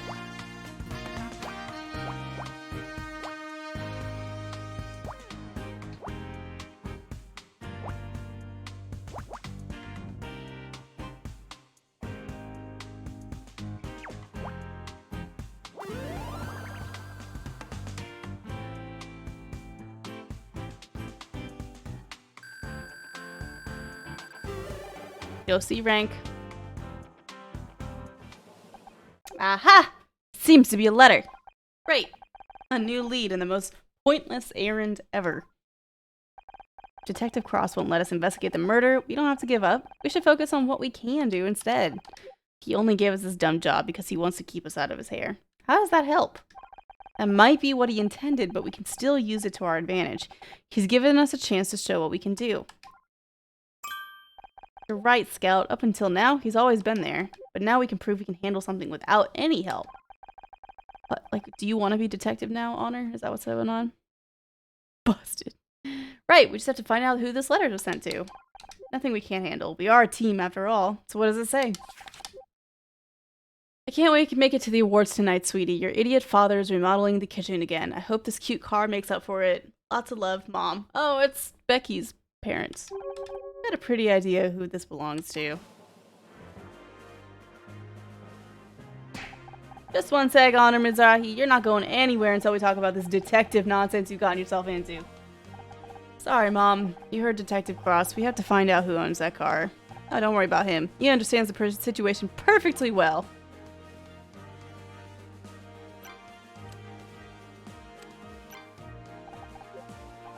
You'll see rank. Aha! Seems to be a letter. Great. A new lead in the most pointless errand ever. Detective Cross won't let us investigate the murder. We don't have to give up. We should focus on what we can do instead. He only gave us this dumb job because he wants to keep us out of his hair. How does that help? That might be what he intended, but we can still use it to our advantage. He's given us a chance to show what we can do. You're right, Scout. Up until now, he's always been there. But now we can prove we can handle something without any help. But, like, do you want to be detective now, Honor? Is that what's going on? Busted. Right, we just have to find out who this letter was sent to. Nothing we can't handle. We are a team, after all. So what does it say? I can't wait to make it to the awards tonight, sweetie. Your idiot father is remodeling the kitchen again. I hope this cute car makes up for it. Lots of love, Mom. Oh, it's Becky's parents. I had a pretty idea who this belongs to. Just one sec, Honor Mizrahi. You're not going anywhere until we talk about this detective nonsense you've gotten yourself into. Sorry, Mom. You heard Detective Cross. We have to find out who owns that car. Oh, don't worry about him. He understands the situation perfectly well.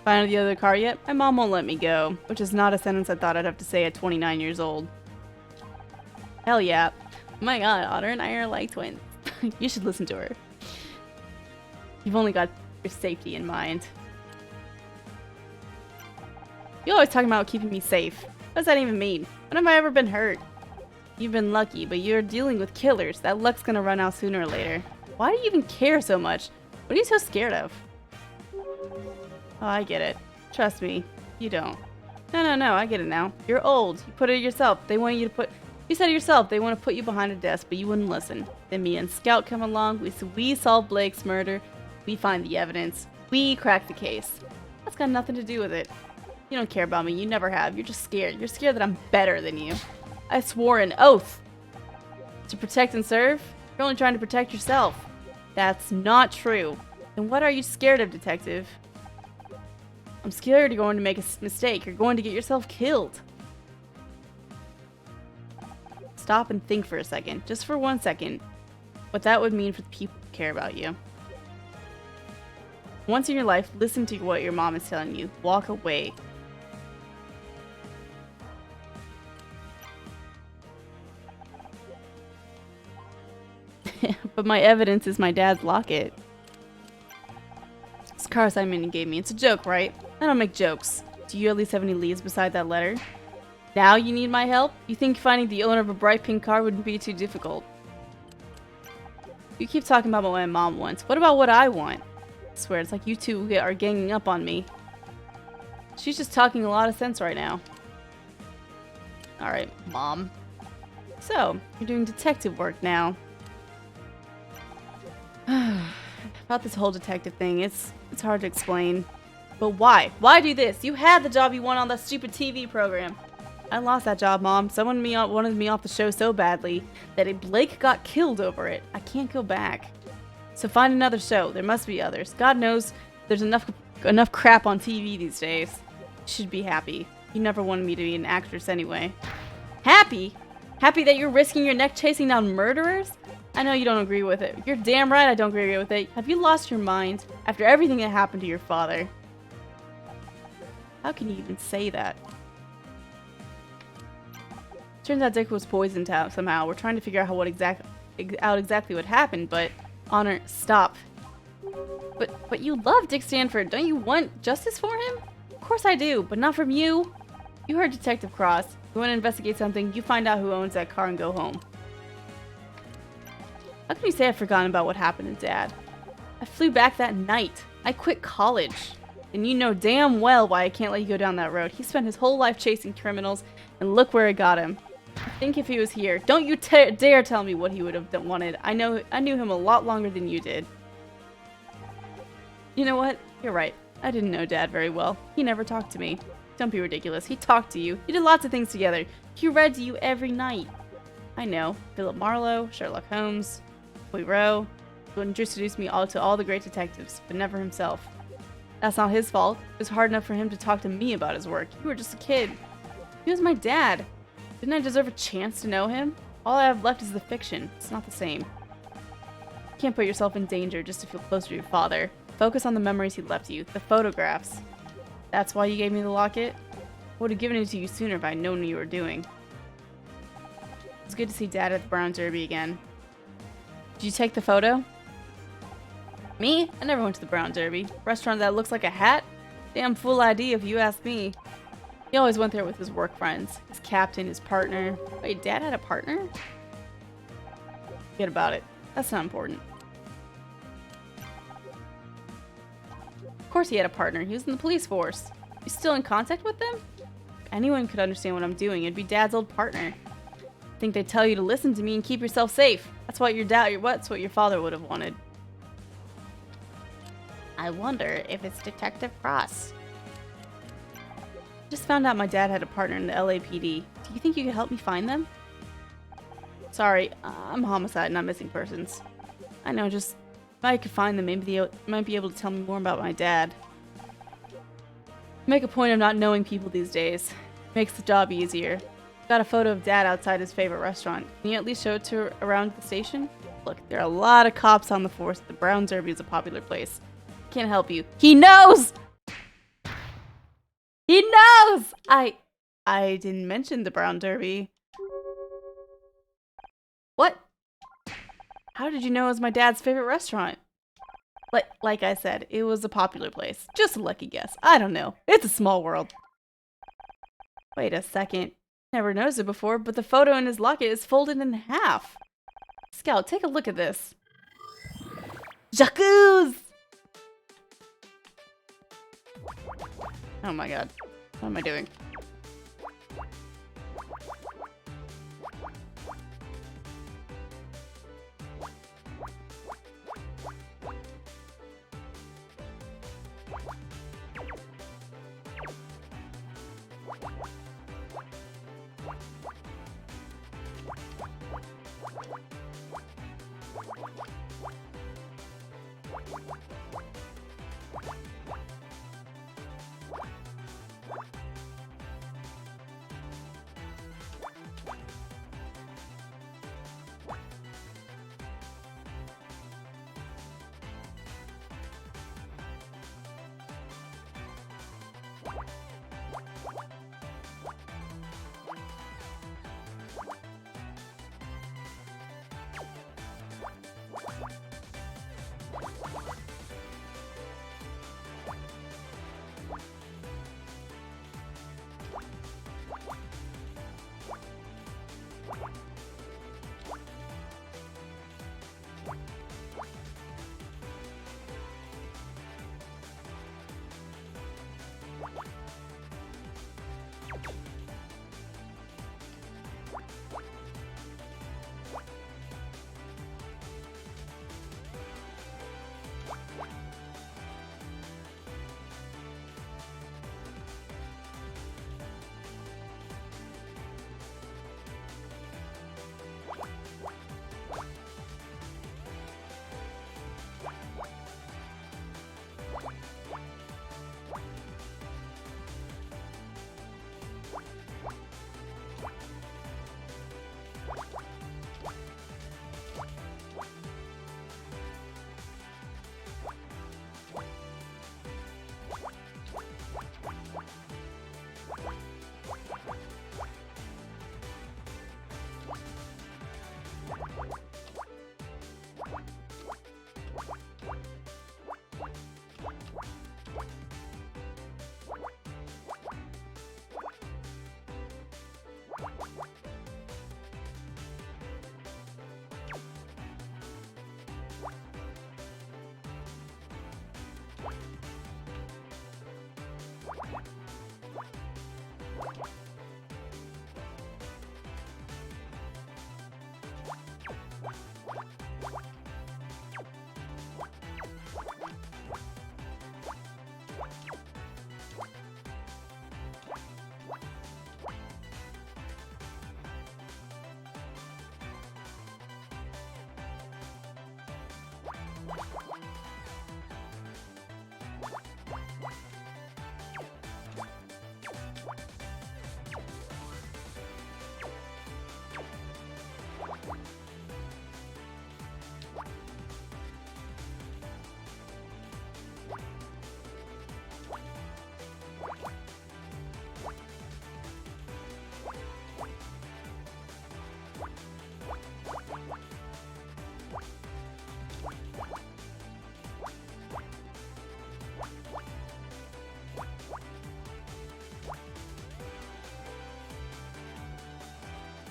Find the other car yet? My mom won't let me go. Which is not a sentence I thought I'd have to say at 29 years old. Hell yeah. Oh my god, Otter and I are like twins. You should listen to her. You've only got your safety in mind. You're always talking about keeping me safe. What does that even mean? When have I ever been hurt? You've been lucky, but you're dealing with killers. That luck's gonna run out sooner or later. Why do you even care so much? What are you so scared of? Oh, I get it. Trust me, you don't. No, I get it now. You're old. You put it yourself. They want you to put... You said it yourself. They want to put you behind a desk, but you wouldn't listen. Then me and Scout come along. We solve Blake's murder. We find the evidence. We crack the case. That's got nothing to do with it. You don't care about me. You never have. You're just scared. You're scared that I'm better than you. I swore an oath to protect and serve. You're only trying to protect yourself. That's not true. Then what are you scared of, Detective? I'm scared you're going to make a mistake. You're going to get yourself killed. Stop and think for a second. Just for 1 second. What that would mean for the people who care about you. Once in your life, listen to what your mom is telling you. Walk away. But my evidence is my dad's locket. This car assignment he gave me. It's a joke, right? I don't make jokes. Do you at least have any leads beside that letter? Now you need my help? You think finding the owner of a bright pink car wouldn't be too difficult? You keep talking about what my mom wants. What about what I want? I swear, it's like you two are ganging up on me. She's just talking a lot of sense right now. Alright, Mom. So, you're doing detective work now. About this whole detective thing, it's hard to explain. But why? Why do this? You had the job you won on that stupid TV program. I lost that job, Mom. Someone wanted me off the show so badly that Blake got killed over it. I can't go back. So find another show. There must be others. God knows there's enough crap on TV these days. You should be happy. You never wanted me to be an actress anyway. Happy? Happy that you're risking your neck chasing down murderers? I know you don't agree with it. You're damn right I don't agree with it. Have you lost your mind after everything that happened to your father? How can you even say that? Turns out Dick was poisoned somehow. We're trying to figure out exactly what happened, but Honor, stop. But you love Dick Stanford. Don't you want justice for him? Of course I do, but not from you. You heard Detective Cross. You want to investigate something, you find out who owns that car and go home. How can you say I've forgotten about what happened to Dad? I flew back that night. I quit college. And you know damn well why I can't let you go down that road. He spent his whole life chasing criminals, and look where it got him. I think if he was here, don't you dare tell me what he would have wanted. I knew him a lot longer than you did. You know what? You're right. I didn't know Dad very well. He never talked to me. Don't be ridiculous. He talked to you. You did lots of things together. He read to you every night. I know. Philip Marlowe, Sherlock Holmes, Poirot. He introduced me to all the great detectives, but never himself. That's not his fault. It was hard enough for him to talk to me about his work. You were just a kid. He was my dad. Didn't I deserve a chance to know him? All I have left is the fiction. It's not the same. You can't put yourself in danger just to feel closer to your father. Focus on the memories he left you, the photographs. That's why you gave me the locket? I would have given it to you sooner if I'd known what you were doing. It's good to see Dad at the Brown Derby again. Did you take the photo? Me? I never went to the Brown Derby. Restaurant that looks like a hat? Damn fool idea if you ask me. He always went there with his work friends. His captain, his partner. Wait, Dad had a partner? Forget about it. That's not important. Of course he had a partner. He was in the police force. You still in contact with them? If anyone could understand what I'm doing, it'd be Dad's old partner. think they tell you to listen to me and keep yourself safe. That's what that's what your father would have wanted. I wonder if it's Detective Cross. Just found out my dad had a partner in the LAPD. Do you think you could help me find them? Sorry, I'm homicide, not missing persons. I know, just if I could find them, maybe they might be able to tell me more about my dad. Make a point of not knowing people these days. Makes the job easier. Got a photo of Dad outside his favorite restaurant. Can you at least show it to her around the station? Look, there are a lot of cops on the force. The Brown Derby is a popular place. Can't help you. He knows! He knows! I didn't mention the Brown Derby. What? How did you know it was my dad's favorite restaurant? Like I said, it was a popular place. Just a lucky guess. I don't know. It's a small world. Wait a second. Never noticed it before, but the photo in his locket is folded in half. Scout, take a look at this. Jacques! Oh my god. What am I doing?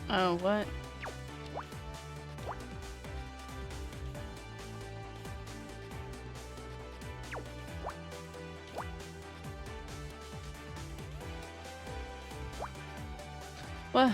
Oh, what? What?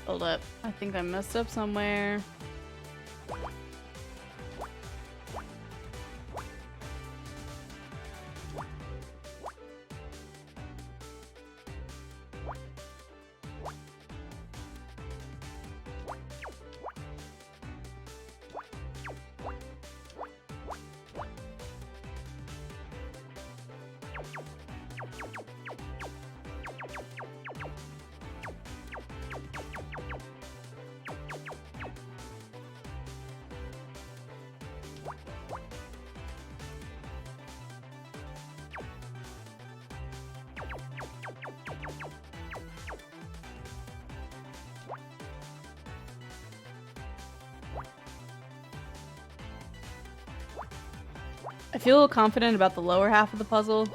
Hold up. I think I messed up somewhere. I feel confident about the lower half of the puzzle.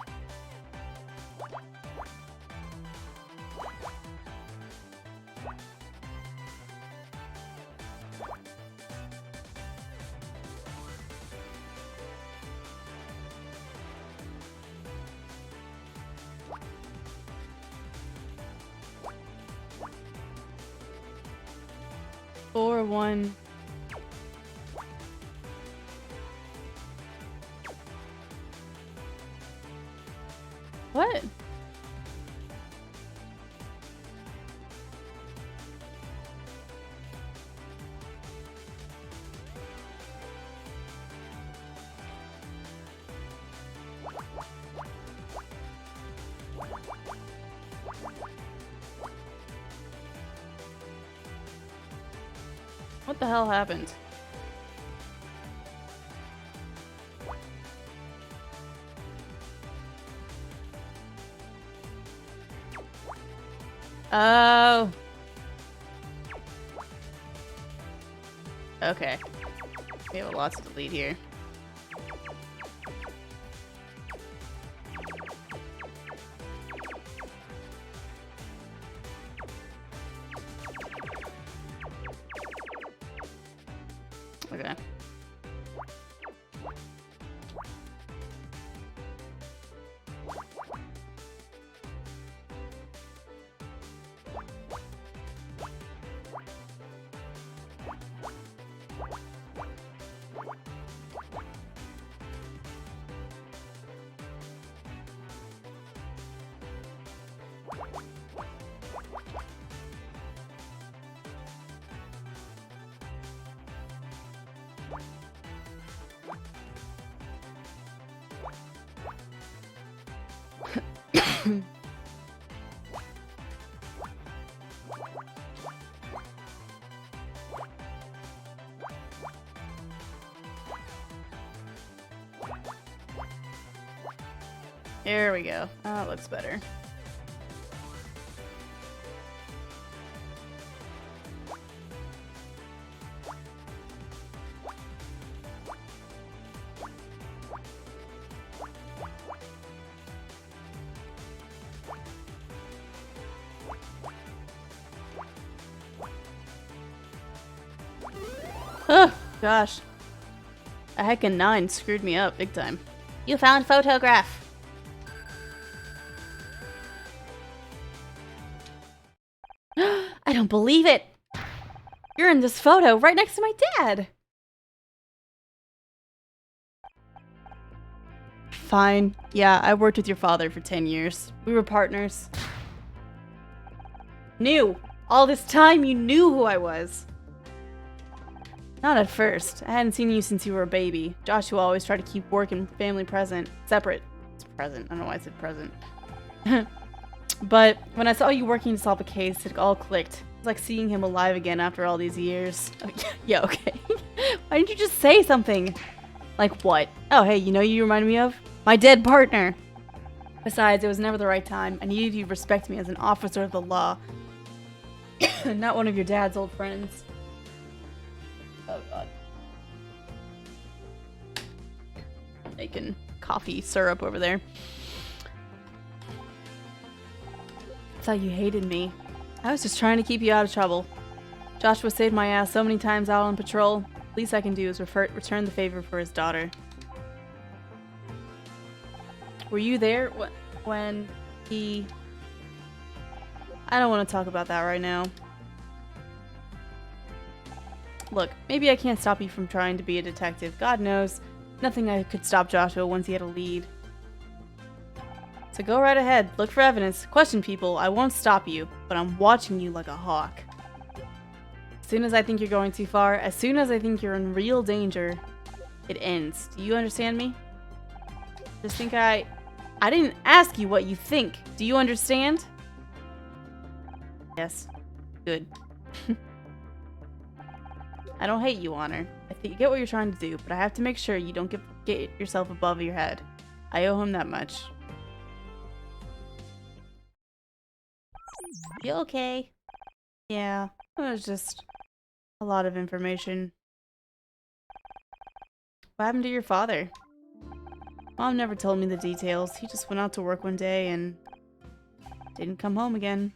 Four, one. What? What the hell happened? Oh. Okay. We have a lot to delete here. Okay. There we go. That looks better. Oh, gosh. A heckin' 9 screwed me up big time. You found photograph. I don't believe it! You're in this photo right next to my dad! Fine. Yeah, I worked with your father for 10 years. We were partners. Knew! All this time you knew who I was! Not at first. I hadn't seen you since you were a baby. Joshua always tried to keep work and family separate. It's present. I don't know why I said present. But when I saw you working to solve a case, it all clicked. It's like seeing him alive again after all these years. Yeah, okay. Why didn't you just say something? Like what? Oh, hey, you know you remind me of? My dead partner! Besides, it was never the right time. I needed you to respect me as an officer of the law. Not one of your dad's old friends. Oh god. Making coffee syrup over there. Thought you hated me. I was just trying to keep you out of trouble. Joshua saved my ass so many times out on patrol. Least I can do is return the favor for his daughter. Were you there when he... I don't want to talk about that right now. Look, maybe I can't stop you from trying to be a detective. God knows. Nothing I could stop Joshua once he had a lead. So go right ahead. Look for evidence. Question people. I won't stop you, but I'm watching you like a hawk. As soon as I think you're going too far, as soon as I think you're in real danger, it ends. Do you understand me? Just think I didn't ask you what you think. Do you understand? Yes. Good. I don't hate you, Honor. I think you get what you're trying to do, but I have to make sure you don't get yourself above your head. I owe him that much. You okay? Yeah, it was just a lot of information. What happened to your father? Mom never told me the details. He just went out to work one day and didn't come home again.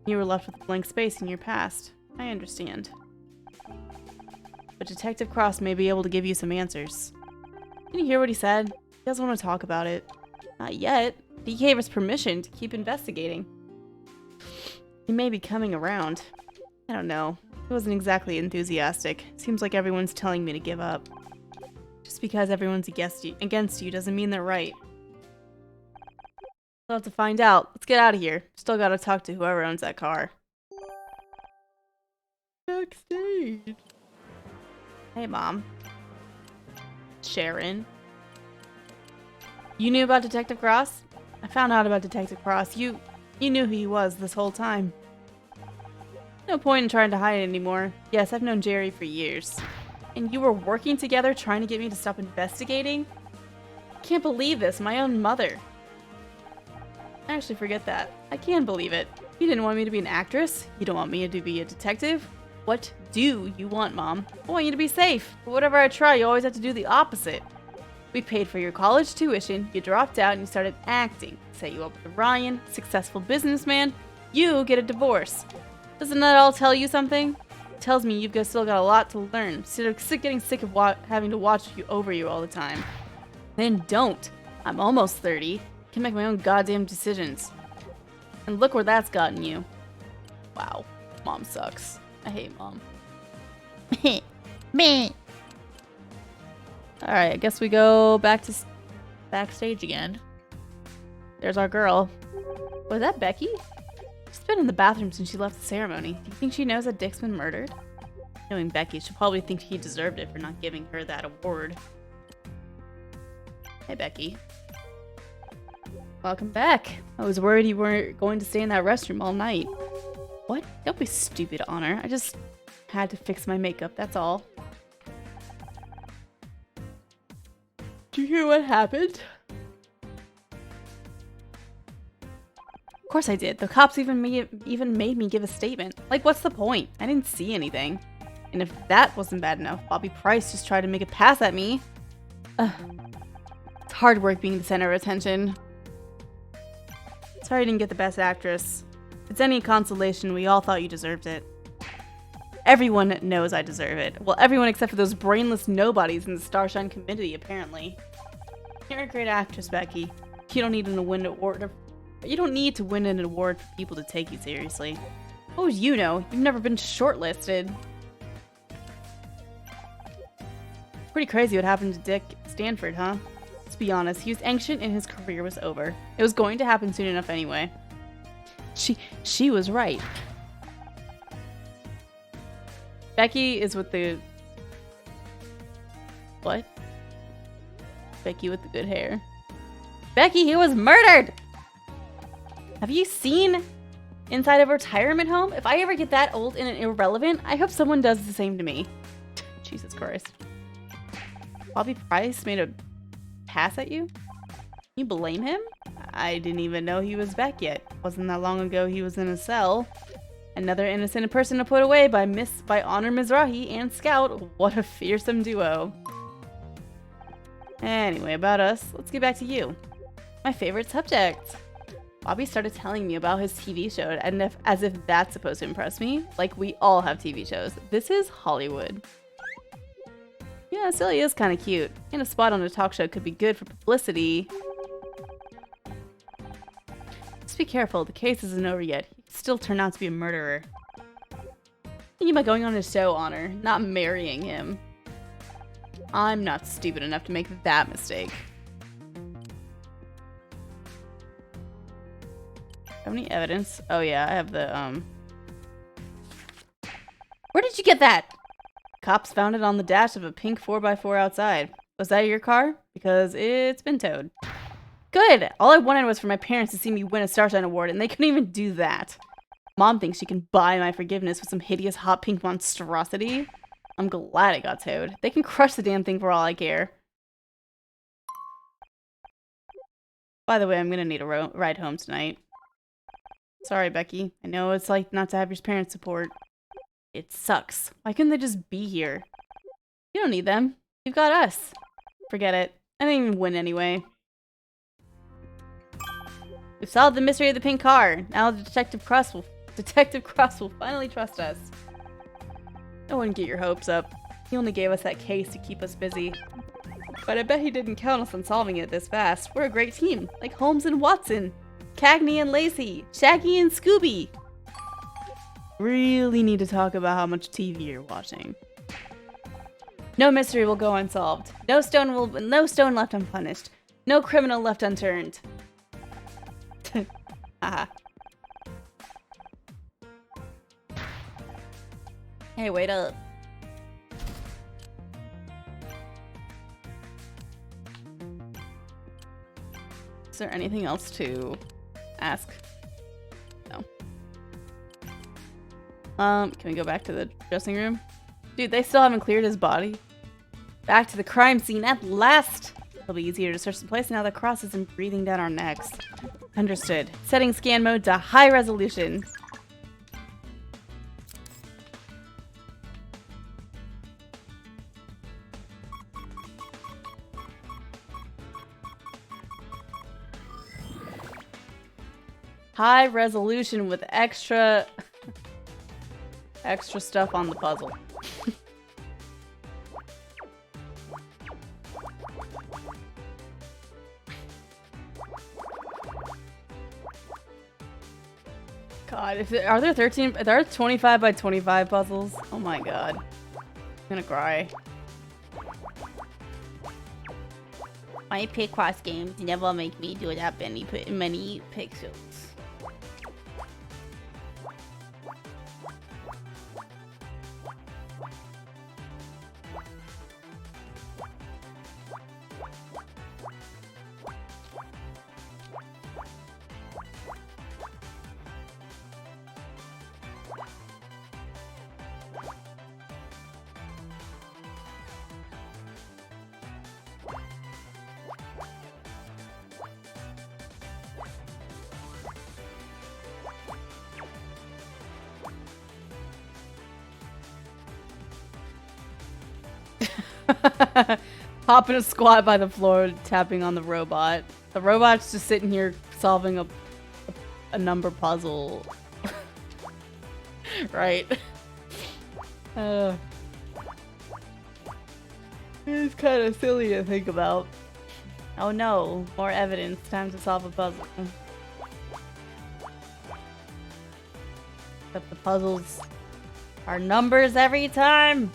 You were left with a blank space in your past. I understand. But Detective Cross may be able to give you some answers. Didn't you hear what he said? He doesn't want to talk about it. Not yet. He gave us permission to keep investigating. He may be coming around. I don't know. He wasn't exactly enthusiastic. Seems like everyone's telling me to give up. Just because everyone's against you doesn't mean they're right. We'll have to find out. Let's get out of here. Still gotta talk to whoever owns that car. Backstage. Hey, Mom. Sharon. You knew about Detective Cross? I found out about Detective Cross. You knew who he was this whole time. No point in trying to hide it anymore. Yes, I've known Jerry for years. And you were working together trying to get me to stop investigating? I can't believe this. My own mother. Actually, forget that. I can believe it. You didn't want me to be an actress. You don't want me to be a detective. What do you want, Mom? I want you to be safe. But whatever I try, you always have to do the opposite. We paid for your college tuition, you dropped out, and you started acting. Set you up with Ryan, successful businessman. You get a divorce. Doesn't that all tell you something? It tells me you've still got a lot to learn. Instead of getting sick of having to watch you over you all the time. Then don't. I'm almost 30. I can make my own goddamn decisions. And look where that's gotten you. Wow. Mom sucks. I hate Mom. Me. Alright, I guess we go back to backstage again. There's our girl. Was that Becky? She's been in the bathroom since she left the ceremony. Do you think she knows that Dick's been murdered? Knowing Becky, she'll probably think he deserved it for not giving her that award. Hey, Becky. Welcome back. I was worried you weren't going to stay in that restroom all night. What? Don't be stupid, Honor. I just had to fix my makeup, that's all. Did you hear what happened? Of course I did. The cops even made me give a statement. Like, what's the point? I didn't see anything. And if that wasn't bad enough, Bobby Price just tried to make a pass at me. It's hard work being the center of attention. Sorry I didn't get the best actress. If it's any consolation, we all thought you deserved it. Everyone knows I deserve it. Well, everyone except for those brainless nobodies in the Starshine community, apparently. You're a great actress, Becky. You don't need to win an award for people to take you seriously. What would you know? You've never been shortlisted. Pretty crazy what happened to Dick Stanford, huh? Let's be honest, he was anxious and his career was over. It was going to happen soon enough anyway. She was right. Becky is with the... What? Becky with the good hair. Becky, he was murdered! Have you seen inside of a retirement home? If I ever get that old and irrelevant, I hope someone does the same to me. Jesus Christ. Bobby Price made a pass at you? You blame him? I didn't even know he was back yet. Wasn't that long ago he was in a cell. Another innocent person to put away by Honor Mizrahi and Scout. What a fearsome duo. Anyway, about us, let's get back to you. My favorite subject. Bobby started telling me about his TV show, and as if that's supposed to impress me. Like, we all have TV shows. This is Hollywood. Yeah, Silly is kind of cute. And a spot on a talk show could be good for publicity. Just be careful, the case isn't over yet. He could still turn out to be a murderer. Thinking about going on his show, Honor, not marrying him. I'm not stupid enough to make that mistake. Have any evidence? Oh yeah, I have the, Where did you get that? Cops found it on the dash of a pink 4x4 outside. Was that your car? Because it's been towed. Good! All I wanted was for my parents to see me win a Starshine Award, and they couldn't even do that. Mom thinks she can buy my forgiveness with some hideous hot pink monstrosity. I'm glad it got towed. They can crush the damn thing for all I care. By the way, I'm gonna need a ride home tonight. Sorry, Becky. I know it's like not to have your parents' support. It sucks. Why couldn't they just be here? You don't need them. You've got us. Forget it. I didn't even win anyway. We've solved the mystery of the pink car. Now Detective Cross will finally trust us. I wouldn't get your hopes up. He only gave us that case to keep us busy. But I bet he didn't count us on solving it this fast. We're a great team, like Holmes and Watson, Cagney and Lacey, Shaggy and Scooby. Really need to talk about how much TV you're watching. No mystery will go unsolved. No stone left unpunished. No criminal left unturned. Haha. Hey, wait up. Is there anything else to ask? No. Can we go back to the dressing room? Dude, they still haven't cleared his body. Back to the crime scene at last! It'll be easier to search the place now the cross isn't breathing down our necks. Understood. Setting scan mode to high resolution. High resolution with extra stuff on the puzzle. God, are there 25 by 25 puzzles? Oh my god. I'm gonna cry. My Picross games never make me do that many pixels. Hopping a squat by the floor, tapping on the robot. The robot's just sitting here solving a number puzzle. Right. It's kind of silly to think about. Oh no, more evidence. Time to solve a puzzle. But the puzzles are numbers every time.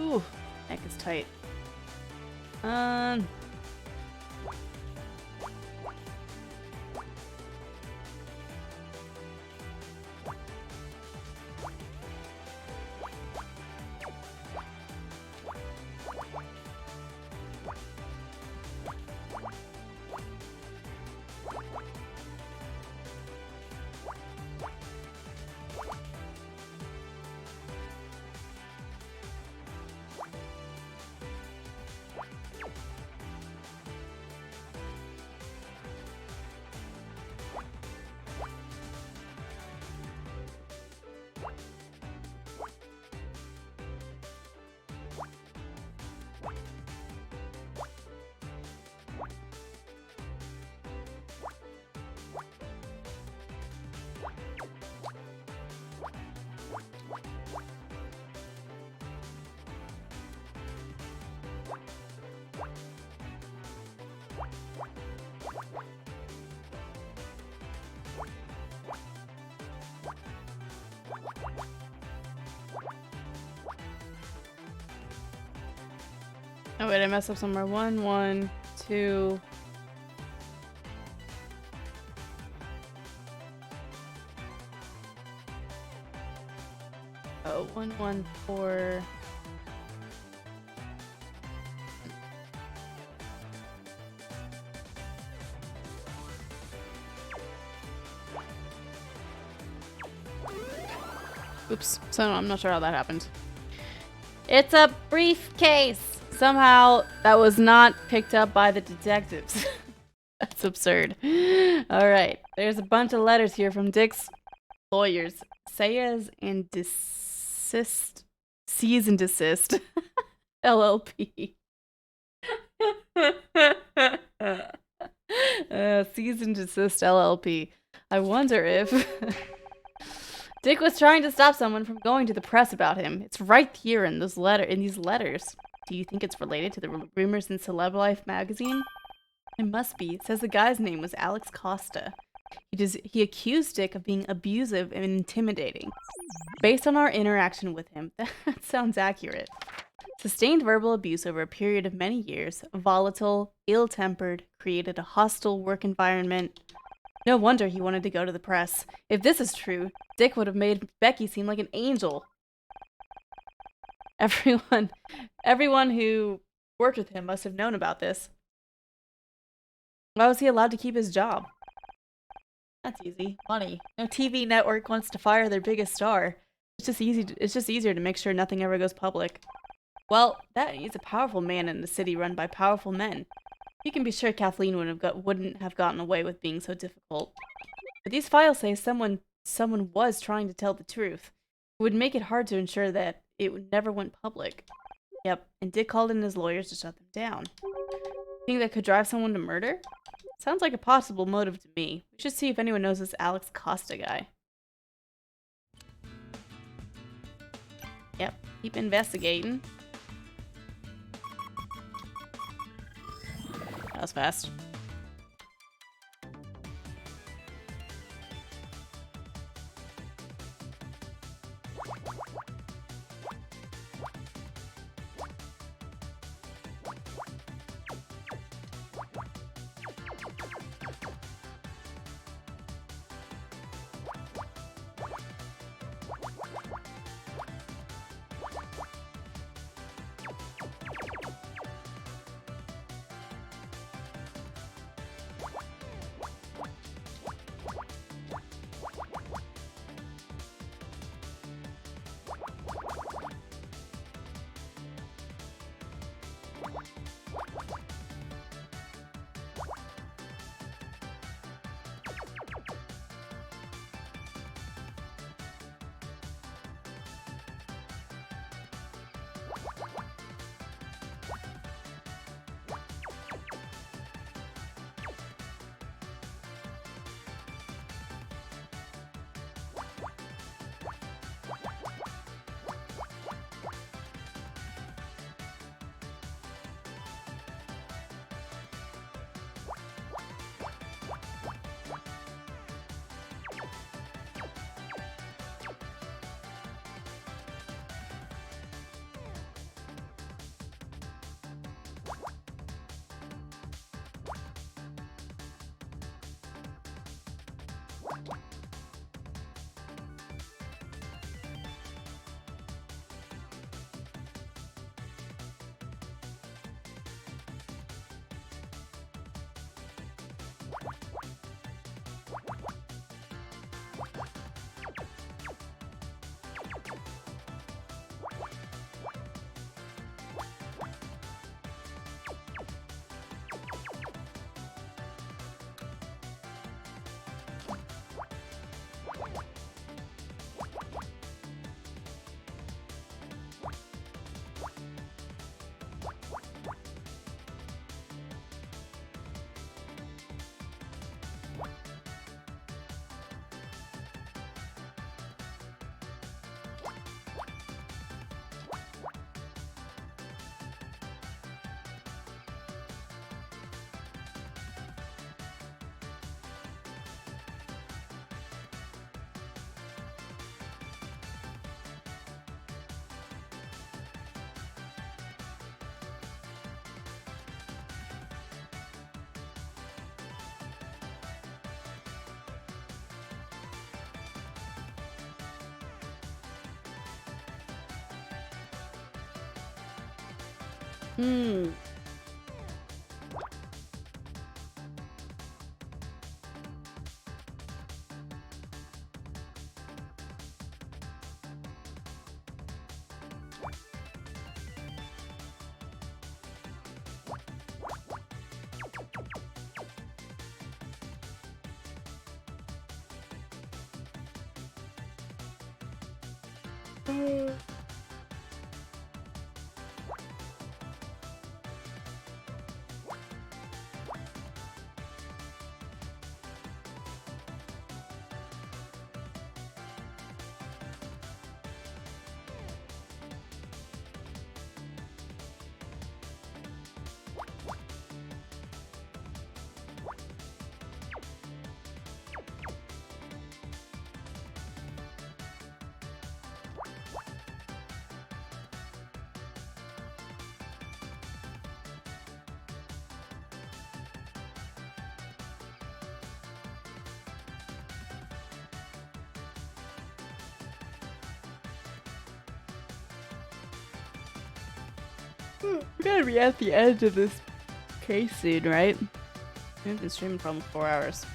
Ooh, neck is tight. Oh wait, I messed up somewhere. 1, 1, 2. Oh, 1, 1, 4. Oops. So I'm not sure how that happened. It's a briefcase. Somehow that was not picked up by the detectives. That's absurd. All right. There's a bunch of letters here from Dick's lawyers. Sayers and Desist. Cease and Desist. LLP. Cease and Desist LLP. I wonder if Dick was trying to stop someone from going to the press about him. It's right here in these letters. Do you think it's related to the rumors in Celeb Life magazine? It must be. It says the guy's name was Alex Costa. He accused Dick of being abusive and intimidating. Based on our interaction with him, that sounds accurate. Sustained verbal abuse over a period of many years, volatile, ill-tempered, created a hostile work environment. No wonder he wanted to go to the press. If this is true, Dick would have made Becky seem like an angel. Everyone who worked with him must have known about this. Why was he allowed to keep his job? That's easy. Money. No TV network wants to fire their biggest star. It's just easier to make sure nothing ever goes public. Well, he's a powerful man in the city run by powerful men. You can be sure Kathleen wouldn't have gotten away with being so difficult. But these files say someone was trying to tell the truth. It would make it hard to ensure that it never went public. Yep, and Dick called in his lawyers to shut them down. Think that could drive someone to murder? Sounds like a possible motive to me. We should see if anyone knows this Alex Costa guy. Yep, keep investigating. That was fast. Hmm. We're gonna be at the end of this case soon, right? We've been streaming for almost 4 hours.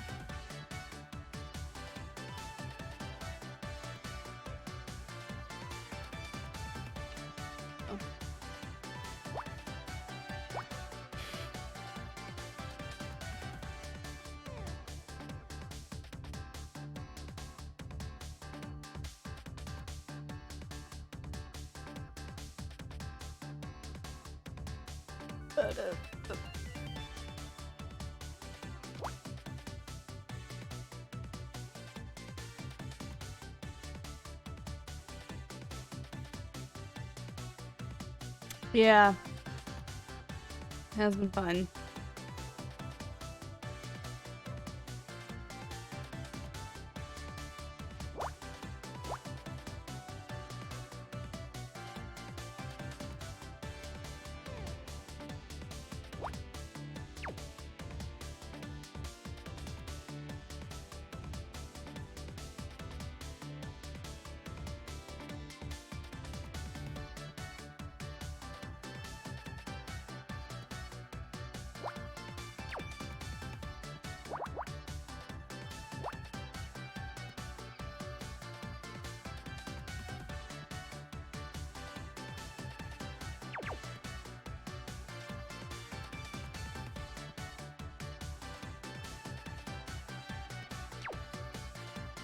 Yeah. Has been fun.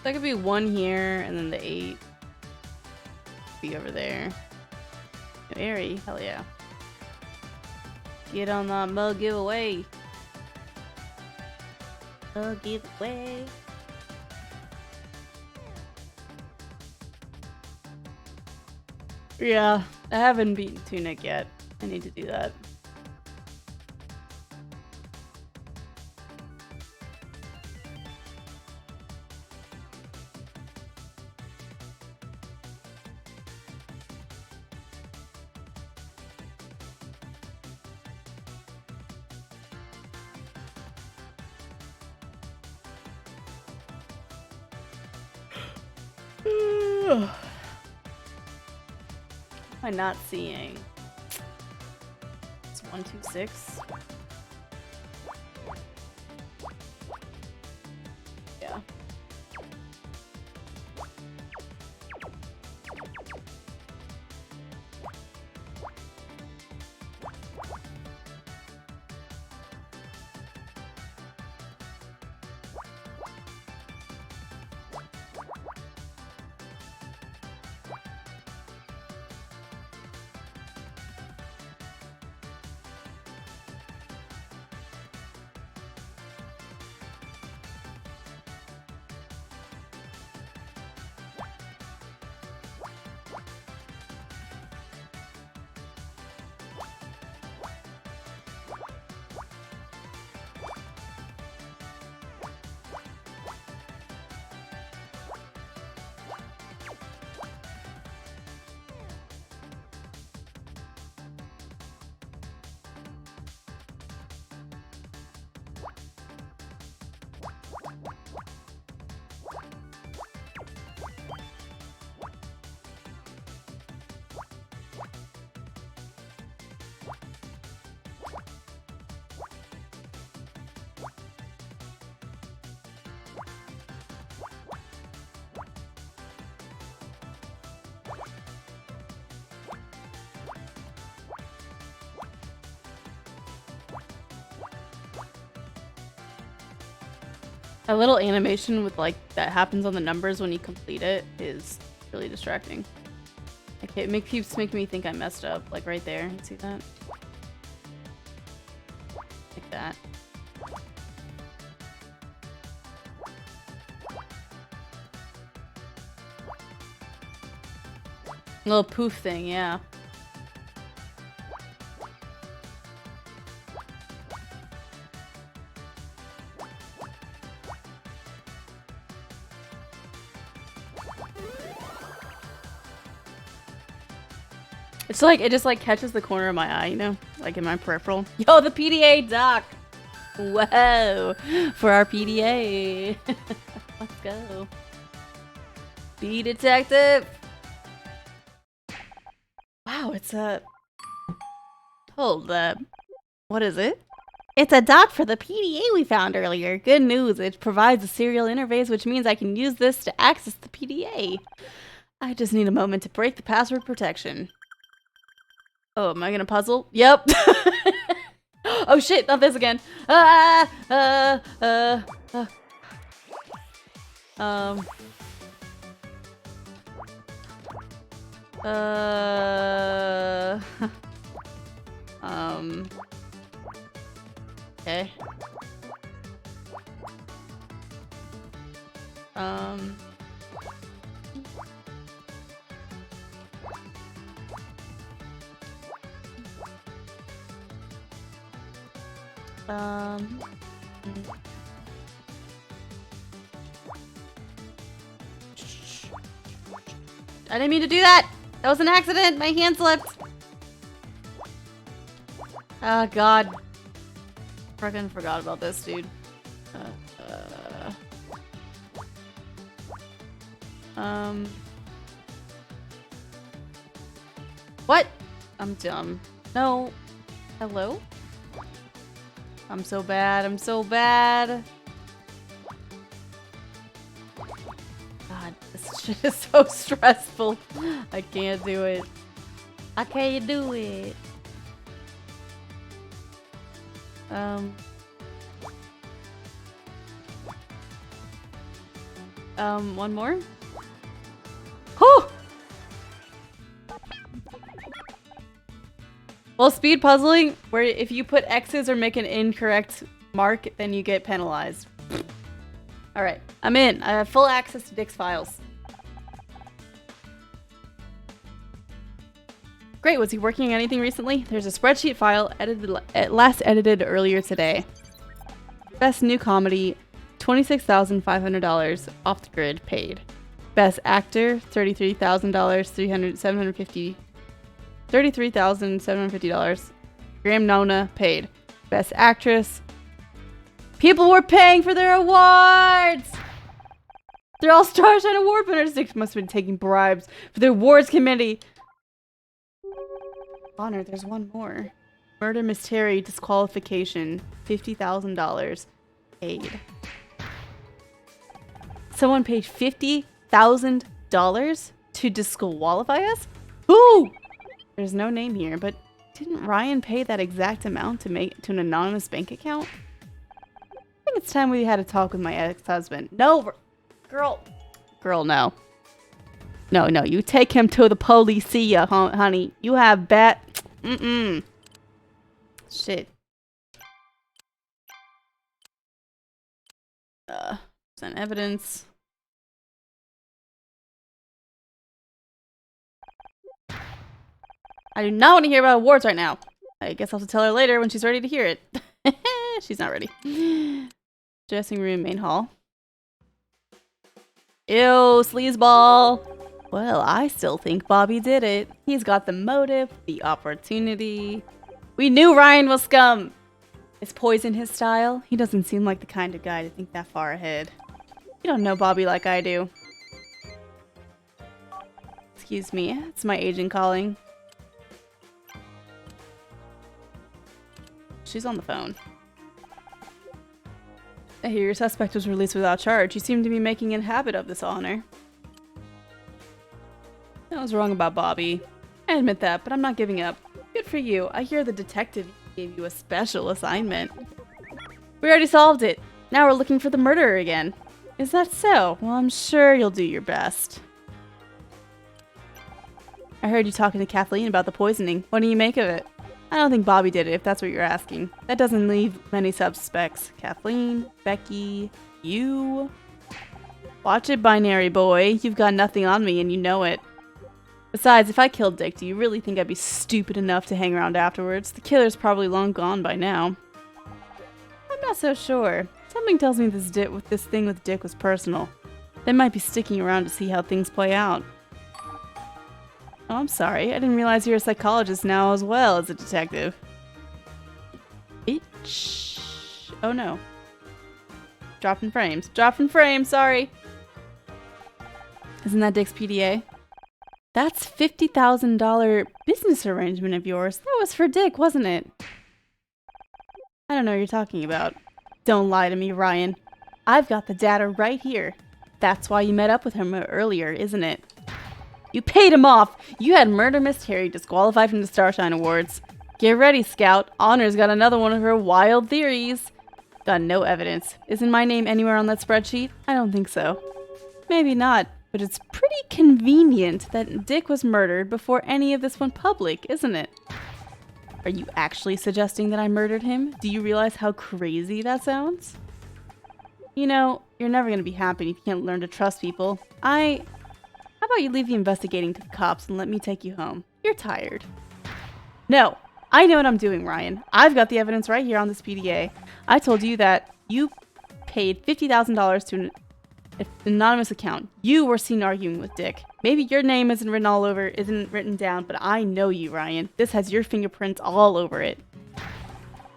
That could be 1 here, and then the 8 be over there. Airy, hell yeah. Get on that mug giveaway. Mug giveaway. Yeah, I haven't beaten Tunic yet. I need to do that. Am I not seeing? It's 126. Yeah. A little animation with like that happens on the numbers when you complete it is really distracting. Okay, it keeps making me think I messed up. Like right there. You see that? Like that. Little poof thing, yeah. It's like, it just like catches the corner of my eye, you know? Like in my peripheral. Yo, the PDA doc! Whoa! For our PDA! Let's go. Be detective! Wow, it's a... Hold up. What is it? It's a dock for the PDA we found earlier. Good news, it provides a serial interface, which means I can use this to access the PDA. I just need a moment to break the password protection. Oh, am I gonna puzzle? Yep. Oh shit, not this again. Okay. I didn't mean to do that! That was an accident! My hand slipped! Oh god. Freaking forgot about this, dude. What? I'm dumb. No. Hello? I'm so bad. I'm so bad. God, this shit is so stressful. I can't do it. How can you do it? One more? Whew! Well, speed puzzling, where if you put X's or make an incorrect mark, then you get penalized. Alright, I'm in. I have full access to Dick's files. Great, was he working on anything recently? There's a spreadsheet file last edited earlier today. Best new comedy, $26,500 off the grid paid. Best actor, $33,750. $33,750. Graham Nona paid. Best actress. People were paying for their awards! They're all Starshine Award winners. They must have been taking bribes for the awards committee. Honor, there's one more. Murder mystery disqualification. $50,000 paid. Someone paid $50,000 to disqualify us? Who? There's no name here, but didn't Ryan pay that exact amount to an anonymous bank account? I think it's time we had a talk with my ex-husband. No, girl, no. No, you take him to the police, see ya, honey. You have bad... Shit. Present evidence. I do not want to hear about awards right now. I guess I'll have to tell her later when she's ready to hear it. She's not ready. Dressing room, main hall. Ew, sleazeball. Well, I still think Bobby did it. He's got the motive, the opportunity. We knew Ryan was scum. Is poison his style? He doesn't seem like the kind of guy to think that far ahead. You don't know Bobby like I do. Excuse me, it's my agent calling. She's on the phone. I hear your suspect was released without charge. You seem to be making a habit of this honor. I was wrong about Bobby. I admit that, but I'm not giving up. Good for you. I hear the detective gave you a special assignment. We already solved it. Now we're looking for the murderer again. Is that so? Well, I'm sure you'll do your best. I heard you talking to Kathleen about the poisoning. What do you make of it? I don't think Bobby did it, if that's what you're asking. That doesn't leave many suspects. Kathleen, Becky, you. Watch it, binary boy. You've got nothing on me and you know it. Besides, if I killed Dick, do you really think I'd be stupid enough to hang around afterwards? The killer's probably long gone by now. I'm not so sure. Something tells me this thing with Dick was personal. They might be sticking around to see how things play out. Oh, I'm sorry. I didn't realize you're a psychologist now as well as a detective. Bitch. Oh no. Dropping frames. Dropping frames, sorry. Isn't that Dick's PDA? That's $50,000 business arrangement of yours. That was for Dick, wasn't it? I don't know what you're talking about. Don't lie to me, Ryan. I've got the data right here. That's why you met up with him earlier, isn't it? You paid him off! You had Murder Mystery disqualified from the Starshine Awards. Get ready, Scout. Honor's got another one of her wild theories. Got no evidence. Isn't my name anywhere on that spreadsheet? I don't think so. Maybe not, but it's pretty convenient that Dick was murdered before any of this went public, isn't it? Are you actually suggesting that I murdered him? Do you realize how crazy that sounds? You know, you're never going to be happy if you can't learn to trust people. How about you leave the investigating to the cops and let me take you home? You're tired. No, I know what I'm doing, Ryan. I've got the evidence right here on this PDA. I told you that you paid $50,000 to an anonymous account. You were seen arguing with Dick. Maybe your name isn't written down, but I know you, Ryan. This has your fingerprints all over it.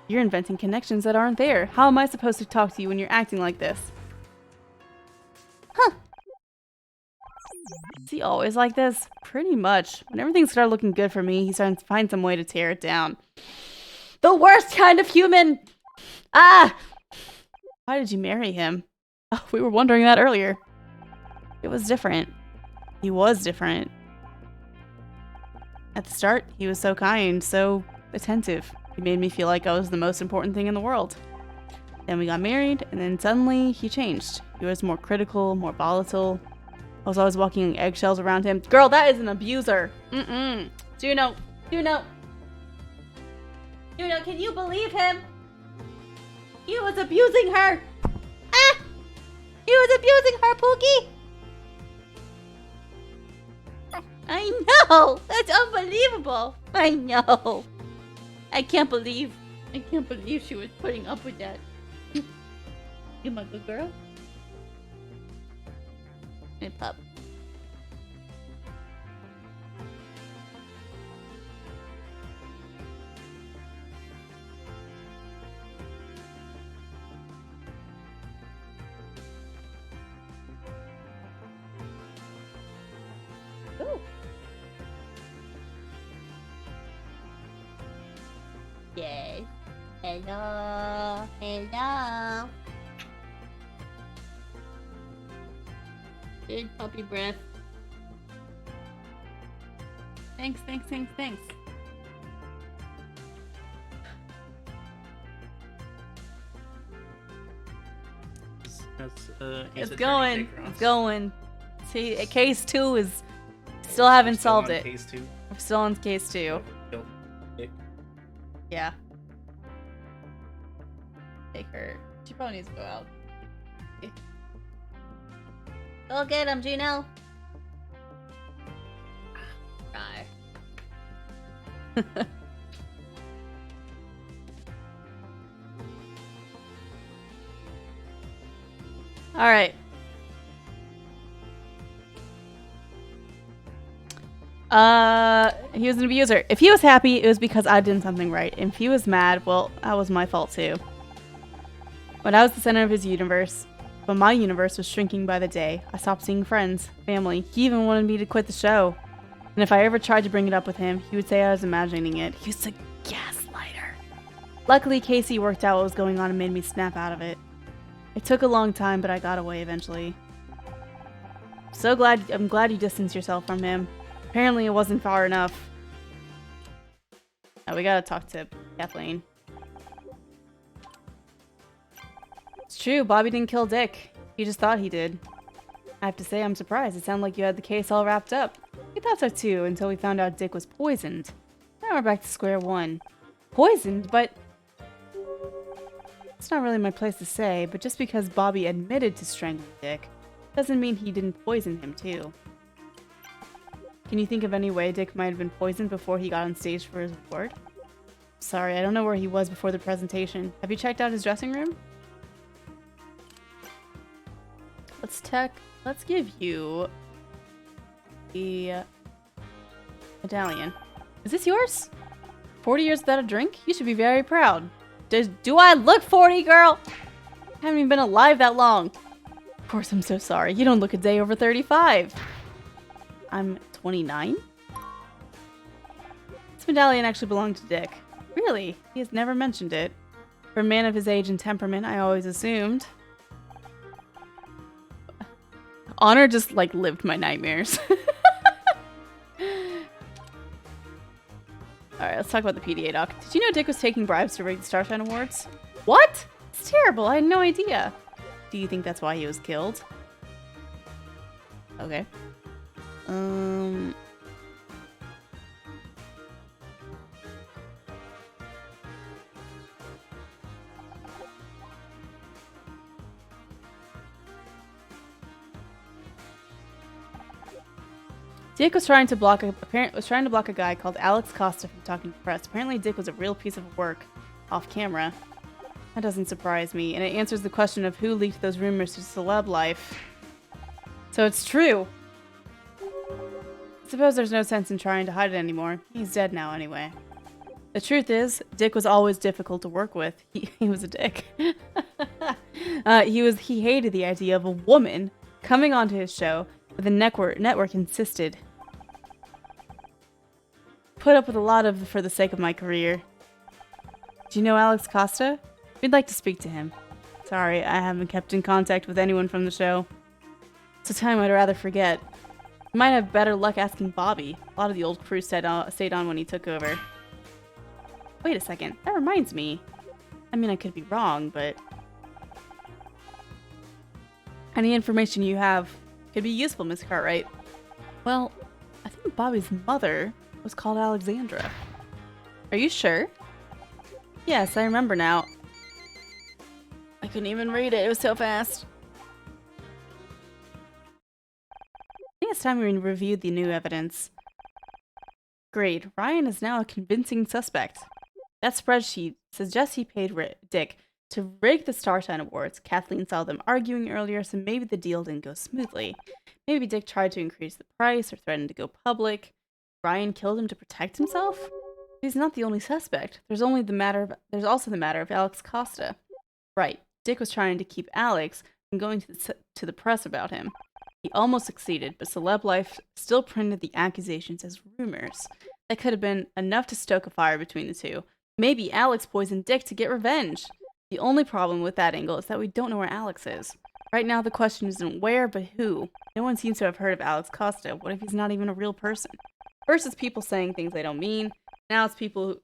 You're inventing connections that aren't there. How am I supposed to talk to you when you're acting like this? Huh. Is he always like this? Pretty much. When everything started looking good for me, he started to find some way to tear it down. The worst kind of human! Ah! Why did you marry him? Oh, we were wondering that earlier. It was different. He was different. At the start, he was so kind, so attentive. He made me feel like I was the most important thing in the world. Then we got married, and then suddenly he changed. He was more critical, more volatile. I was always walking on eggshells around him. Girl, that is an abuser. Juno, can you believe him? He was abusing her. Ah! He was abusing her, Pookie. I know. That's unbelievable. I know. I can't believe she was putting up with that. You my good girl? Hey, pup. Ooh. Yes. Hello. Hello. Good puppy breath. Thanks. It's going. See, case 2 is still haven't solved it. Case 2. I'm still on case 2. Yeah. Take her. She probably needs to go out. Go get him, Juno. Try. All right. He was an abuser. If he was happy, it was because I did something right. And if he was mad, well, that was my fault too. When I was the center of his universe, but my universe was shrinking by the day, I stopped seeing friends, family. He even wanted me to quit the show. And if I ever tried to bring it up with him, he would say I was imagining it. He was a gaslighter. Luckily, Casey worked out what was going on and made me snap out of it. It took a long time, but I got away eventually. I'm glad you distanced yourself from him. Apparently it wasn't far enough. Now we gotta talk to Kathleen. It's true, Bobby didn't kill Dick. He just thought he did. I have to say, I'm surprised. It sounded like you had the case all wrapped up. We thought so too, until we found out Dick was poisoned. Now we're back to square one. Poisoned? But... It's not really my place to say, but just because Bobby admitted to strangling Dick, doesn't mean he didn't poison him too. Can you think of any way Dick might have been poisoned before he got on stage for his award? Sorry, I don't know where he was before the presentation. Have you checked out his dressing room? Let's give you the medallion. Is this yours? 40 years without a drink? You should be very proud. Do I look 40, girl? I haven't even been alive that long. Of course, I'm so sorry. You don't look a day over 35. I'm 29? This medallion actually belonged to Dick. Really? He has never mentioned it. For a man of his age and temperament, I always assumed. Honor just, like, lived my nightmares. Alright, let's talk about the PDA doc. Did you know Dick was taking bribes to rig the Starshine Awards? What? It's terrible. I had no idea. Do you think that's why he was killed? Okay. Dick was trying to block a guy called Alex Costa from talking to press. Apparently, Dick was a real piece of work off camera. That doesn't surprise me, and it answers the question of who leaked those rumors to Celeb Life. So it's true. I suppose there's no sense in trying to hide it anymore. He's dead now anyway. The truth is, Dick was always difficult to work with. He was a dick. He hated the idea of a woman coming onto his show, but the network insisted. Put up with a lot of for the sake of my career. Do you know Alex Costa? We'd like to speak to him. Sorry, I haven't kept in contact with anyone from the show. It's a time I'd rather forget. You might have better luck asking Bobby. A lot of the old crew stayed on when he took over. Wait a second, that reminds me. I mean, I could be wrong, but... any information you have could be useful, Miss Cartwright. Well, I think Bobby's mother was called Alexandra. Are you sure? Yes, I remember now. I couldn't even read it, it was so fast. I think it's time we reviewed the new evidence. Great, Ryan is now a convincing suspect. That spreadsheet suggests he paid Dick to rig the Starshine Awards. Kathleen saw them arguing earlier, so maybe the deal didn't go smoothly. Maybe Dick tried to increase the price or threatened to go public. Ryan killed him to protect himself? He's not the only suspect. There's also the matter of Alex Costa. Right, Dick was trying to keep Alex from going to the press about him. He almost succeeded, but Celeb Life still printed the accusations as rumors. That could have been enough to stoke a fire between the two. Maybe Alex poisoned Dick to get revenge. The only problem with that angle is that we don't know where Alex is. Right now, the question isn't where, but who. No one seems to have heard of Alex Costa. What if he's not even a real person? First, it's people saying things they don't mean. Now it's people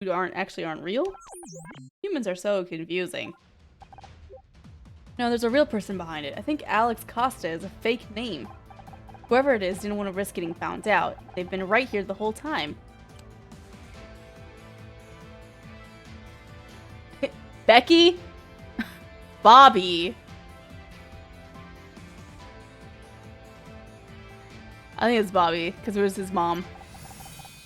who aren't real. Humans are so confusing. No, there's a real person behind it. I think Alex Costa is a fake name. Whoever it is didn't want to risk getting found out. They've been right here the whole time. Becky? Bobby? I think it's Bobby, because it was his mom.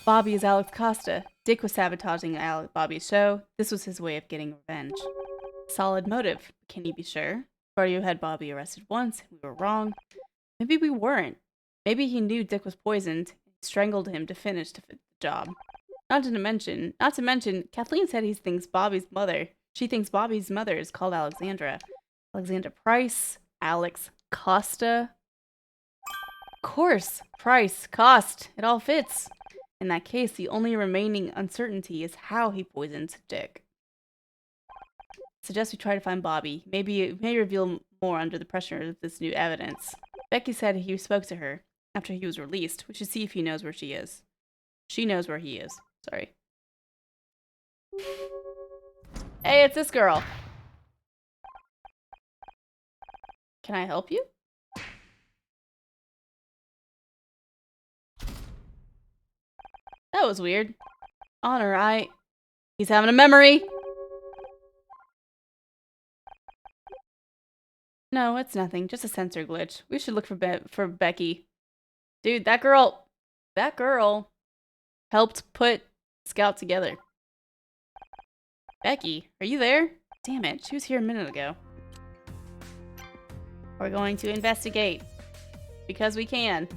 Bobby is Alex Costa. Dick was sabotaging Bobby's show. This was his way of getting revenge. Solid motive. Can you be sure? Bardio had Bobby arrested once. We were wrong. Maybe we weren't. Maybe he knew Dick was poisoned and strangled him to finish the job. Not to mention, Kathleen said she thinks Bobby's mother is called Alexandra. Alexandra Price, Alex Costa. Of course, price, cost, it all fits. In that case, the only remaining uncertainty is how he poisoned Dick. Suggest we try to find Bobby. Maybe it may reveal more under the pressure of this new evidence. Becky said he spoke to her after he was released. We should see if he knows where she is. She knows where he is. Sorry. Hey, it's this girl. Can I help you? That was weird. Honor, He's having a memory! No, it's nothing. Just a sensor glitch. We should look for Becky. Dude, that girl helped put Scout together. Becky, are you there? Damn it, she was here a minute ago. We're going to investigate. Because we can.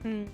Hmm.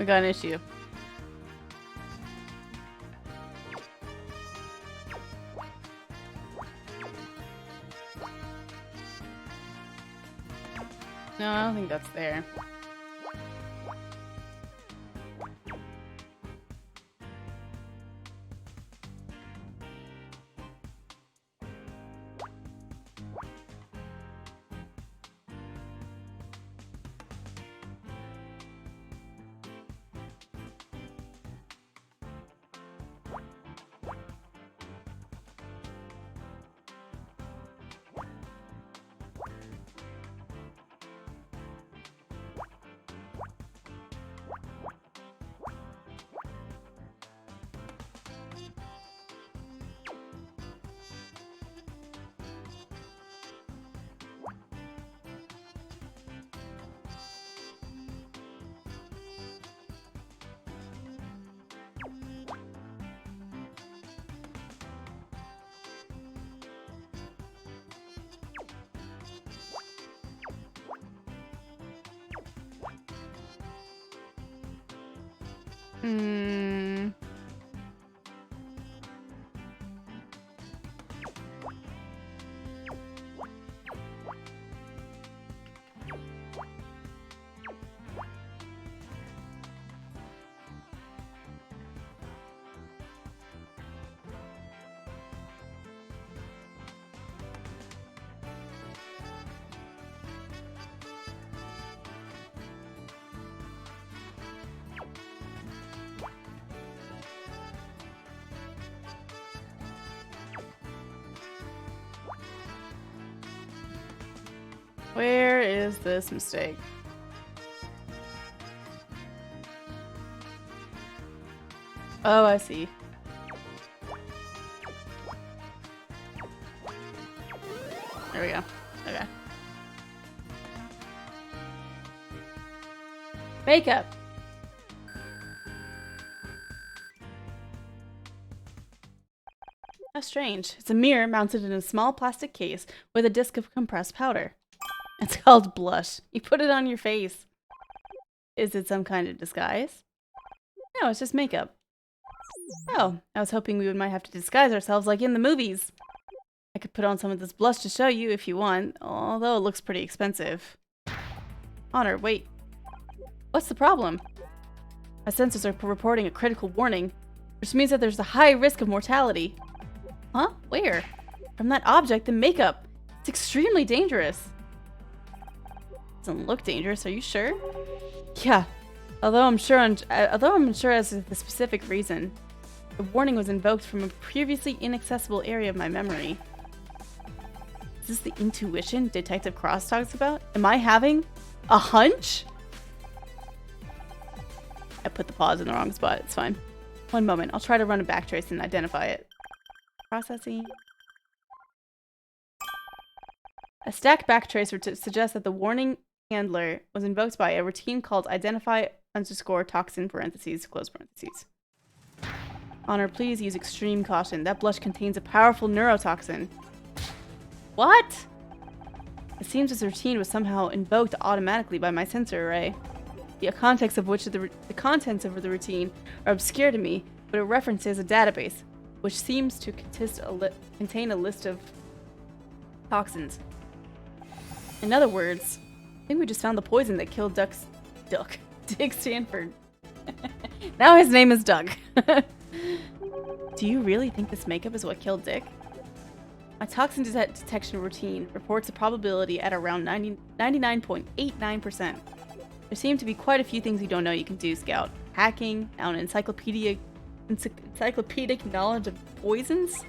We got an issue. No, I don't think that's there. Hmm. Where is this mistake? Oh, I see. There we go. Okay. Makeup. How strange. It's a mirror mounted in a small plastic case with a disc of compressed powder. It's called blush. You put it on your face. Is it some kind of disguise? No, it's just makeup. Oh, I was hoping we might have to disguise ourselves like in the movies. I could put on some of this blush to show you if you want, although it looks pretty expensive. Honor, wait. What's the problem? My sensors are reporting a critical warning, which means that there's a high risk of mortality. Huh? Where? From that object, the makeup. It's extremely dangerous. Doesn't look dangerous, are you sure? Yeah. Although I'm unsure as to the specific reason. The warning was invoked from a previously inaccessible area of my memory. Is this the intuition Detective Cross talks about? Am I having a hunch? I put the pause in the wrong spot. It's fine. One moment. I'll try to run a backtrace and identify it. Processing. A stack backtracer suggests that the warning handler was invoked by a routine called identify_toxin parentheses close parentheses. Honor, please use extreme caution. That blush contains a powerful neurotoxin. What? It seems this routine was somehow invoked automatically by my sensor array. The contents of the routine are obscure to me, but it references a database, which seems to contain a list of toxins. In other words, I think we just found the poison that killed Dick Stanford. Now his name is Doug. Do you really think this makeup is what killed Dick? My toxin detection routine reports a probability at around 99.89%. There seem to be quite a few things you don't know you can do, Scout. Hacking, an encyclopedic knowledge of poisons?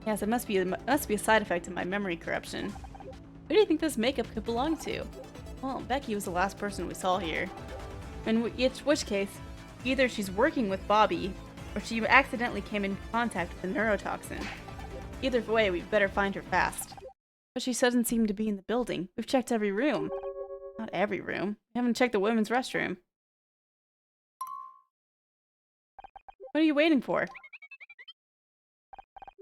Yes, it must be a side effect of my memory corruption. Who do you think this makeup could belong to? Well, Becky was the last person we saw here. In which case, either she's working with Bobby, or she accidentally came in contact with the neurotoxin. Either way, we'd better find her fast. But she doesn't seem to be in the building. We've checked every room. Not every room. We haven't checked the women's restroom. What are you waiting for?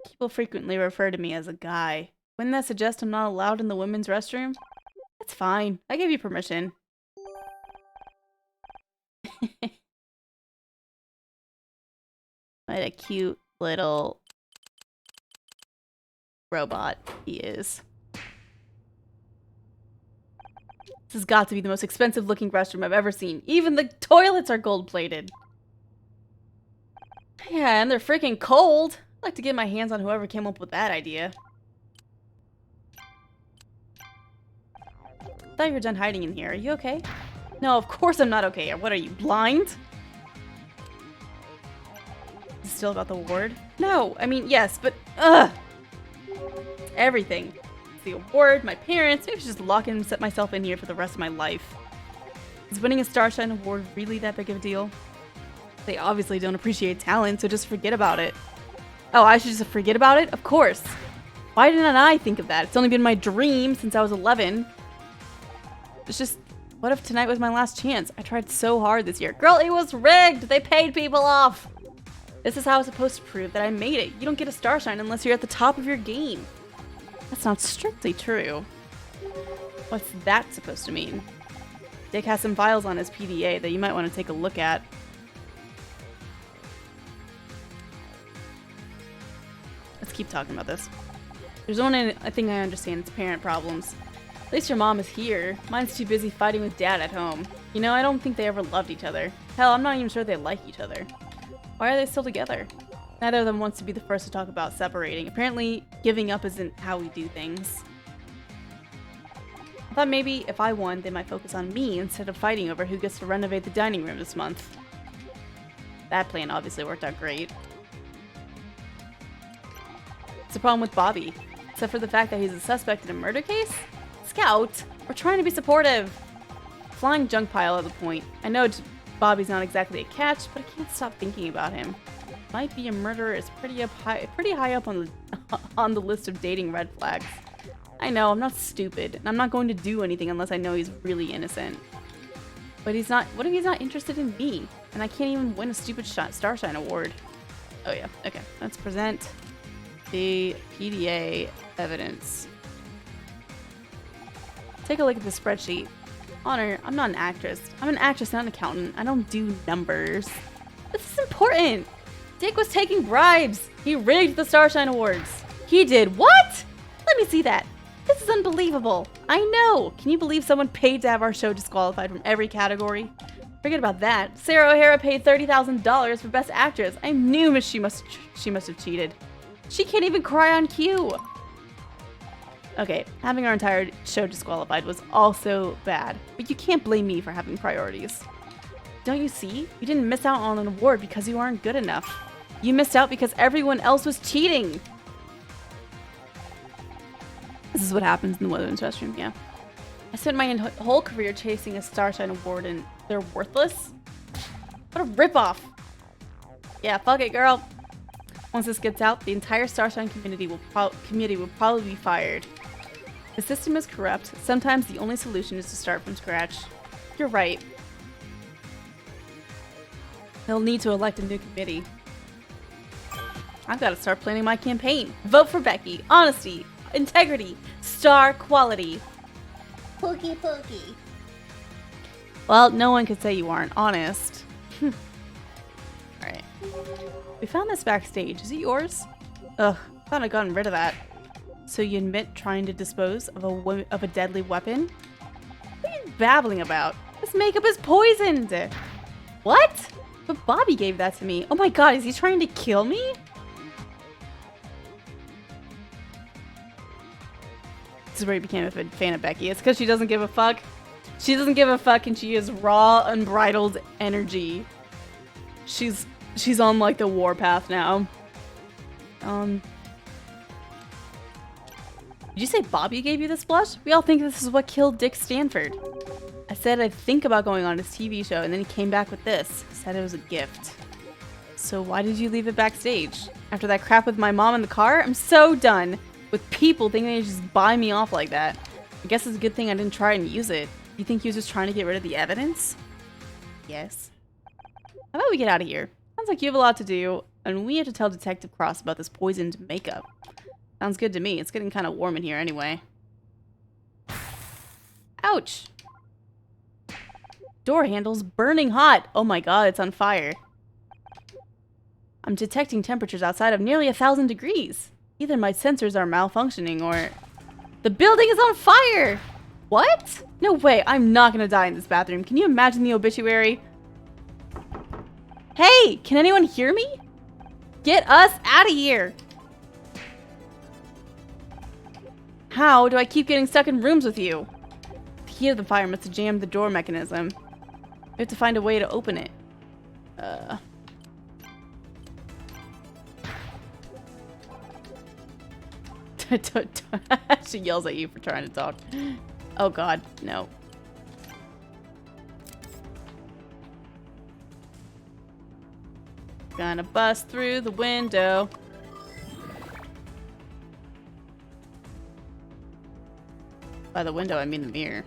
People frequently refer to me as a guy. Wouldn't that suggest I'm not allowed in the women's restroom? That's fine. I gave you permission. What a cute little robot he is. This has got to be the most expensive looking restroom I've ever seen. Even the toilets are gold plated. Yeah, and they're freaking cold. I'd like to get my hands on whoever came up with that idea. I thought you were done hiding in here. Are you okay? No, of course I'm not okay. What are you, blind? Is it still about the award? No, I mean, yes, but ugh. It's everything. It's the award, my parents. Maybe I should just lock in and set myself in here for the rest of my life. Is winning a Starshine Award really that big of a deal? They obviously don't appreciate talent, so just forget about it. Oh, I should just forget about it? Of course. Why didn't I think of that? It's only been my dream since I was 11. It's just, what if tonight was my last chance? I tried so hard this year. Girl, it was rigged! They paid people off! This is how I was supposed to prove that I made it. You don't get a Starshine unless you're at the top of your game. That's not strictly true. What's that supposed to mean? Dick has some files on his PDA that you might want to take a look at. keep talking about this. There's only I think I understand. It's parent problems. At least your mom is here. Mine's too busy fighting with dad at home. You know, I don't think they ever loved each other. Hell, I'm not even sure they like each other. Why are they still together? Neither of them wants to be the first to talk about separating. Apparently, giving up isn't how we do things. I thought maybe if I won, they might focus on me instead of fighting over who gets to renovate the dining room this month. That plan obviously worked out great. What's the problem with Bobby? Except for the fact that he's a suspect in a murder case? Scout, we're trying to be supportive. Flying junk pile at the point. I know Bobby's not exactly a catch, but I can't stop thinking about him. Might be a murderer is pretty high up on the list of dating red flags. I know, I'm not stupid, and I'm not going to do anything unless I know he's really innocent. But he's not. What if he's not interested in me? And I can't even win a stupid Starshine award. Oh yeah, okay. Let's present the PDA evidence. Take a look at the spreadsheet. Honor, I'm not an actress. I'm an actress, not an accountant. I don't do numbers. This is important. Dick was taking bribes. He rigged the Starshine Awards. He did what? Let me see that. This is unbelievable. I know. Can you believe someone paid to have our show disqualified from every category? Forget about that. Sarah O'Hara paid $30,000 for Best Actress. I knew she must have cheated. She can't even cry on cue. Okay, having our entire show disqualified was also bad, but you can't blame me for having priorities. Don't you see? You didn't miss out on an award because you aren't good enough. You missed out because everyone else was cheating. This is what happens in the women's restroom, yeah. I spent my whole career chasing a Starshine Award and they're worthless? What a ripoff. Yeah, fuck it, girl. Once this gets out, the entire Starshine community will probably be fired. The system is corrupt. Sometimes the only solution is to start from scratch. You're right. They'll need to elect a new committee. I've got to start planning my campaign. Vote for Becky. Honesty. Integrity. Star quality. Pookie pookie. Well, no one could say you aren't honest. Alright. We found this backstage. Is it yours? Ugh, thought I'd gotten rid of that. So you admit trying to dispose of a deadly weapon? What are you babbling about? This makeup is poisoned! What? But Bobby gave that to me. Oh my god, is he trying to kill me? This is where he became a fan of Becky. It's because she doesn't give a fuck. She doesn't give a fuck and she has raw, unbridled energy. She's on like the warpath now. Did you say Bobby gave you this blush? We all think this is what killed Dick Stanford. I said I'd think about going on his TV show and then he came back with this. Said it was a gift. So why did you leave it backstage? After that crap with my mom in the car? I'm so done with people thinking they just buy me off like that. I guess it's a good thing I didn't try and use it. You think he was just trying to get rid of the evidence? Yes. How about we get out of here? Sounds like you have a lot to do, and we have to tell Detective Cross about this poisoned makeup. Sounds good to me. It's getting kind of warm in here anyway. Ouch! Door handle's burning hot! Oh my god, it's on fire. I'm detecting temperatures outside of nearly 1,000 degrees. Either my sensors are malfunctioning or... The building is on fire! What? No way, I'm not gonna die in this bathroom. Can you imagine the obituary? Hey, can anyone hear me? Get us out of here! How do I keep getting stuck in rooms with you? The heat of the fire must have jammed the door mechanism. We have to find a way to open it. She yells at you for trying to talk. Oh god, no. Gonna bust through the window. By the window, I mean the mirror.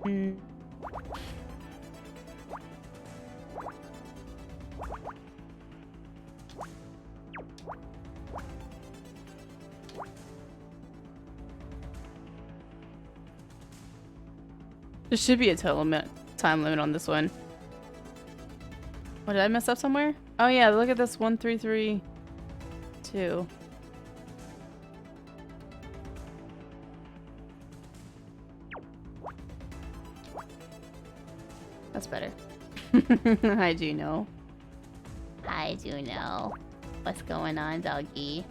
Mm. There should be a time limit on this one. What, did I mess up somewhere? Oh yeah, look at this 1332. That's better. I do know. I do know. What's going on, doggy?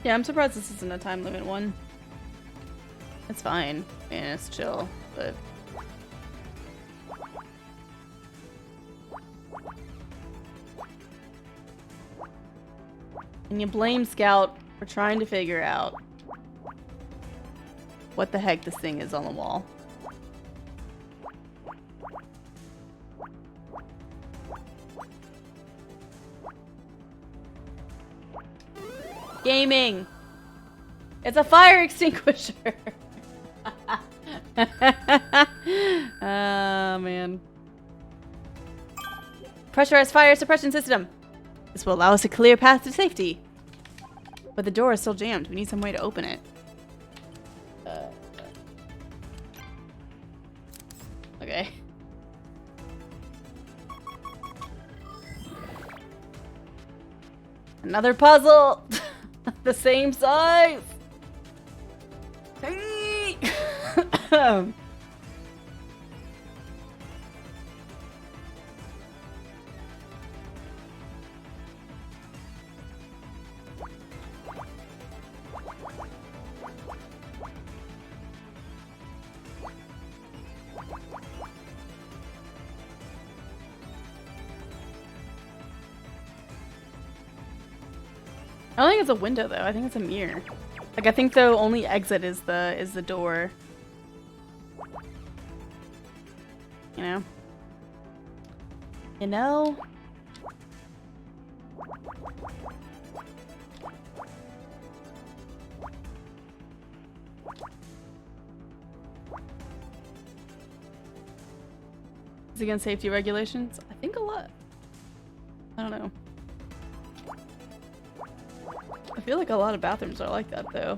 Yeah, I'm surprised this isn't a time limit one. It's fine. Man, it's chill, but... And you blame Scout for trying to figure out what the heck this thing is on the wall. Gaming! It's a fire extinguisher! Oh, man. Pressurized fire suppression system. This will allow us a clear path to safety. But the door is still jammed. We need some way to open it. Okay. Another puzzle! The same size! Hey! I don't think it's a window though. I think it's a mirror. Like I think the only exit is the door. You know? You know? Is it against safety regulations? I think a lot. I don't know. I feel like a lot of bathrooms are like that, though.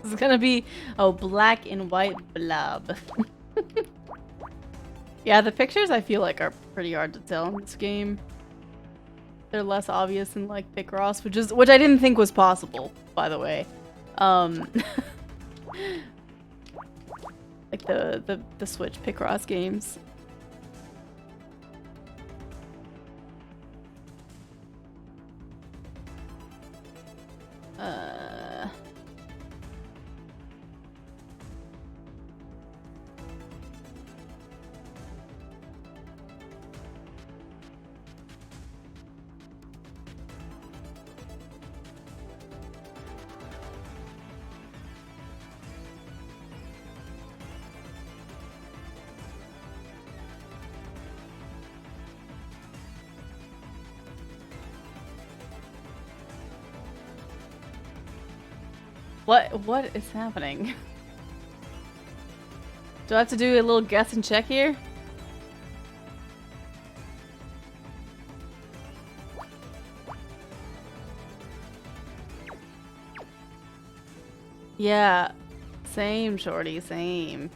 This is gonna be a black and white blob. Yeah, the pictures I feel like are pretty hard to tell in this game. They're less obvious than like Picross, which I didn't think was possible, by the way. Like the Switch Picross games. What is happening? Do I have to do a little guess and check here? Yeah. Same, shorty, same.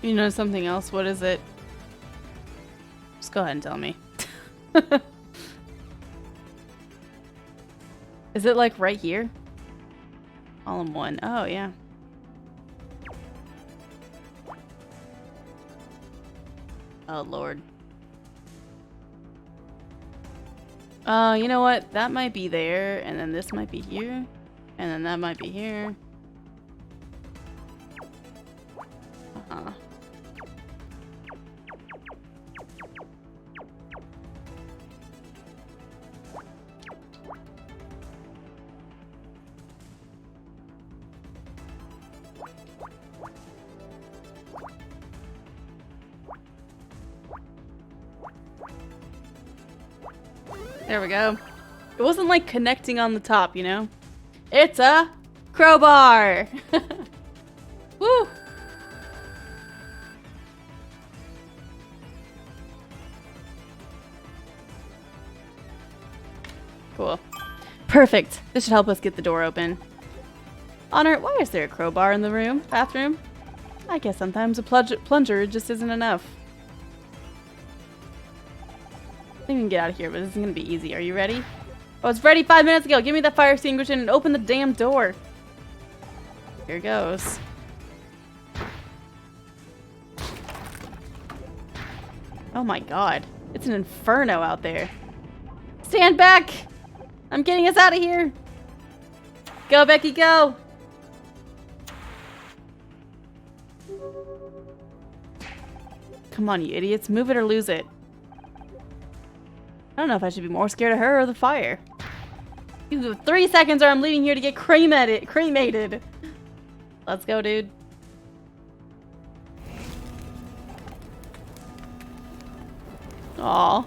You know something else? What is it? Just go ahead and tell me. Is it like right here? All in one. Oh, yeah. Oh, Lord. You know what? That might be there, and then this might be here, and then that might be here. Uh-huh. There we go. It wasn't like connecting on the top, you know? It's a crowbar! Woo! Cool. Perfect. This should help us get the door open. Honor, why is there a crowbar in the bathroom? I guess sometimes a plunger just isn't enough. I think we can get out of here, but this is gonna be easy. Are you ready? I was ready 5 minutes ago. Give me that fire extinguisher and open the damn door. Here goes. Oh my god. It's an inferno out there. Stand back! I'm getting us out of here! Go, Becky, go! Come on, you idiots. Move it or lose it. I don't know if I should be more scared of her or the fire. You have 3 seconds or I'm leaving here to get cremated. Let's go, dude. Aw.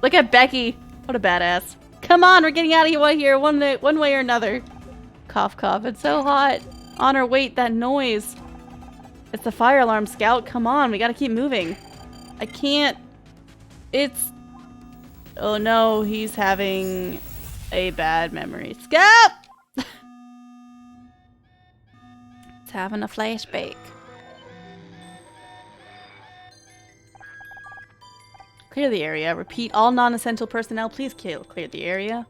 Look at Becky. What a badass. Come on, we're getting out of here one way or another. Cough, cough. It's so hot. Honor, wait, that noise. It's the fire alarm, Scout. Come on, we gotta keep moving. I can't. It's... Oh no, he's having a bad memory. Scout! It's having a flashback. Clear the area. Repeat, all non-essential personnel, please clear the area.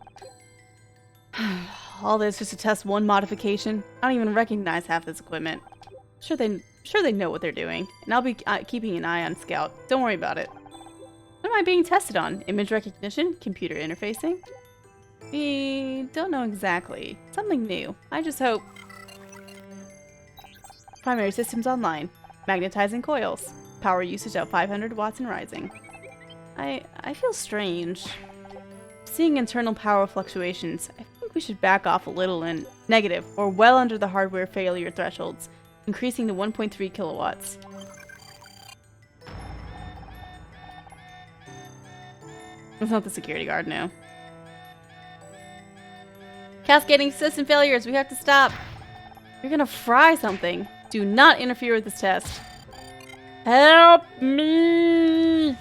All this just to test one modification. I don't even recognize half this equipment. Sure they know what they're doing, and I'll be keeping an eye on Scout. Don't worry about it. What am I being tested on? Image recognition? Computer interfacing? We don't know exactly. Something new. I just hope. Primary systems online. Magnetizing coils. Power usage at 500 watts and rising. I feel strange. Seeing internal power fluctuations, I think we should back off a little and negative, or well under the hardware failure thresholds, increasing to 1.3 kilowatts. It's not the security guard, no. Cascading system failures, we have to stop. You're gonna fry something. Do not interfere with this test. Help me!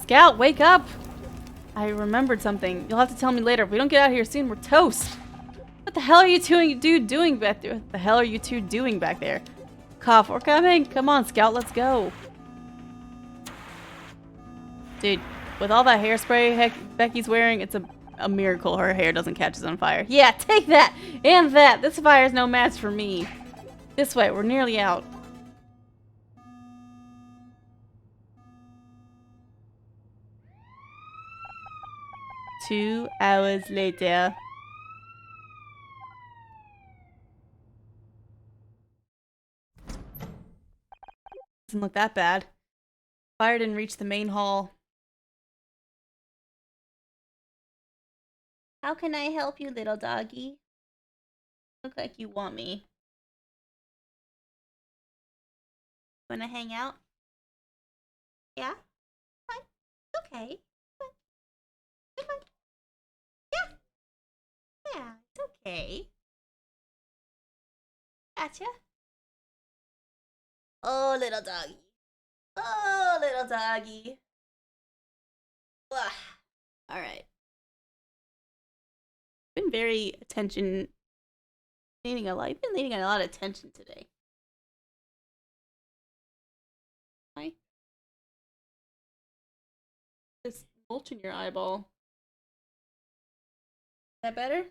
Scout, wake up! I remembered something. You'll have to tell me later. If we don't get out of here soon, we're toast. What the hell are you two doing back there? What the hell are you two doing back there? Cough, we're coming. Come on, Scout, let's go. Dude, with all that hairspray Becky's wearing, it's a miracle her hair doesn't catch on fire. Yeah, take that! And that! This fire's no match for me. This way, we're nearly out. Two hours later. Doesn't look that bad. Fire didn't reach the main hall. How can I help you, little doggy? Look like you want me. Wanna hang out? Yeah? Fine. Okay. Fine. Fine. Yeah. Yeah, it's okay. Gotcha. Oh, little doggy. Oh, little doggy. Alright. Been very needing a lot. You've been needing a lot of attention today. Hi. This mulch in your eyeball. Is that better?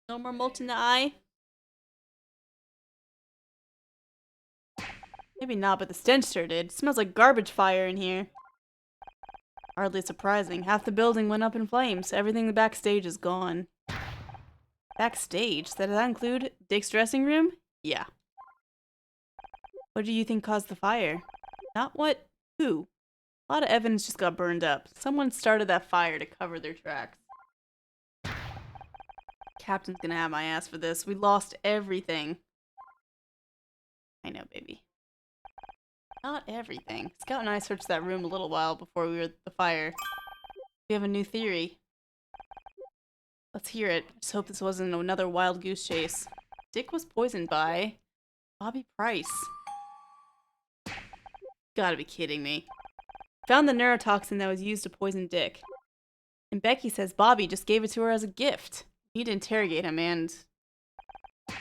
No more mulch in the eye? Maybe not, but the stench sure did. It smells like garbage fire in here. Hardly surprising. Half the building went up in flames. Everything in the backstage is gone. Backstage? Does that include Dick's dressing room? Yeah. What do you think caused the fire? Not what? Who? A lot of evidence just got burned up. Someone started that fire to cover their tracks. Captain's gonna have my ass for this. We lost everything. I know, baby. Not everything. Scout and I searched that room a little while before we were at the fire. We have a new theory. Let's hear it. Just hope this wasn't another wild goose chase. Dick was poisoned by Bobby Price. Gotta be kidding me. Found the neurotoxin that was used to poison Dick. And Becky says Bobby just gave it to her as a gift. Need to interrogate him and...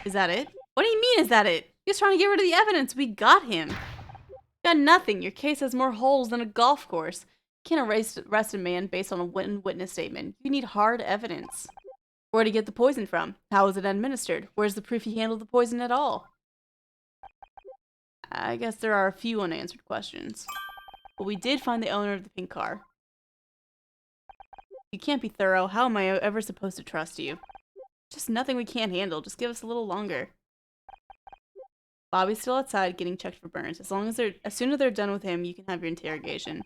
Is that it? What do you mean, is that it? He was trying to get rid of the evidence. We got him. Got nothing. Your case has more holes than a golf course. You can't arrest a man based on a witness statement. You need hard evidence. Where'd he get the poison from? How was it administered? Where's the proof he handled the poison at all? I guess there are a few unanswered questions. But we did find the owner of the pink car. You can't be thorough. How am I ever supposed to trust you? Just nothing we can't handle. Just give us a little longer. Bobby's still outside getting checked for burns. As soon as they're done with him, you can have your interrogation.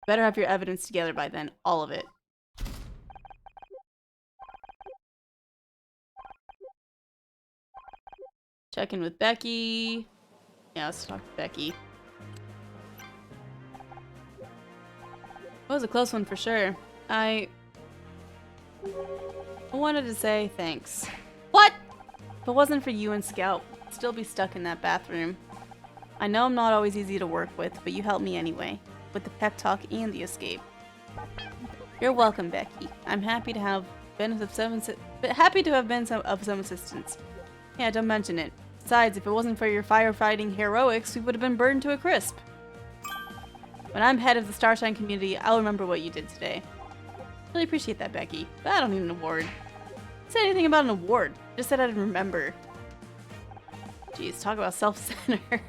Better have your evidence together by then. All of it. Check in with Becky. Yeah, let's talk to Becky. was a close one for sure. I wanted to say thanks. What? If it wasn't for you and Scout, I'd still be stuck in that bathroom. I know I'm not always easy to work with, but you helped me anyway, with the pep talk and the escape. You're welcome, Becky. I'm happy to have been of some assistance. Yeah, don't mention it. Besides, if it wasn't for your firefighting heroics, we would have been burned to a crisp. When I'm head of the Starshine community, I'll remember what you did today. Really appreciate that, Becky, but I don't need an award. I said anything about an award. I just said I'd remember. Jeez, talk about self-centered.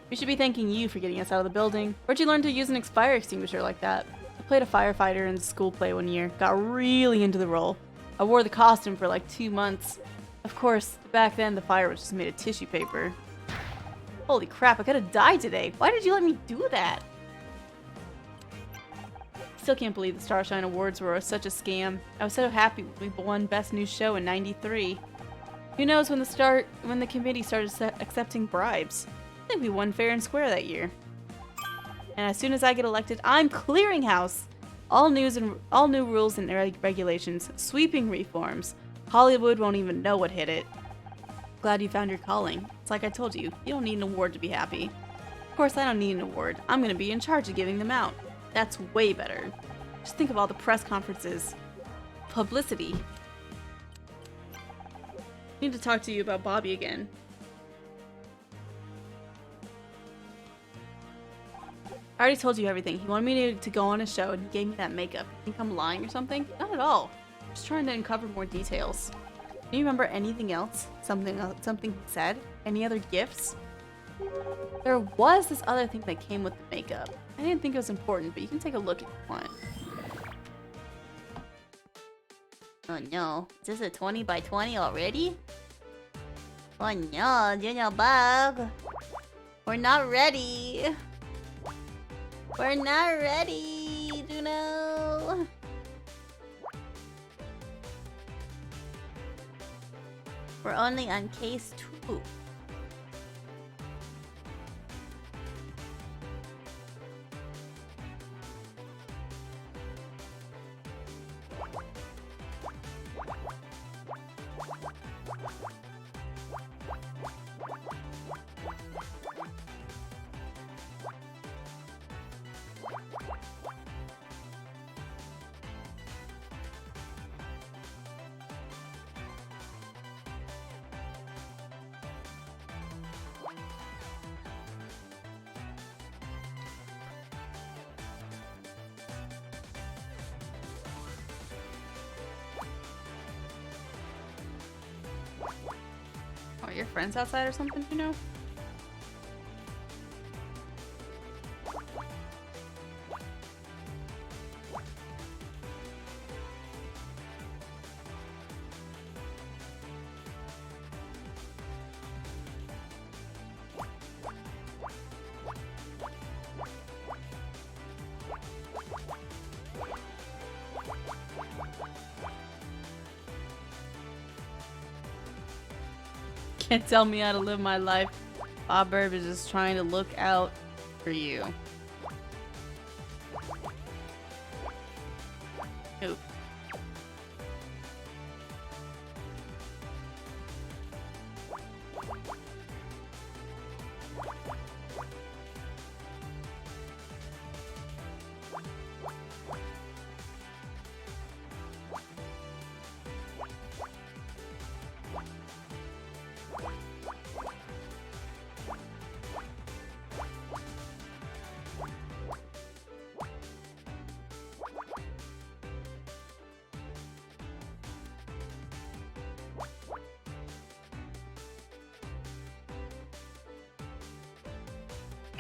We should be thanking you for getting us out of the building. Where'd you learn to use an fire extinguisher like that? I played a firefighter in the school play one year. Got really into the role. I wore the costume for like 2 months. Of course, back then the fire was just made of tissue paper. Holy crap, I could have died today. Why did you let me do that? Still can't believe the Starshine Awards were such a scam. I was so happy when we won Best New Show in '93. Who knows when the committee started accepting bribes? I think we won fair and square that year. And as soon as I get elected, I'm clearing house. All new rules and regulations, sweeping reforms. Hollywood won't even know what hit it. Glad you found your calling. It's like I told you, you don't need an award to be happy. Of course, I don't need an award. I'm gonna be in charge of giving them out. That's way better. Just think of all the press conferences. Publicity. I need to talk to you about Bobby again. I already told you everything. He wanted me to go on a show and he gave me that makeup. You think I'm lying or something? Not at all. Just trying to uncover more details. Do you remember anything else? Something he said? Any other gifts? There was this other thing that came with the makeup. I didn't think it was important, but you can take a look if you want. Oh no, is this a 20 by 20 already? Oh no, Junior Bug. We're not ready. We're not ready, Juno. We're only on case 2. Are your friends outside or something, you know? Can't tell me how to live my life. Bob Burb is just trying to look out for you. Oop.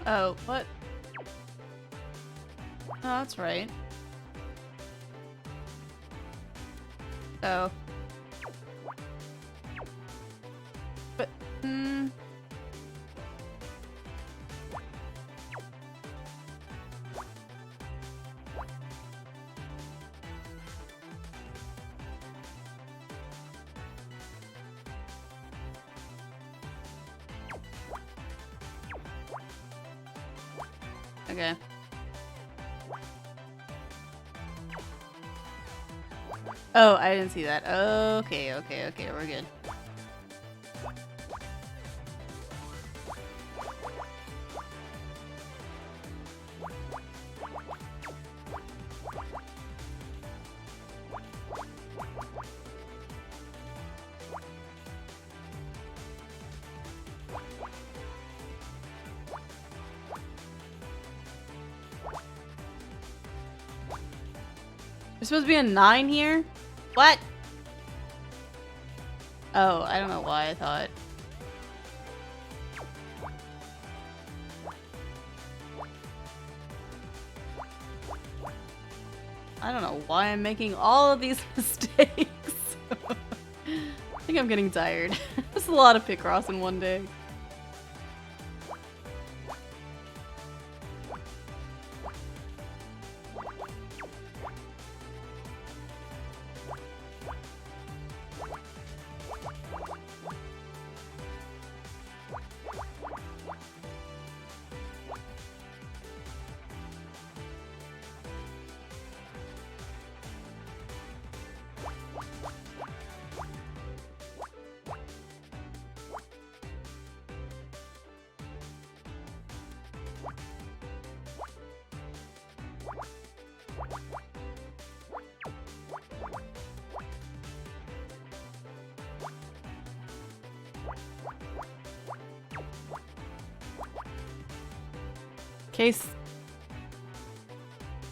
Oh, what? Oh, that's right. Oh. But, Okay. Oh, I didn't see that. Okay, we're good. There's supposed to be a 9 here? What? Oh, I don't know why I thought. I don't know why I'm making all of these mistakes. I think I'm getting tired. That's a lot of Picross in one day.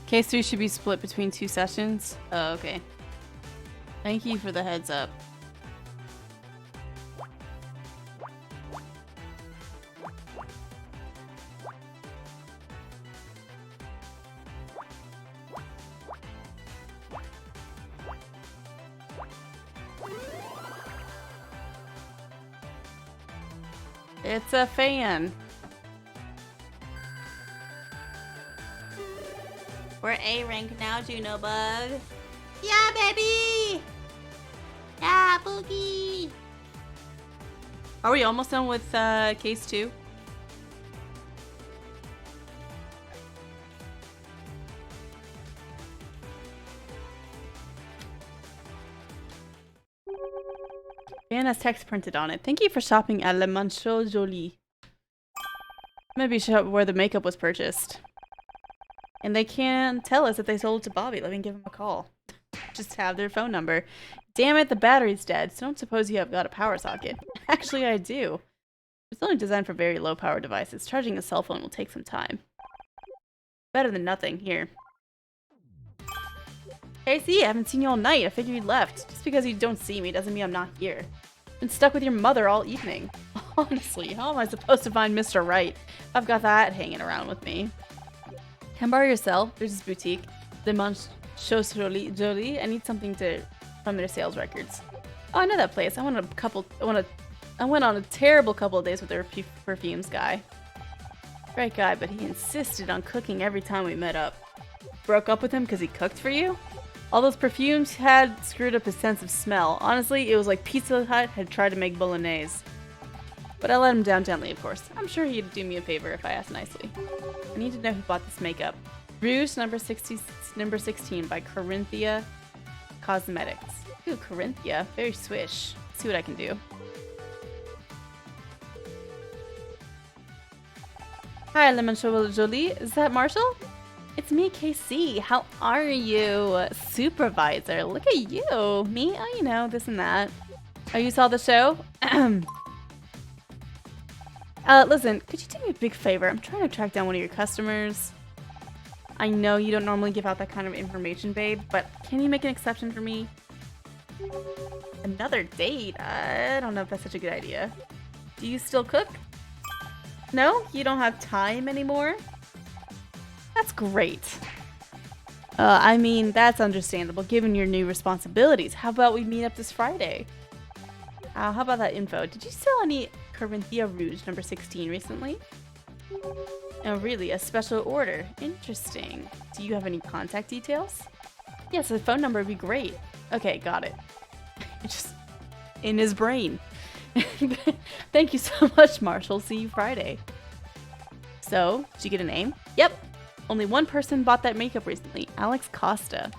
Case 3 should be split between 2 sessions. Oh, okay. Thank you for the heads up. It's a fan. We're A rank now, Juno Bug. Yeah, baby! Yeah, Boogie! Are we almost done with case 2? Fan has text printed on it. Thank you for shopping at Le Manchot Jolie. Maybe shop where the makeup was purchased. And they can tell us if they sold it to Bobby. Let me give him a call. Just have their phone number. Damn it, the battery's dead. So don't suppose you have got a power socket. Actually, I do. It's only designed for very low power devices. Charging a cell phone will take some time. Better than nothing. Here. Casey, I haven't seen you all night. I figured you left. Just because you don't see me doesn't mean I'm not here. Been stuck with your mother all evening. Honestly, how am I supposed to find Mr. Right? I've got that hanging around with me. Can borrow your cell? There's this boutique. Le Manchot Jolie. I need something from their sales records. Oh, I know that place. I went on a terrible couple of days with their perfumes guy. Great guy, but he insisted on cooking every time we met up. Broke up with him because he cooked for you? All those perfumes had screwed up his sense of smell. Honestly, it was like Pizza Hut had tried to make bolognese. But I let him down gently, of course. I'm sure he'd do me a favor if I asked nicely. I need to know who bought this makeup. Rouge number 16 by Corinthia Cosmetics. Ooh, Corinthia. Very swish. Let's see what I can do. Hi, Le Manchot Jolie. Is that Marshall? It's me, KC. How are you? Supervisor. Look at you. Me? Oh, you know, this and that. Oh, you saw the show? Listen, could you do me a big favor? I'm trying to track down one of your customers. I know you don't normally give out that kind of information, babe, but can you make an exception for me? Another date? I don't know if that's such a good idea. Do you still cook? No? You don't have time anymore? That's great. I mean, that's understandable given your new responsibilities. How about we meet up this Friday? How about that info? Did you sell any Corinthia Rouge number 16 recently? Oh, really? A special order? Interesting. Do you have any contact details? Yes, a phone number would be great. Okay, got it. Just in his brain. Thank you so much, Marshall. See you Friday. So, did you get a name? Yep. Only one person bought that makeup recently. Alex Costa.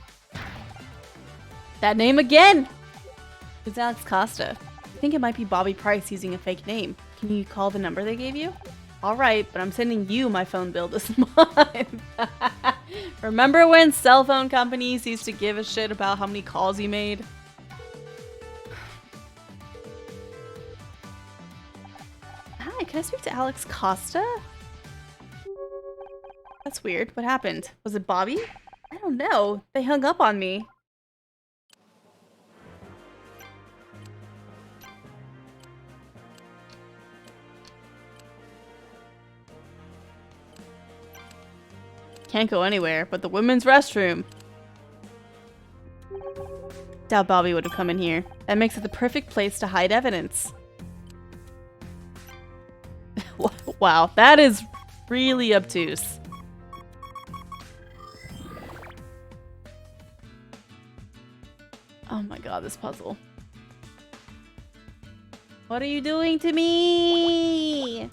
That name again! Who's Alex Costa? I think it might be Bobby Price using a fake name. Can you call the number they gave you? Alright, but I'm sending you my phone bill this month. Remember when cell phone companies used to give a shit about how many calls you made? Hi, can I speak to Alex Costa? That's weird. What happened? Was it Bobby? I don't know. They hung up on me. Can't go anywhere but the women's restroom. Doubt Bobby would have come in here. That makes it the perfect place to hide evidence. Wow, that is really obtuse. Oh my god, this puzzle. What are you doing to me?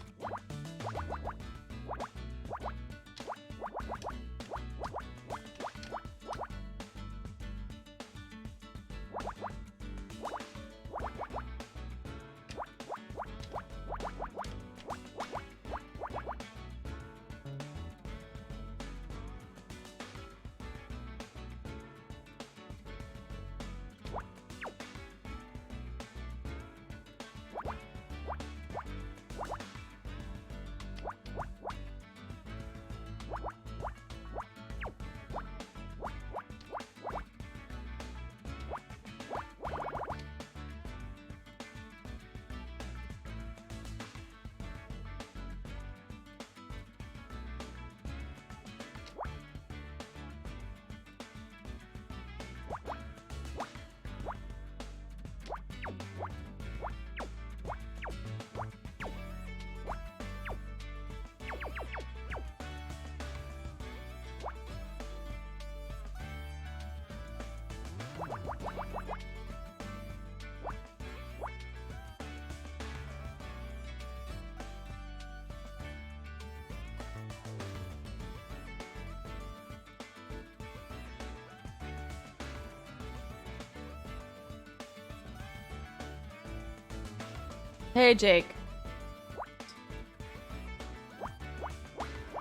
Hey, Jake.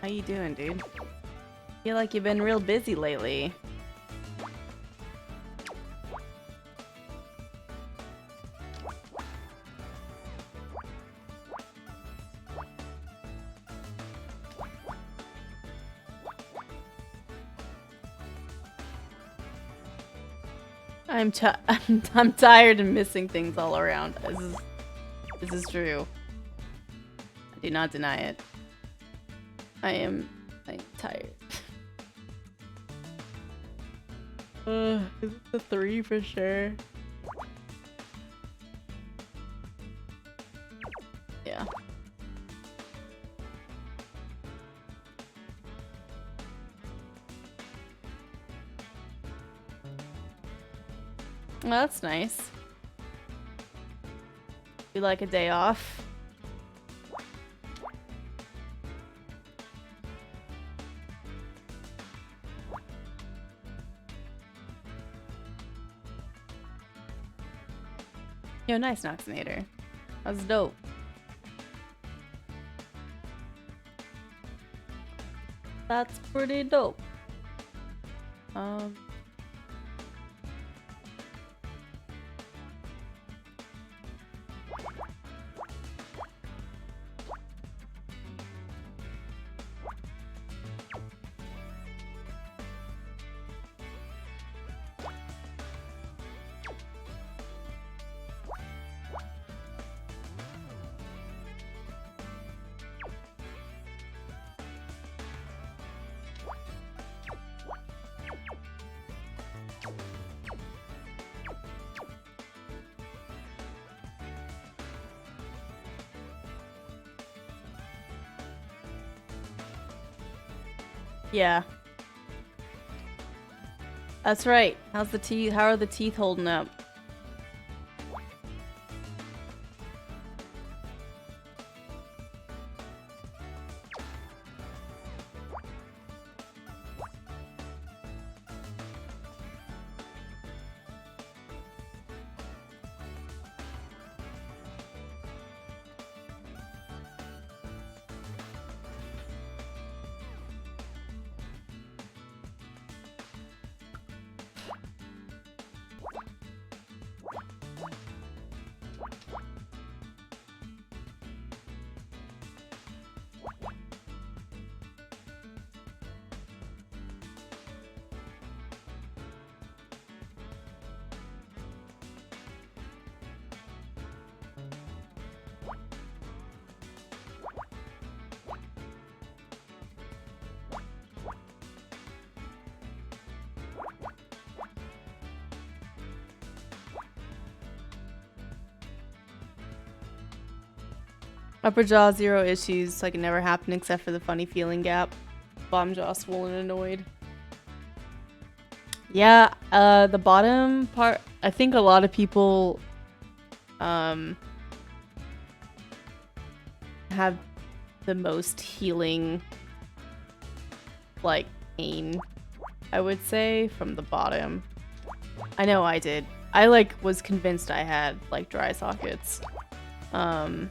How you doing, dude? Feel like you've been real busy lately. I'm tired and missing things all around. This is true. I do not deny it. I'm tired. Is it the 3 for sure? Yeah. Well, that's nice. You like a day off? Yo, nice, Noxinator. That's dope. That's pretty dope. Yeah. That's right. How's the teeth? How are the teeth holding up? Upper jaw, 0 issues. Like it never happened except for the funny feeling gap. Bottom jaw, swollen and annoyed. Yeah, the bottom part, I think a lot of people have the most healing, like, pain, I would say, from the bottom. I know I did. I, like, was convinced I had, like, dry sockets. Because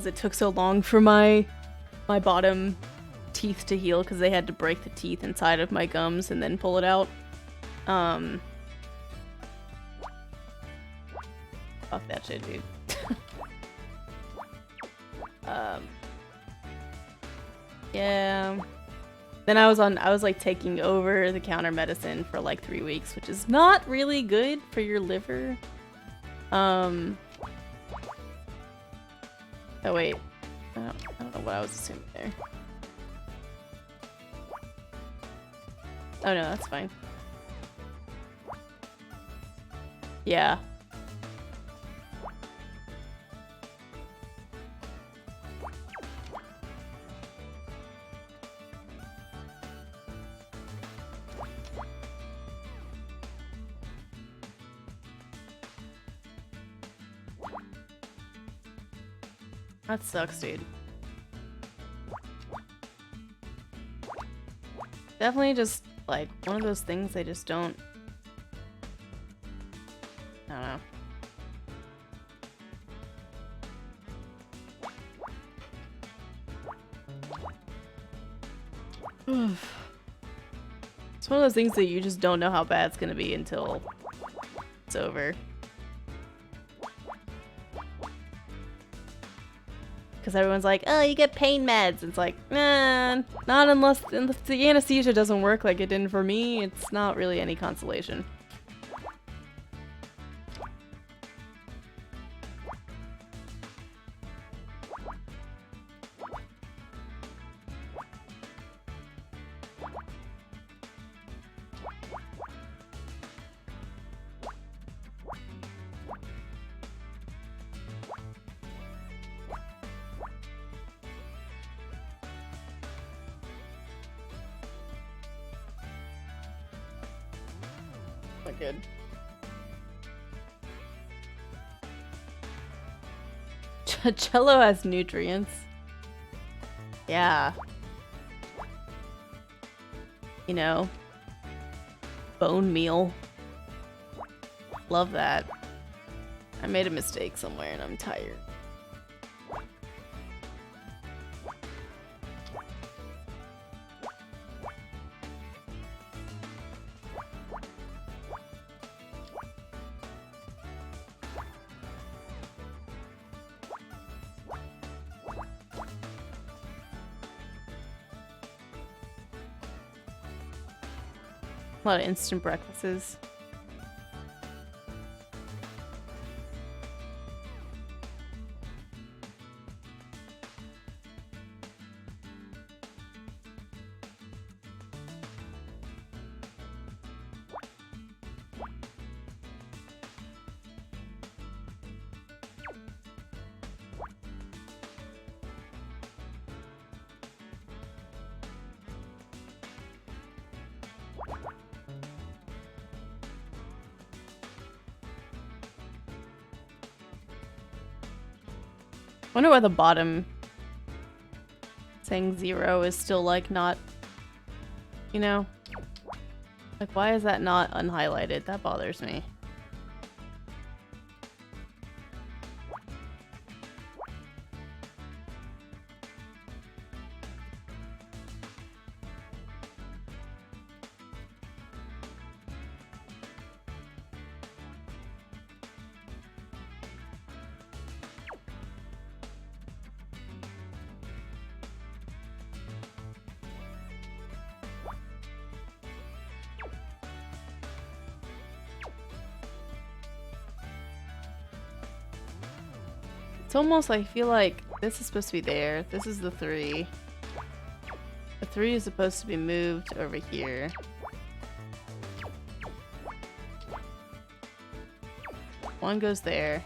it took so long for my bottom teeth to heal, because they had to break the teeth inside of my gums and then pull it out. Fuck that shit, dude. Yeah. Then I was like taking over the counter medicine for like 3 weeks, which is not really good for your liver. Oh wait. I don't know what I was assuming there. Oh no, that's fine. Yeah. That sucks, dude. Definitely just, like, one of those things they just don't... I don't know. It's one of those things that you just don't know how bad it's gonna be until it's over. Because everyone's like, oh, you get pain meds. It's like, nah, not unless the anesthesia doesn't work like it did for me. It's not really any consolation. Not good. Cello has nutrients. Yeah. You know. Bone meal. Love that. I made a mistake somewhere and I'm tired. A lot of instant breakfasts. Wonder why the bottom saying 0 is still like not, you know, like why is that not unhighlighted? That bothers me. It's almost like I feel like this is supposed to be there. This is the 3. The 3 is supposed to be moved over here. One goes there.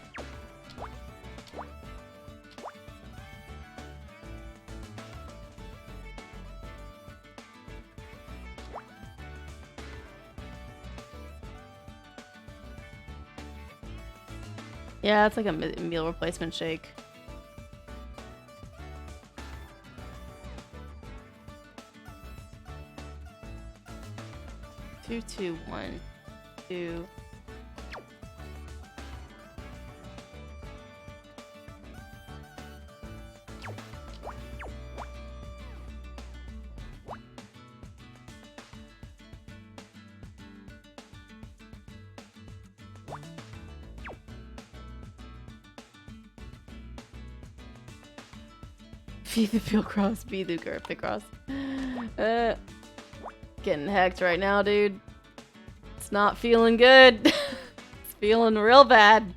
Yeah, it's like a meal replacement shake. Two, two, one, two. Feed the Bill Cross, be the Garfic Cross. Getting hacked right now, dude. It's not feeling good. It's feeling real bad.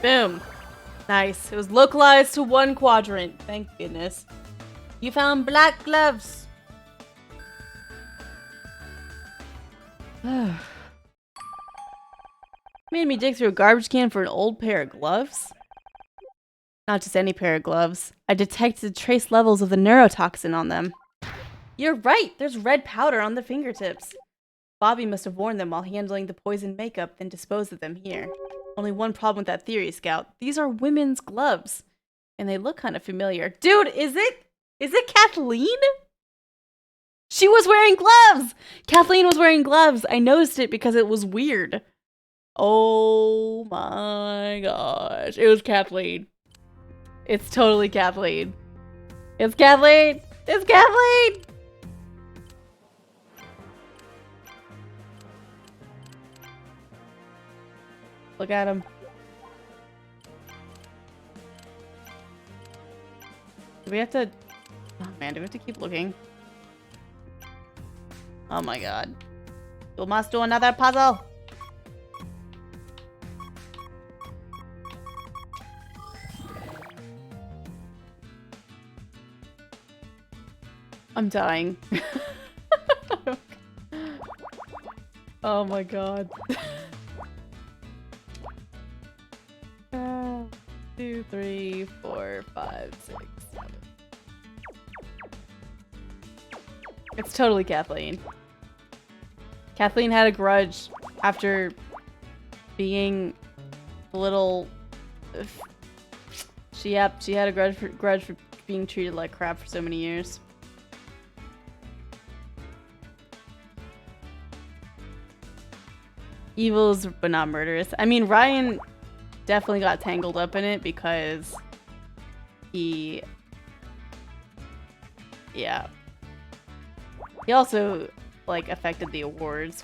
Boom. Nice. It was localized to one quadrant. Thank goodness. You found black gloves. Made me dig through a garbage can for an old pair of gloves. Not just any pair of gloves. I detected trace levels of the neurotoxin on them. You're right. There's red powder on the fingertips. Bobby must have worn them while handling the poison makeup, then disposed of them here. Only one problem with that theory, Scout. These are women's gloves. And they look kind of familiar. Dude, is it Kathleen? She was wearing gloves! Kathleen was wearing gloves. I noticed it because it was weird. Oh my gosh. It was Kathleen. It's totally Kathleen. It's Kathleen! It's Kathleen! Look at him. Do we have to... Oh man, do we have to keep looking? Oh my god. You must do another puzzle! I'm dying. Oh my god. 2, 3, 4, 5, 6, 7. It's totally Kathleen. Kathleen had a grudge after being a little. She had a grudge for being treated like crap for so many years. Evils, but not murderous. I mean, Ryan definitely got tangled up in it because he... Yeah. He also, like, affected the awards.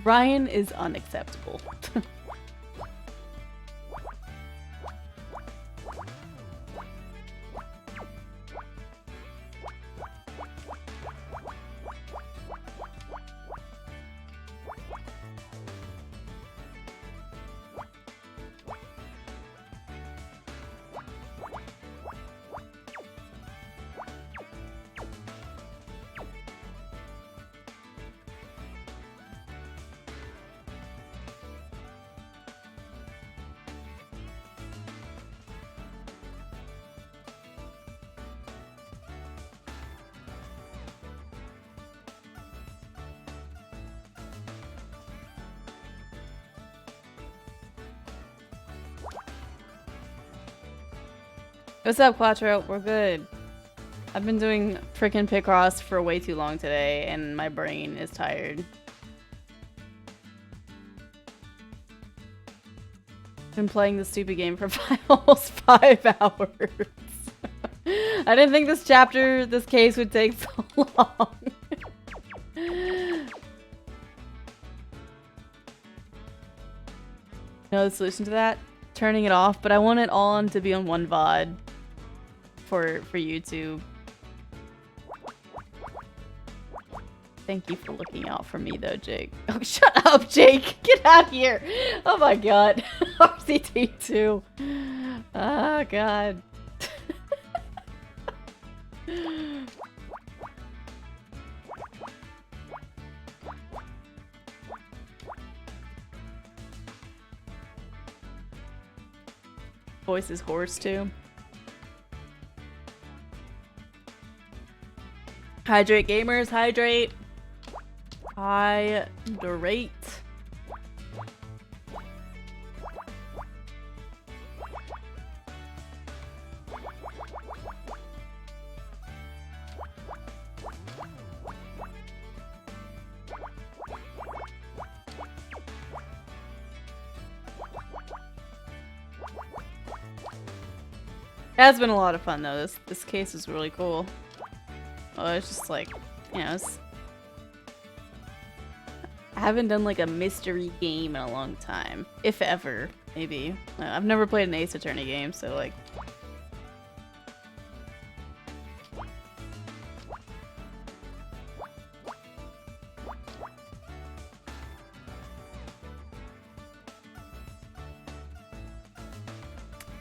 Ryan is unacceptable. What's up, Quattro? We're good. I've been doing frickin' Picross for way too long today, and my brain is tired. Been playing this stupid game for almost 5 hours. I didn't think this case would take so long. No, the solution to that? Turning it off, but I want it all on to be on one VOD for YouTube. Thank you for looking out for me though, Jake. Oh, shut up, Jake! Get out of here! Oh my god. RCT2. Oh god. Voice is hoarse too. Hydrate, gamers, hydrate. Hydrate. It has been a lot of fun though. This case is really cool. Oh, it's just like, you know, I haven't done like a mystery game in a long time, if ever, maybe. I've never played an Ace Attorney game, so like.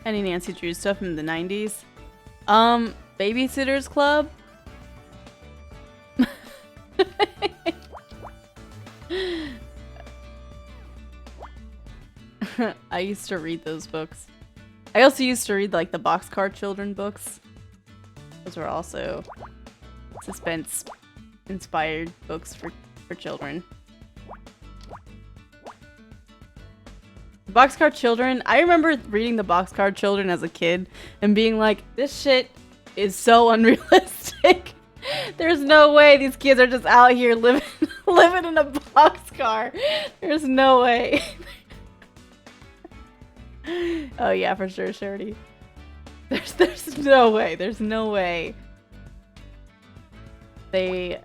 Any Nancy Drew stuff from the 90s? Babysitter's Club? I used to read those books. I also used to read like the Boxcar Children books. Those were also suspense inspired books for children. Boxcar Children, I remember reading the Boxcar Children as a kid and being like, this shit is so unrealistic. There's no way these kids are just out here living in a boxcar. There's no way. Oh yeah, for sure, Shirty. There's no way. There's no way. They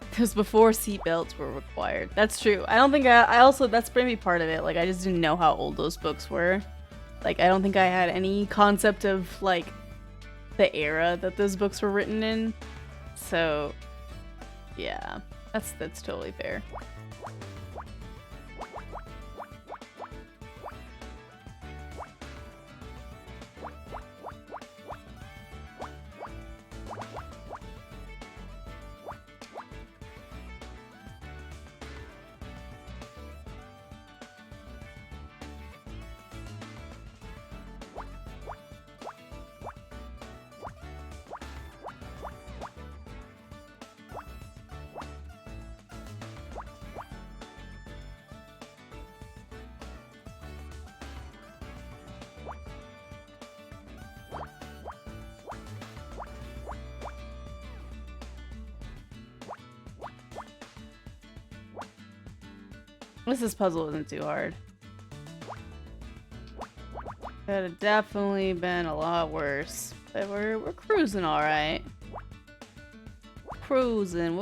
Because before seatbelts were required. That's true. I don't think I also, that's maybe part of it. Like, I just didn't know how old those books were. Like, I don't think I had any concept of, like, the era that those books were written in. So, yeah. That's totally fair. This puzzle isn't too hard. Could have definitely been a lot worse. But we're cruising alright. We're cruising.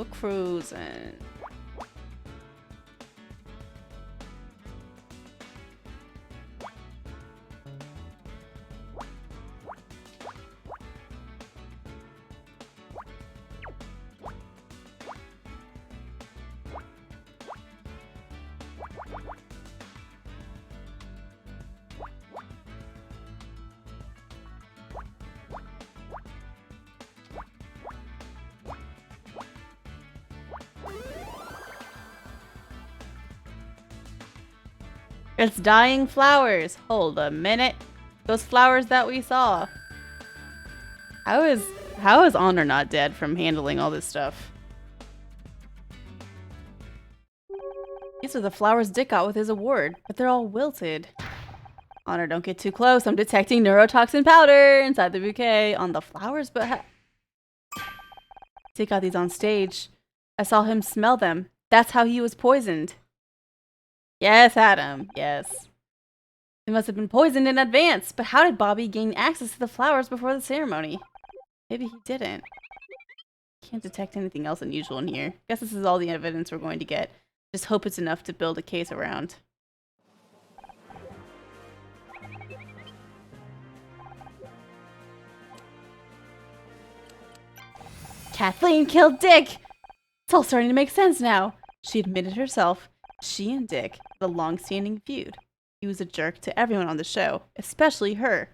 It's dying flowers. Hold a minute. Those flowers that we saw. How is Honor not dead from handling all this stuff? These are the flowers Dick got with his award, but they're all wilted. Honor, don't get too close. I'm detecting neurotoxin powder inside the bouquet on the flowers, but Dick got these on stage. I saw him smell them. That's how he was poisoned. Yes, Adam. Yes. He must have been poisoned in advance, but how did Bobby gain access to the flowers before the ceremony? Maybe he didn't. Can't detect anything else unusual in here. Guess this is all the evidence we're going to get. Just hope it's enough to build a case around. Kathleen killed Dick! It's all starting to make sense now. She admitted herself. She and Dick had a long-standing feud. He was a jerk to everyone on the show, especially her.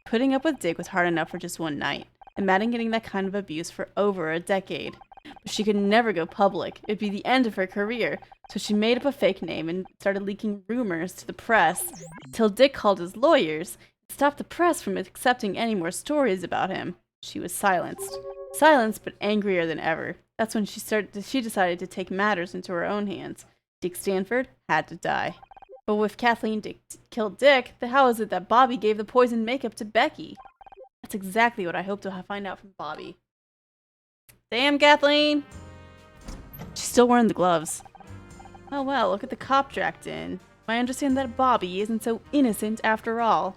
Putting up with Dick was hard enough for just one night. Imagine getting that kind of abuse for over a decade. But she could never go public. It'd be the end of her career. So she made up a fake name and started leaking rumors to the press till Dick called his lawyers and stopped the press from accepting any more stories about him. She was silenced. Silenced, but angrier than ever. That's when she decided to take matters into her own hands. Dick Stanford had to die. But with Kathleen killed Dick, then how is it that Bobby gave the poisoned makeup to Becky? That's exactly what I hope to find out from Bobby. Damn, Kathleen! She's still wearing the gloves. Oh well, look at the cop tracked in. I understand that Bobby isn't so innocent after all.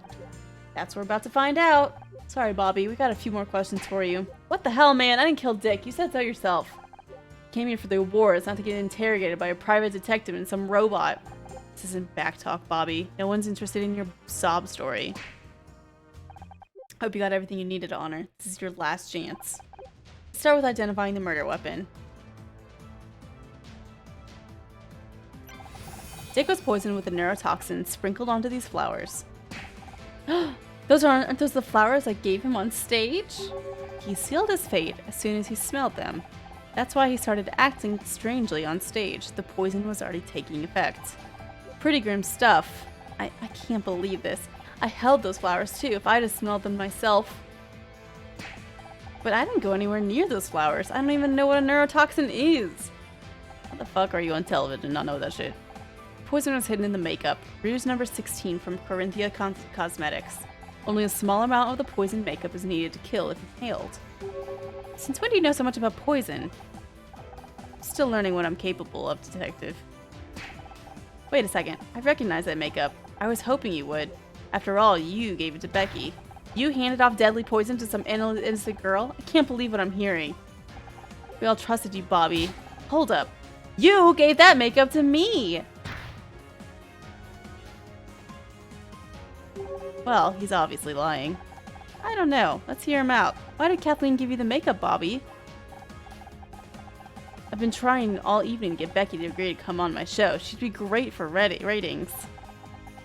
That's what we're about to find out. Sorry, Bobby, we got a few more questions for you. What the hell, man? I didn't kill Dick. You said so yourself. Came here for the awards, not to get interrogated by a private detective and some robot. This isn't backtalk, Bobby. No one's interested in your sob story. Hope you got everything you needed, Honor. This is your last chance. Start with identifying the murder weapon. Dick was poisoned with a neurotoxin sprinkled onto these flowers. Aren't those the flowers I gave him on stage? He sealed his fate as soon as he smelled them. That's why he started acting strangely on stage. The poison was already taking effect. Pretty grim stuff. I can't believe this. I held those flowers too if I'd have smelled them myself. But I didn't go anywhere near those flowers. I don't even know what a neurotoxin is. How the fuck are you on television and not know that shit? Poison was hidden in the makeup. Ruse number 16 from Corinthia Cosmetics. Only a small amount of the poison makeup is needed to kill if inhaled. Since when do you know so much about poison? Still learning what I'm capable of, Detective. Wait a second. I recognize that makeup. I was hoping you would. After all, you gave it to Becky. You handed off deadly poison to some innocent girl? I can't believe what I'm hearing. We all trusted you, Bobby. Hold up. You gave that makeup to me! Well, he's obviously lying. I don't know. Let's hear him out. Why did Kathleen give you the makeup, Bobby? I've been trying all evening to get Becky to agree to come on my show. She'd be great for ratings.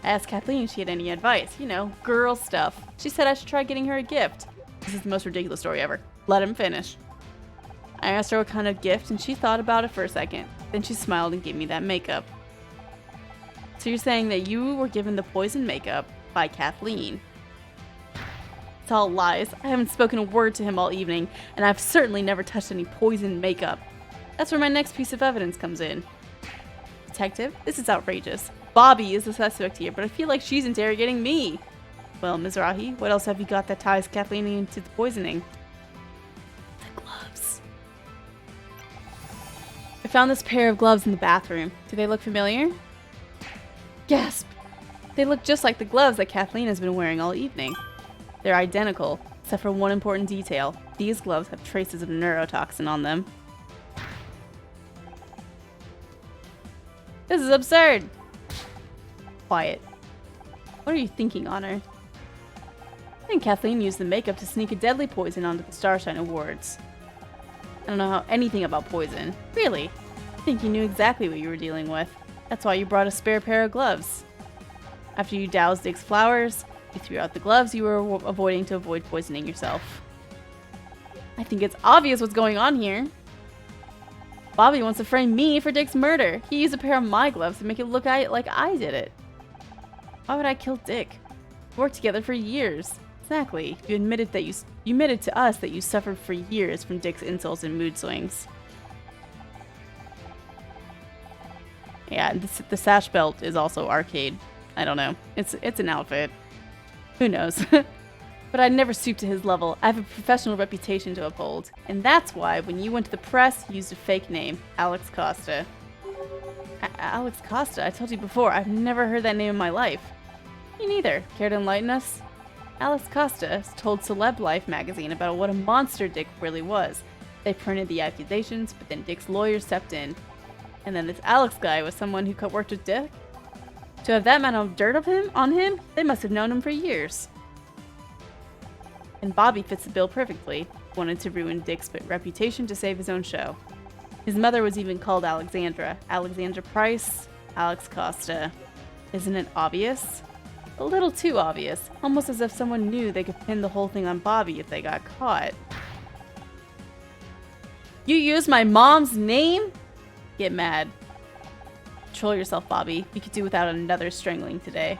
I asked Kathleen if she had any advice. You know, girl stuff. She said I should try getting her a gift. This is the most ridiculous story ever. Let him finish. I asked her what kind of gift, and she thought about it for a second. Then she smiled and gave me that makeup. So you're saying that you were given the poison makeup by Kathleen? It's all lies. I haven't spoken a word to him all evening, and I've certainly never touched any poison makeup. That's where my next piece of evidence comes in. Detective, this is outrageous. Bobby is the suspect here, but I feel like she's interrogating me. Well, Mizrahi, what else have you got that ties Kathleen into the poisoning? The gloves. I found this pair of gloves in the bathroom. Do they look familiar? Gasp! They look just like the gloves that Kathleen has been wearing all evening. They're identical, except for one important detail. These gloves have traces of neurotoxin on them. This is absurd! Quiet. What are you thinking, Honor? I think Kathleen used the makeup to sneak a deadly poison onto the Starshine Awards. I don't know anything about poison. Really? I think you knew exactly what you were dealing with. That's why you brought a spare pair of gloves. After you doused Dick's flowers, you threw out the gloves you were avoiding to avoid poisoning yourself. I think it's obvious what's going on here. Bobby wants to frame me for Dick's murder. He used a pair of my gloves to make it look like I did it. Why would I kill Dick? We worked together for years. Exactly. You admitted to us that you suffered for years from Dick's insults and mood swings. Yeah, the sash belt is also arcade. I don't know. It's an outfit. Who knows? But I'd never stoop to his level. I have a professional reputation to uphold. And that's why, when you went to the press, you used a fake name, Alex Costa. Alex Costa? I told you before, I've never heard that name in my life. Me neither. Care to enlighten us? Alex Costa told Celeb Life magazine about what a monster Dick really was. They printed the accusations, but then Dick's lawyer stepped in. And then this Alex guy was someone who worked with Dick? To have that amount of dirt on him, they must have known him for years. And Bobby fits the bill perfectly. Wanted to ruin Dick's reputation to save his own show. His mother was even called Alexandra. Alexandra Price, Alex Costa. Isn't it obvious? A little too obvious. Almost as if someone knew they could pin the whole thing on Bobby if they got caught. You used my mom's name? Get mad. Control yourself, Bobby. You could do without another strangling today.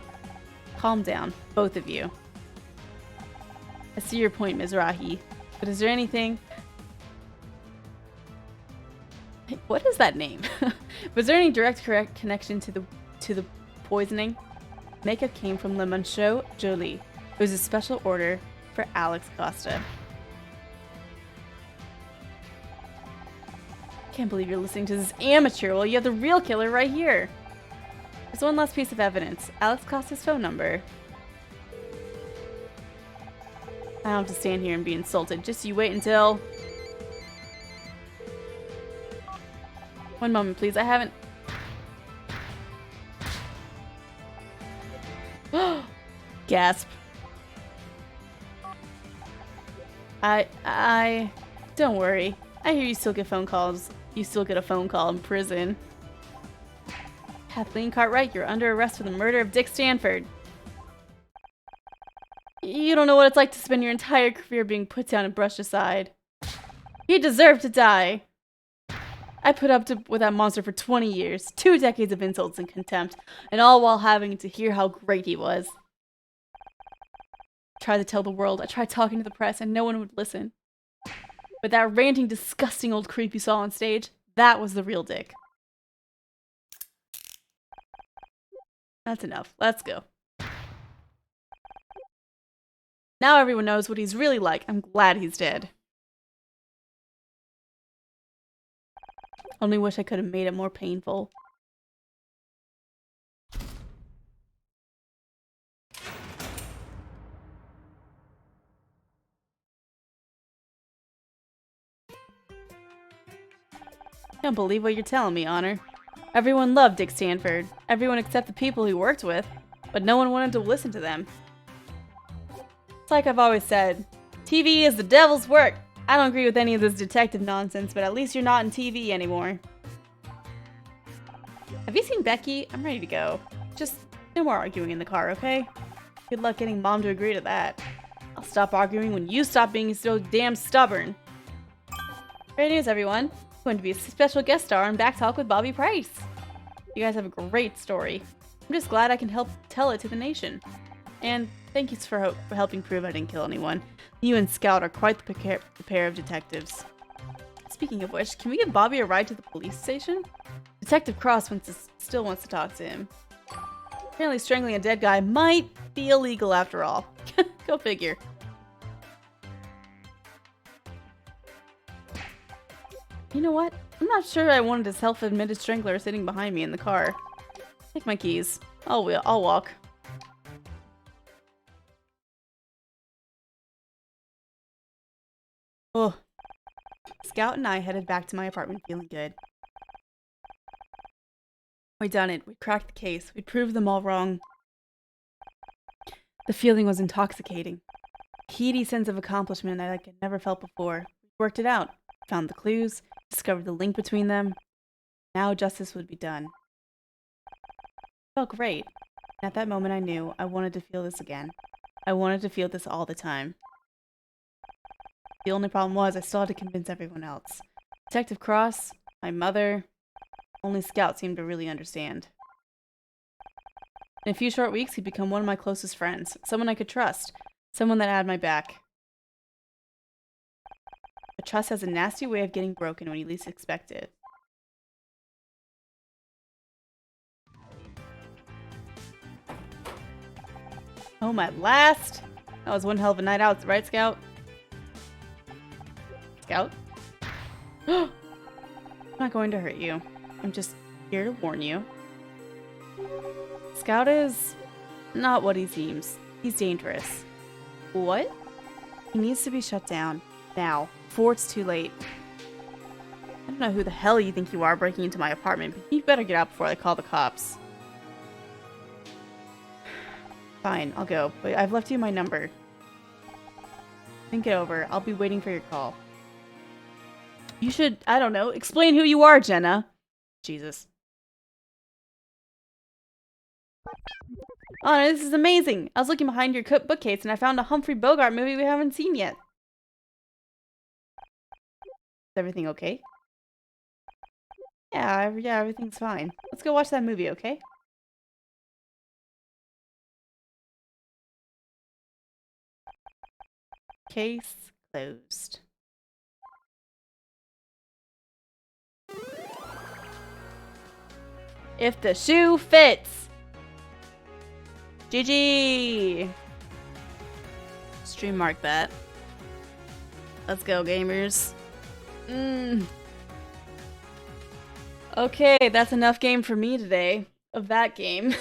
Calm down, both of you. I see your point, Mizrahi. But is there anything... What is that name? Was there any direct connection to the poisoning? Makeup came from Le Manchot Jolie. It was a special order for Alex Costa. Can't believe you're listening to this amateur while you have the real killer right here. There's one last piece of evidence. Alex Costa's phone number. I don't have to stand here and be insulted. Just you wait until... One moment, please. I haven't... Gasp. Don't worry. I hear you still get phone calls. You still get a phone call in prison. Kathleen Cartwright, you're under arrest for the murder of Dick Stanford. You don't know what it's like to spend your entire career being put down and brushed aside. You deserve to die. I put up with that monster for 20 years, 2 decades of insults and contempt, and all while having to hear how great he was. I tried to tell the world, I tried talking to the press, and no one would listen. But that ranting, disgusting old creep you saw on stage, that was the real Dick. That's enough. Let's go. Now everyone knows what he's really like. I'm glad he's dead. Only wish I could have made it more painful. Can't believe what you're telling me, Honor. Everyone loved Dick Stanford. Everyone except the people he worked with. But no one wanted to listen to them. It's like I've always said, TV is the devil's work. I don't agree with any of this detective nonsense, but at least you're not in TV anymore. Have you seen Becky? I'm ready to go. Just no more arguing in the car, okay? Good luck getting Mom to agree to that. I'll stop arguing when you stop being so damn stubborn. Great news, everyone. I'm going to be a special guest star on Backtalk with Bobby Price. You guys have a great story. I'm just glad I can help tell it to the nation. And thank you for helping prove I didn't kill anyone. You and Scout are quite the pair of detectives. Speaking of which, can we give Bobby a ride to the police station? Detective Cross still wants to talk to him. Apparently strangling a dead guy might be illegal after all. Go figure. You know what? I'm not sure I wanted a self-admitted strangler sitting behind me in the car. Take my keys. I'll walk. Oh. Scout and I headed back to my apartment feeling good. We'd done it. We'd cracked the case. We'd proved them all wrong. The feeling was intoxicating. A heady sense of accomplishment that I had never felt before. We worked it out. Found the clues. Discovered the link between them. Now justice would be done. It felt great. And at that moment I knew I wanted to feel this again. I wanted to feel this all the time. The only problem was I still had to convince everyone else. Detective Cross, my mother. Only Scout seemed to really understand. In a few short weeks, he'd become one of my closest friends. Someone I could trust. Someone that had my back. But trust has a nasty way of getting broken when you least expect it. Home at last! That was one hell of a night out, right, Scout? Scout? I'm not going to hurt you. I'm just here to warn you. Scout is not what he seems. He's dangerous. What? He needs to be shut down. Now. Before it's too late. I don't know who the hell you think you are breaking into my apartment, but you better get out before I call the cops. Fine, I'll go, but I've left you my number. Think it over. I'll be waiting for your call. You should, I don't know, explain who you are, Jenna. Jesus. Oh, this is amazing. I was looking behind your bookcase and I found a Humphrey Bogart movie we haven't seen yet. Is everything okay? Yeah, everything's fine. Let's go watch that movie, okay? Case closed. If the shoe fits. GG. Stream mark that. Let's go, gamers. Okay, that's enough game for me today. Of that game.